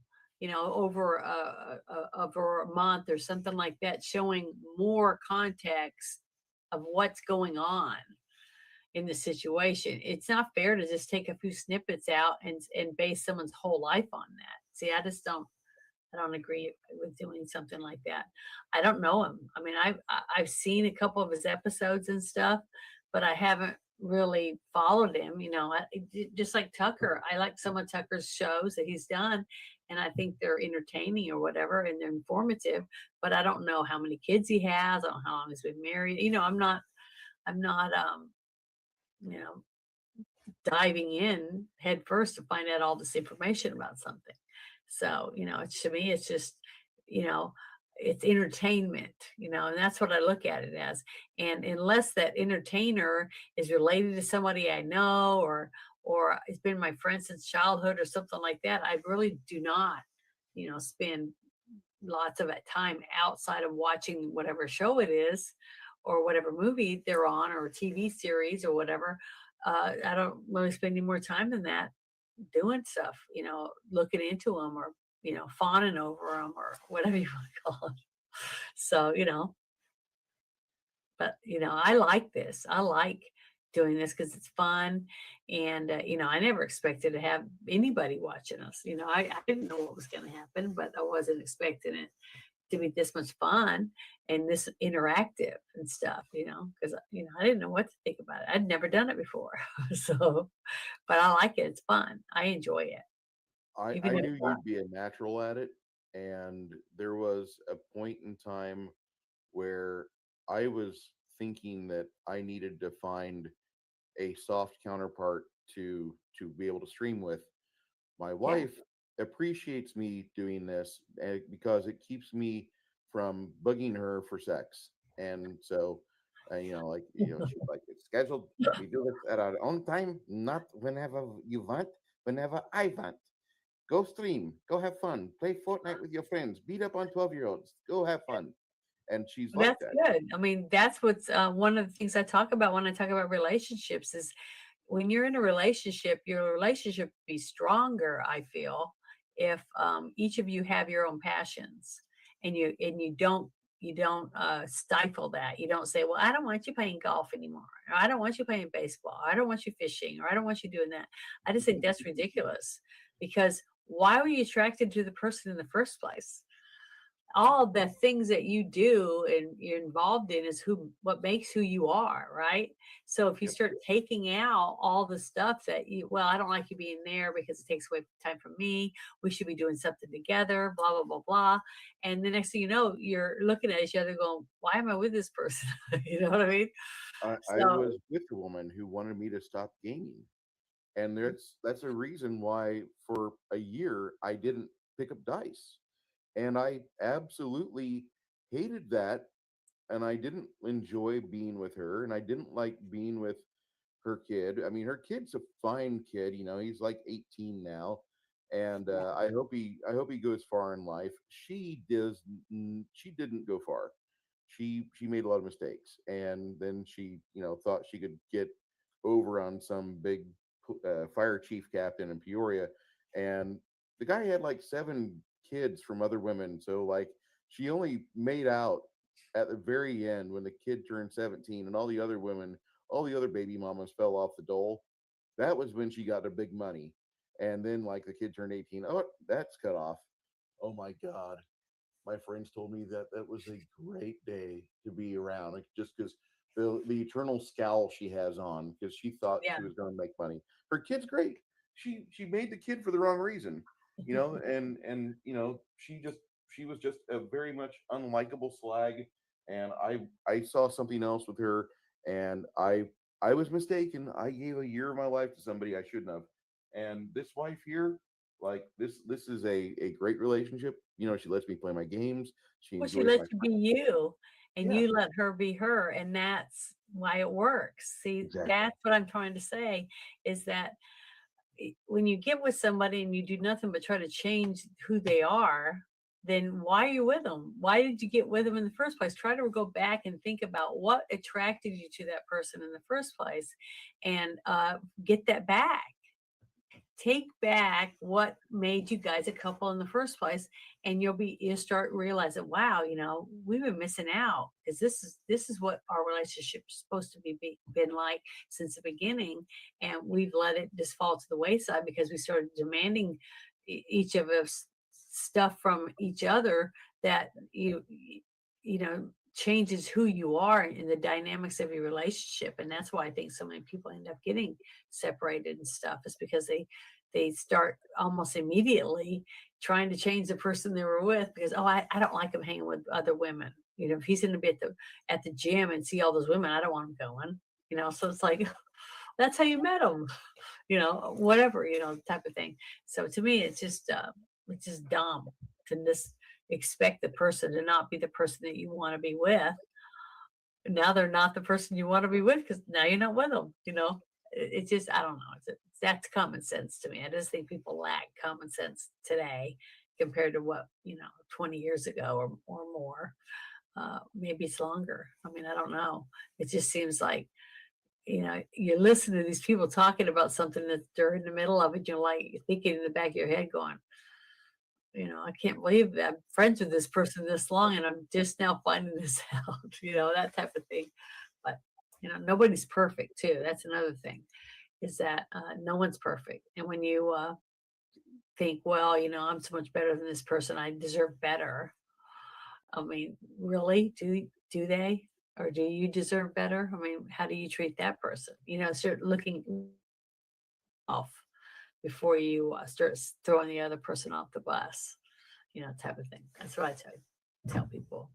over a month or something like that, showing more context of what's going on in the situation. It's not fair to just take a few snippets out and base someone's whole life on that. See, I don't agree with doing something like that. I don't know him. I mean, I've seen a couple of his episodes and stuff, but I haven't really followed him. Just like Tucker. I like some of Tucker's shows that he's done, and I think they're entertaining or whatever, and they're informative. But I don't know how many kids he has. I don't know how long he's been married. I'm not you know diving in head first to find out all this information about something. So, to me, it's just, you know, it's entertainment, and that's what I look at it as. And unless that entertainer is related to somebody I know, or it's been my friend since childhood or something like that, I really do not, spend lots of that time outside of watching whatever show it is or whatever movie they're on or TV series or whatever. I don't really spend any more time than that doing stuff, looking into them or, fawning over them or whatever you want to call it. So, but, I like this. I like doing this because it's fun. And, I never expected to have anybody watching us. I didn't know what was going to happen, but I wasn't expecting it to be this much fun and this interactive and stuff, because, I didn't know what to think about it. I'd never done it before. So, but I like it. It's fun. I enjoy it. I Even if, knew you'd be a natural at it, and there was a point in time where I was thinking that I needed to find a soft counterpart to be able to stream with. My yeah, wife appreciates me doing this because it keeps me from bugging her for sex, and so she's like, it's scheduled. We do this at our own time, not whenever you want, whenever I want. Go stream, go have fun, play Fortnite with your friends, beat up on 12-year-olds, go have fun. And she's like that's that. good. I mean, that's what's one of the things I talk about when I talk about relationships is when you're in a relationship, your relationship be stronger, I feel, if each of you have your own passions and you don't stifle that. You don't say, well, I don't want you playing golf anymore. Or I don't want you playing baseball. Or I don't want you fishing. Or I don't want you doing that. I just think that's ridiculous because why were you attracted to the person in the first place? all the things that you do and you're involved in is what makes who you are, right? So if you Yep. start taking out all the stuff that well, I don't like you being there because it takes away time from me. We should be doing something together, blah, blah, blah, blah. And the next thing you know, you're looking at each other going, why am I with this person? You know what I mean? I So was with a woman who wanted me to stop gaming. And that's a reason why for a year I didn't pick up dice. And I absolutely hated that. And I didn't enjoy being with her. And I didn't like being with her kid. I mean, her kid's a fine kid. He's like 18 now. And yeah, I hope he goes far in life. She didn't go far. She made a lot of mistakes, and then she thought she could get over on some big fire chief captain in Peoria, and the guy had like 7 kids from other women. So like she only made out at the very end when the kid turned 17, and all the other baby mamas fell off the dole. That was when she got the big money, and then like the kid turned 18. Oh, that's cut off. Oh my God, my friends told me that that was a great day to be around, like, just because the eternal scowl she has on because she thought yeah. she was going to make money. Her kid's great. She made the kid for the wrong reason, and she was just a very much unlikable slag. And I saw something else with her, and I was mistaken. I gave a year of my life to somebody I shouldn't have. And this wife here, like this is a great relationship. She lets me play my games. She Well, she enjoys my lets you be you and yeah, you let her be her. And that's why it works. See, exactly. that's what I'm trying to say is that when you get with somebody and you do nothing but try to change who they are, then why are you with them? Why did you get with them in the first place? Try to go back and think about what attracted you to that person in the first place and get that back. Take back what made you guys a couple in the first place, and you'll start realizing, wow, we've been missing out because this is what our relationship is supposed to been like since the beginning, and we've let it just fall to the wayside because we started demanding each of us stuff from each other that you know changes who you are in the dynamics of your relationship. And that's why I think so many people end up getting separated and stuff, is because they start almost immediately trying to change the person they were with because, oh, I don't like him hanging with other women. If he's going to be at the gym and see all those women, I don't want him going. So it's like that's how you met him. Whatever, type of thing. So to me, it's just dumb to just expect the person to not be the person that you want to be with. Now they're not the person you want to be with because now you're not with them. It's just, I don't know. That's common sense to me. I just think people lack common sense today compared to what 20 years ago or more. Maybe it's longer. I mean, I don't know. It just seems like you listen to these people talking about something that they're in the middle of it. You're like thinking in the back of your head, going, I can't believe that I'm friends with this person this long and I'm just now finding this out, that type of thing. But, nobody's perfect too. That's another thing, is that no one's perfect. And when you think, well, I'm so much better than this person, I deserve better. I mean, really? Do they? Or do you deserve better? I mean, how do you treat that person? Start looking off before you start throwing the other person off the bus, type of thing. That's what I tell people.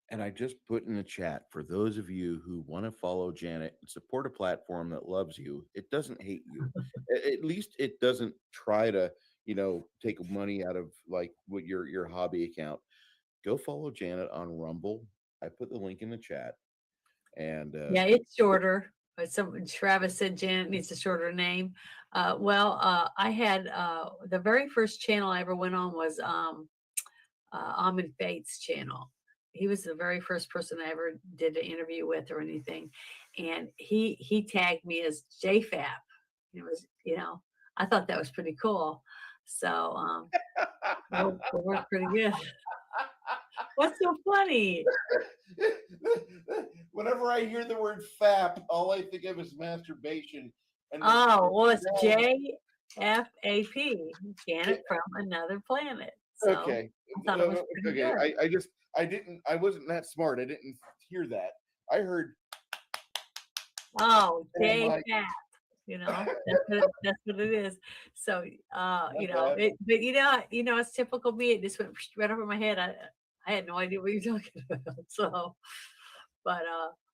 And I just put in the chat for those of you who want to follow Janet and support a platform that loves you. It doesn't hate you. At least it doesn't try to, take money out of like what your hobby account. Go follow Janet on Rumble. I put the link in the chat. And yeah, it's shorter. But Travis said Janet needs a shorter name. I had the very first channel I ever went on was Ahmed Faith's channel. He was the very first person I ever did an interview with or anything, and he tagged me as JFAP. It was, I thought that was pretty cool. So it worked pretty good. What's so funny? Whenever I hear the word FAP, all I think of is masturbation. And well, it's JFAP, Janet from Another Planet. So Okay. I thought it was pretty Okay. good. I wasn't that smart. I didn't hear that. I heard, Oh, and I'm day like, fat, that's what it is. So, my bad. but it's typical me. It just went right over my head. I had no idea what you're talking about. So, but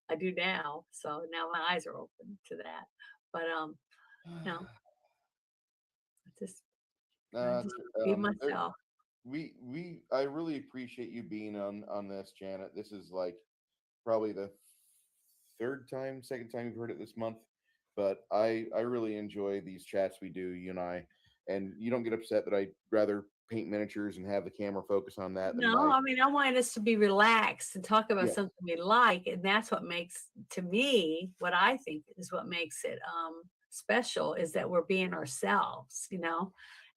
I do now. So now my eyes are open to that. But you know, I just be There, myself. I really appreciate you being on this, Janet. This is like probably the second time you've heard it this month, but I really enjoy these chats we do, you and I, and you don't get upset that I rather paint miniatures and have the camera focus on that than No, my I mean, I want us to be relaxed and talk about yeah. something we like, and that's what makes, to me, what I think is what makes it special is that we're being ourselves,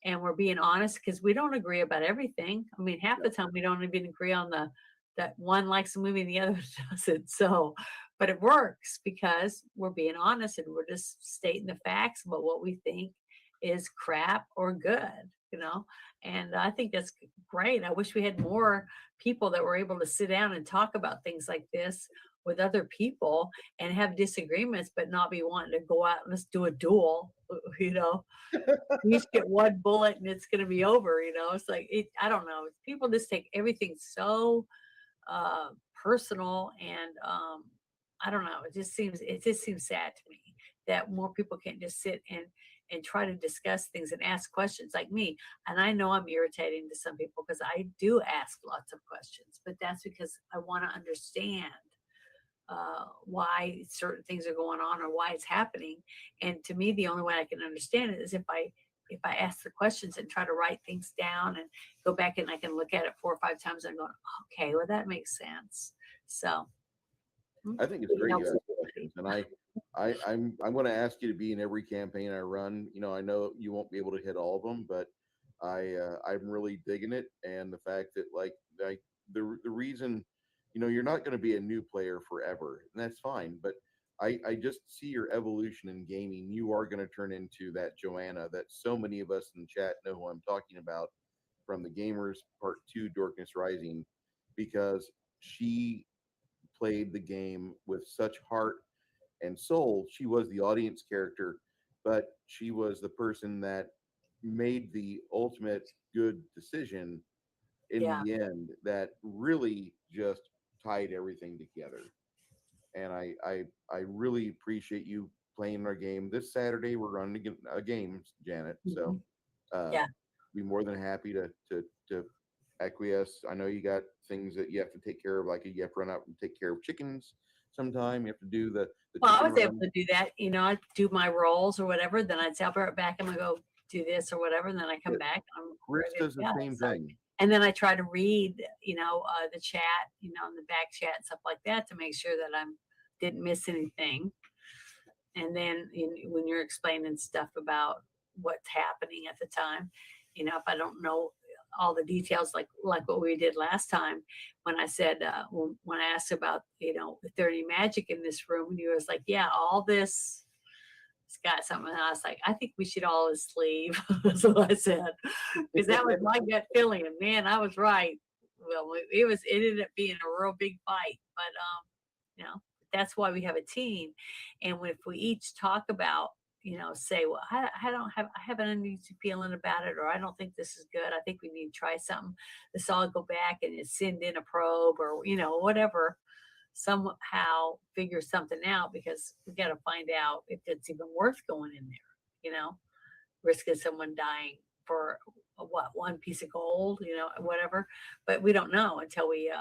and we're being honest because we don't agree about everything. I mean, half the time we don't even agree on that one likes the movie and the other one doesn't. So, but it works because we're being honest and we're just stating the facts about what we think is crap or good. And I think that's great. I wish we had more people that were able to sit down and talk about things like this with other people and have disagreements, but not be wanting to go out and let's do a duel. You each get one bullet and it's going to be over. It's like, I don't know. People just take everything so personal, and I don't know. It just seems sad to me that more people can't just sit and try to discuss things and ask questions like me. And I know I'm irritating to some people because I do ask lots of questions, but that's because I want to understand why certain things are going on or why it's happening. And to me, the only way I can understand it is if I ask the questions and try to write things down and go back and I can look at it 4 or 5 times and go, okay, well that makes sense. So I think it's it great you helps ask everybody. questions, and I'm going to ask you to be in every campaign I run. I know you won't be able to hit all of them, but I'm really digging it, and the fact that like the reason, you're not going to be a new player forever, and that's fine. But I just see your evolution in gaming. You are going to turn into that Joanna that so many of us in the chat know who I'm talking about from the Gamers Part 2 Darkness Rising, because she played the game with such heart and soul. She was the audience character, but she was the person that made the ultimate good decision in Yeah. the end that really just tied everything together. And I really appreciate you playing our game. This Saturday we're running a game, Janet. So Mhm. uh Yeah. be more than happy to acquiesce. I know you got things that you have to take care of, like you have to run out and take care of chickens sometime. You have to do the Well, I chicken was able run. to do that. I'd do my rolls or whatever. Then I'd say, I'll be right back. I'm going to go do this or whatever. And then I come Yeah, back and I'm Chris ready does to the go. same So, thing. and then I try to read, the chat, in the back chat and stuff like that to make sure that didn't miss anything. And then when you're explaining stuff about what's happening at the time, if I don't know all the details, like what we did last time, when I said when I asked about if there any magic in this room, and he was like, yeah, all this. It's got something. And I was like, I think we should all leave. That's what I said, because that was my gut feeling. And man, I was right. Well, it ended up being a real big fight, but you know, that's why we have a team. And if we each talk about, say, well, I have an uneasy feeling about it, or I don't think this is good. I think we need to try something. Let's all go back and just send in a probe or, whatever, somehow figure something out, because we got to find out if it's even worth going in there, risking someone dying for one piece of gold, whatever. But we don't know until we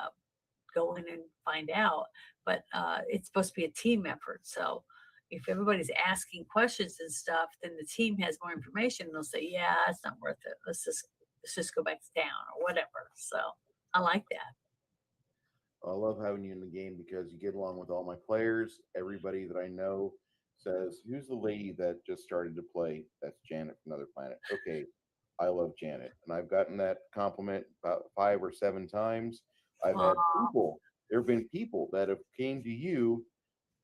go in and find out. But it's supposed to be a team effort. So if everybody's asking questions and stuff, then the team has more information. They'll say, yeah, it's not worth it. Let's just go back down or whatever. So I like that. I love having you in the game because you get along with all my players. Everybody that I know says, "Who's the lady that just started to play?" That's Janet from Another Planet. Okay, I love Janet, and I've gotten that compliment about 5 or 7 times. I've had Aw. people. There have been people that have came to you,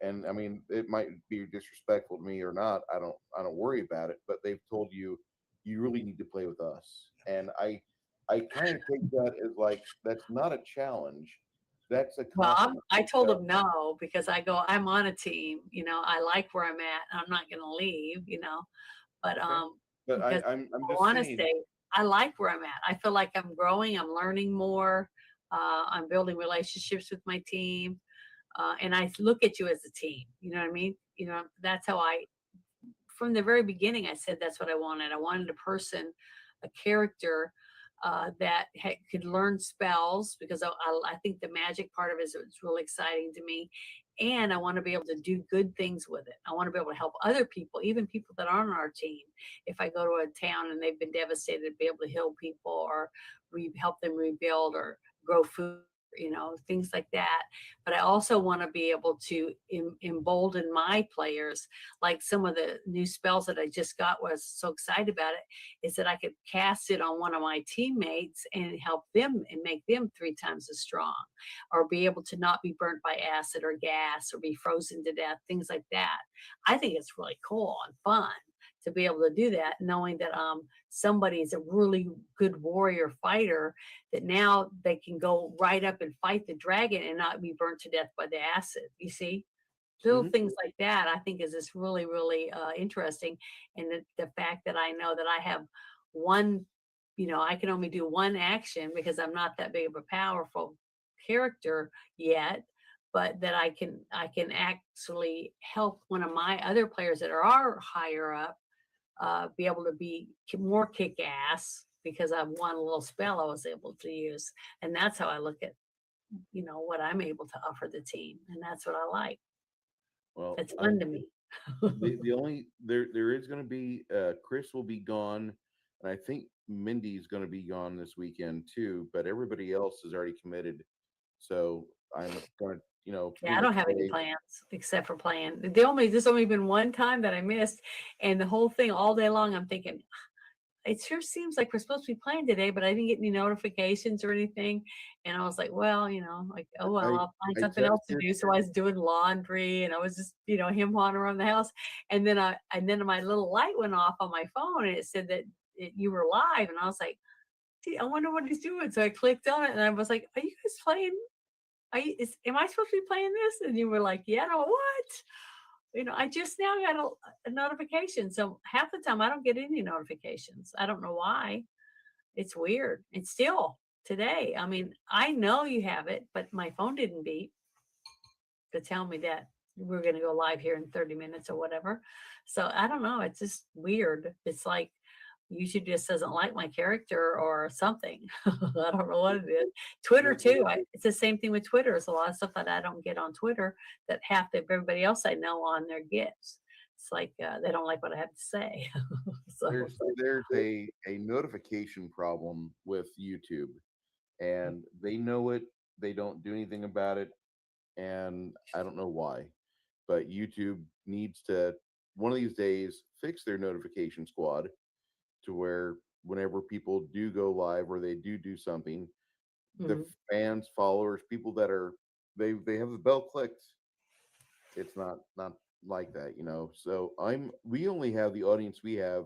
and I mean, it might be disrespectful to me or not. I don't worry about it. But they've told you, you really need to play with us, and I kind of take that as like that's not a challenge. That's a Well, compliment. I told him no because I'm on a team. I like where I'm at. I'm not going to leave. But Okay. But because I'm I just want to saying. stay. I like where I'm at. I feel like I'm growing. I'm learning more. I'm building relationships with my team, and I look at you as a team. You know what I mean? That's how from the very beginning, I said that's what I wanted. I wanted a person, a character that could learn spells because I think the magic part of it is really exciting to me. And I want to be able to do good things with it. I want to be able to help other people, even people that aren't on our team. If I go to a town and they've been devastated, be able to heal people or help them rebuild or grow food, things like that. But I also want to be able to embolden my players. Like some of the new spells that I just got, was so excited about it, is that I could cast it on one of my teammates and help them and make them 3 times as strong, or be able to not be burnt by acid or gas or be frozen to death, things like that. I think it's really cool and fun to be able to do that, knowing that somebody is a really good warrior fighter, that now they can go right up and fight the dragon and not be burnt to death by the acid. You see? Little things like that, I think, is just really, really interesting. And the fact that I know that I have one, I can only do one action because I'm not that big of a powerful character yet, but that I can actually help one of my other players that are higher up be able to be more kick ass because I've one little spell I was able to use. And that's how I look at, what I'm able to offer the team. And that's what I like. Well, It's fun to me. the only there is going to be Chris will be gone, and I think Mindy's going to be gone this weekend too. But everybody else is already committed, so I'm going to Yeah, I pretty don't much have any say plans except for playing. There's only been one time that I missed, and the whole thing all day long, I'm thinking, it sure seems like we're supposed to be playing today, but I didn't get any notifications or anything. And I was like, well, like, oh well, I I'll find I something else to texted. do. So I was doing laundry and I was just, him wandering around the house. And then my little light went off on my phone and it said that you were live. And I was like, gee, I wonder what he's doing. So I clicked on it and I was like, are you guys playing? Am I supposed to be playing this? And you were like, yeah. And I went, what? I just now got a notification. So half the time I don't get any notifications. I don't know why. It's weird. It's still today. I mean, I know you have it, but my phone didn't beep to tell me that we're going to go live here in 30 minutes or whatever. So I don't know. It's just weird. It's like YouTube just doesn't like my character or something. I don't know what it is. Twitter too. It's the same thing with Twitter. There's a lot of stuff that I don't get on Twitter that half of everybody else I know on there gets. It's like they don't like what I have to say. So There's a notification problem with YouTube, and they know it. They don't do anything about it, and I don't know why. But YouTube needs to one of these days fix their notification squad to where whenever people do go live or they do something, the fans, followers, people that are they have the bell clicked. It's not like that. So we only have the audience we have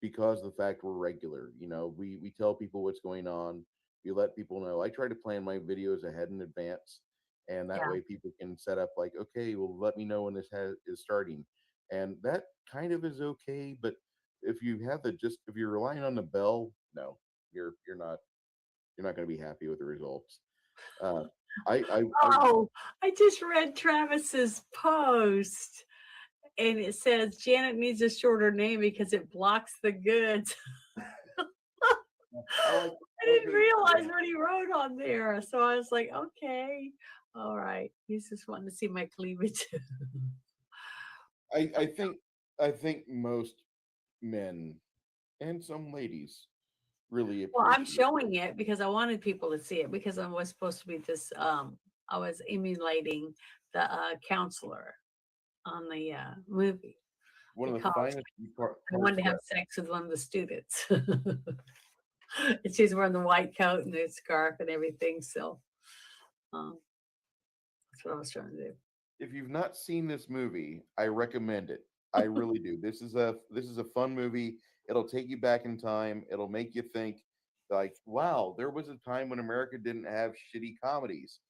because of the fact we're regular. We tell people what's going on. We let people know. I try to plan my videos ahead in advance, and that yeah. way people can set up like, okay, well, let me know when this is starting, and that kind of is okay. But if you have if you're relying on the bell, no, you're not going to be happy with the results. I Oh, I just read Travis's post and it says Janet needs a shorter name because it blocks the goods. I didn't realize what he wrote on there. So I was like, okay, all right. He's just wanting to see my cleavage. I think most men and some ladies really Well, I'm appreciate showing it because I wanted people to see it because I was supposed to be this I was emulating the counselor on the movie. one of the Because finest I wanted to have sex with one of the students. And she's wearing the white coat and the scarf and everything. So that's what I was trying to do. If you've not seen this movie, I recommend it. I really do. This is a fun movie. It'll take you back in time. It'll make you think. like, wow, there was a time when America didn't have shitty comedies,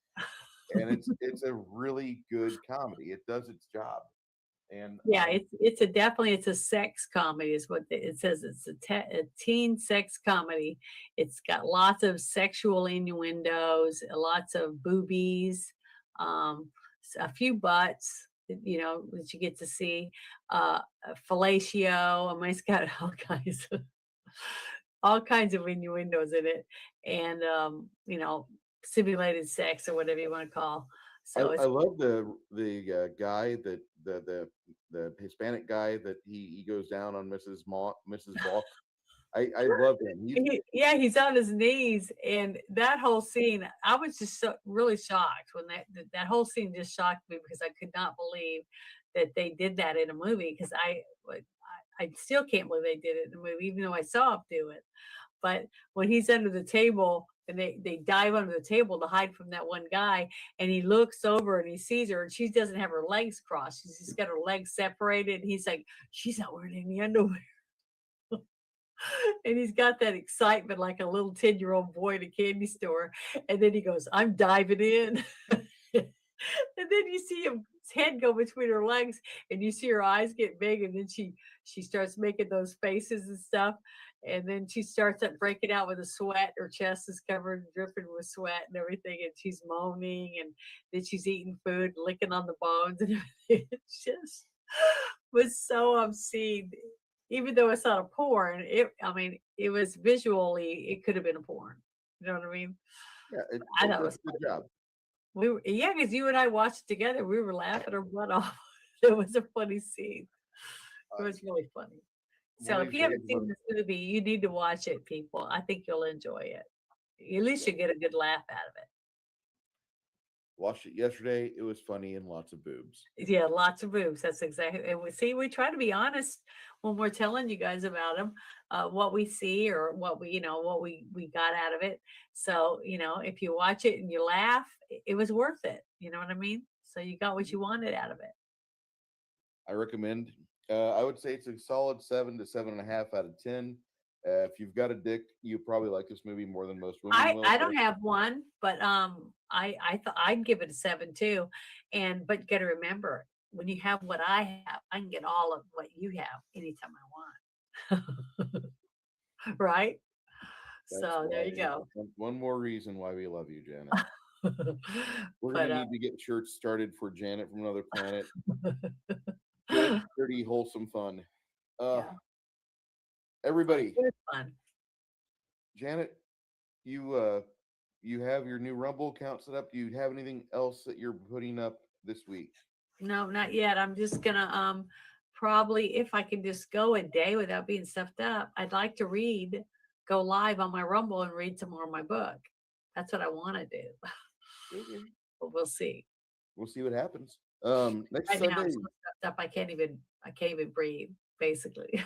and it's a really good comedy. It does its job, and Yeah, it's a sex comedy is what it says. It's a teen sex comedy. It's got lots of sexual innuendos, lots of boobies, a few butts, that you get to see, fellatio. I mean, it's got all kinds of innuendos in it, and simulated sex or whatever you want to call. So I it's love the guy that the Hispanic guy that he goes down on Mrs. Balk. I love him. yeah, he's on his knees, and that whole scene, I was just really shocked when that whole scene just shocked me because I could not believe that they did that in a movie. Because I still can't believe they did it in a movie, even though I saw him do it. But when he's under the table and they dive under the table to hide from that one guy, and he looks over and he sees her, and she doesn't have her legs crossed. She's just got her legs separated. And he's like, she's not wearing any underwear. And he's got that excitement like a little 10-year-old boy in a candy store. And then he goes, I'm diving in. And then you see his head go between her legs, and you see her eyes get big, and then she starts making those faces and stuff. And then she starts up breaking out with a sweat. Her chest is covered, dripping with sweat and everything. And she's moaning, and then she's eating food, licking on the bones and everything. It just was so obscene. Even though it's not a porn, it was visually, it could have been a porn. You know what I mean? Yeah, I it know. does a good job. Because you and I watched it together. We were laughing our butt off. It was a funny scene. It was really funny. So if you haven't seen this movie, you need to watch it, people. I think you'll enjoy it. At least you get a good laugh out of it. Watched it yesterday. It was funny and lots of boobs. Yeah, lots of boobs. That's exactly. And we try to be honest when we're telling you guys about them, what we see or what we got out of it. So if you watch it and you laugh, it was worth it. You know what I mean? So you got what you wanted out of it. I recommend. I would say it's a solid 7 to 7.5 out of 10. If you've got a dick, you probably like this movie more than most women will. I don't have one, but I thought I'd give it a 7 too. But you got to remember, when you have what I have, I can get all of what you have anytime I want. Right? So there you go. One more reason why we love you, Janet. We're gonna need to get shirts started for Janet from Another Planet. Good, dirty, wholesome fun. Yeah. Everybody. It was fun. Janet, you have your new Rumble account set up. Do you have anything else that you're putting up this week? No, not yet. I'm just gonna probably, if I can just go a day without being stuffed up, I'd like to go live on my Rumble and read some more of my book. That's what I want to do. But we'll see. We'll see what happens. Next right Sunday, now I'm so stuffed up, I can't even breathe, basically.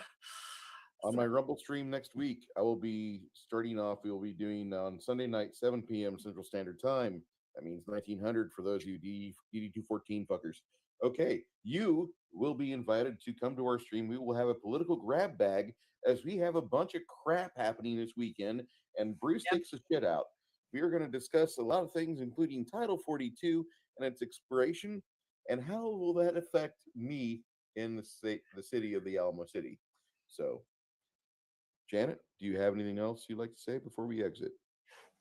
on my Rumble stream next week, I will be starting off. We will be doing on Sunday night, 7 p.m. Central Standard Time. That means 1900 for those of you DD214 fuckers. Okay, you will be invited to come to our stream. We will have a political grab bag as we have a bunch of crap happening this weekend, and Bruce takes the shit out. We are going to discuss a lot of things, including Title 42 and its expiration, and how will that affect me in the city of the Alamo City. So, Janet, do you have anything else you'd like to say before we exit?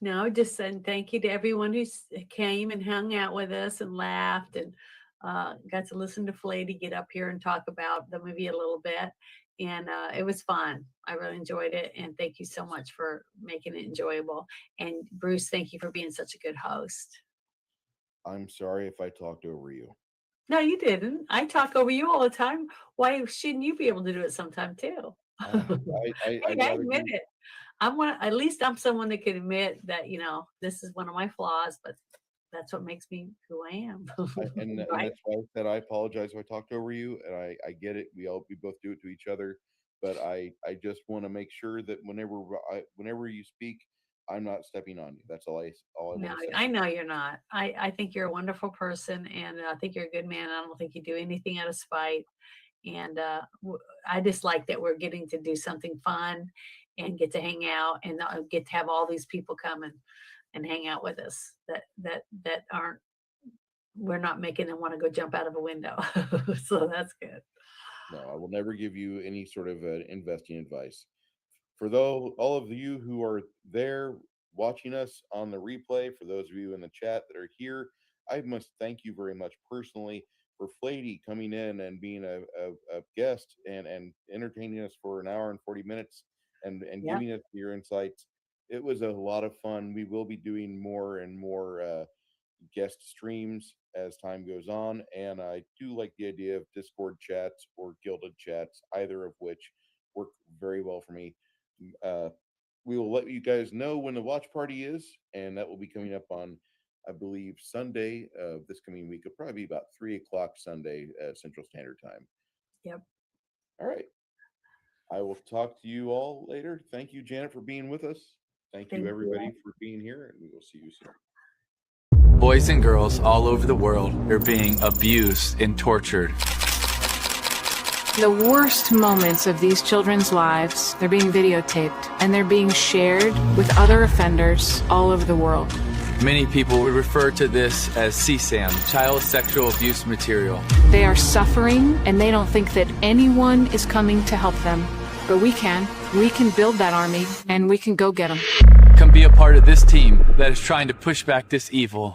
No, just saying thank you to everyone who came and hung out with us and laughed and got to listen to Flady get up here and talk about the movie a little bit. And it was fun. I really enjoyed it. And thank you so much for making it enjoyable. And Bruce, thank you for being such a good host. I'm sorry if I talked over you. No, you didn't. I talk over you all the time. Why shouldn't you be able to do it sometime too? I admit it. At least I'm someone that can admit that, this is one of my flaws, but that's what makes me who I am. And Right? that's why I said I apologize if I talked over you, and I get it. We both do it to each other, but I just want to make sure that whenever you speak, I'm not stepping on you. That's all I want to say. I know you're not. I think you're a wonderful person, and I think you're a good man. I don't think you do anything out of spite. And I just like that we're getting to do something fun and get to hang out and get to have all these people come and hang out with us that aren't, we're not making them want to go jump out of a window. So that's good. No, I will never give you any sort of investing advice. For all of you who are there watching us on the replay, for those of you in the chat that are here, I must thank you very much personally for Flady coming in and being a guest and entertaining us for an hour and 40 minutes and giving us your insights. It was a lot of fun. We will be doing more and more guest streams as time goes on, and I do like the idea of Discord chats or Gilded chats, either of which work very well for me. We will let you guys know when the watch party is, and that will be coming up on, I believe, Sunday of this coming week. It'll probably be about 3:00 Sunday Central Standard Time. Yep. All right. I will talk to you all later. Thank you, Janet, for being with us. Thank you, everybody, for being here, and we will see you soon. Boys and girls all over the world are being abused and tortured. The worst moments of these children's lives, they're being videotaped and they're being shared with other offenders all over the world. Many people would refer to this as CSAM, child sexual abuse material. They are suffering and they don't think that anyone is coming to help them. But we can. We can build that army and we can go get them. Come be a part of this team that is trying to push back this evil.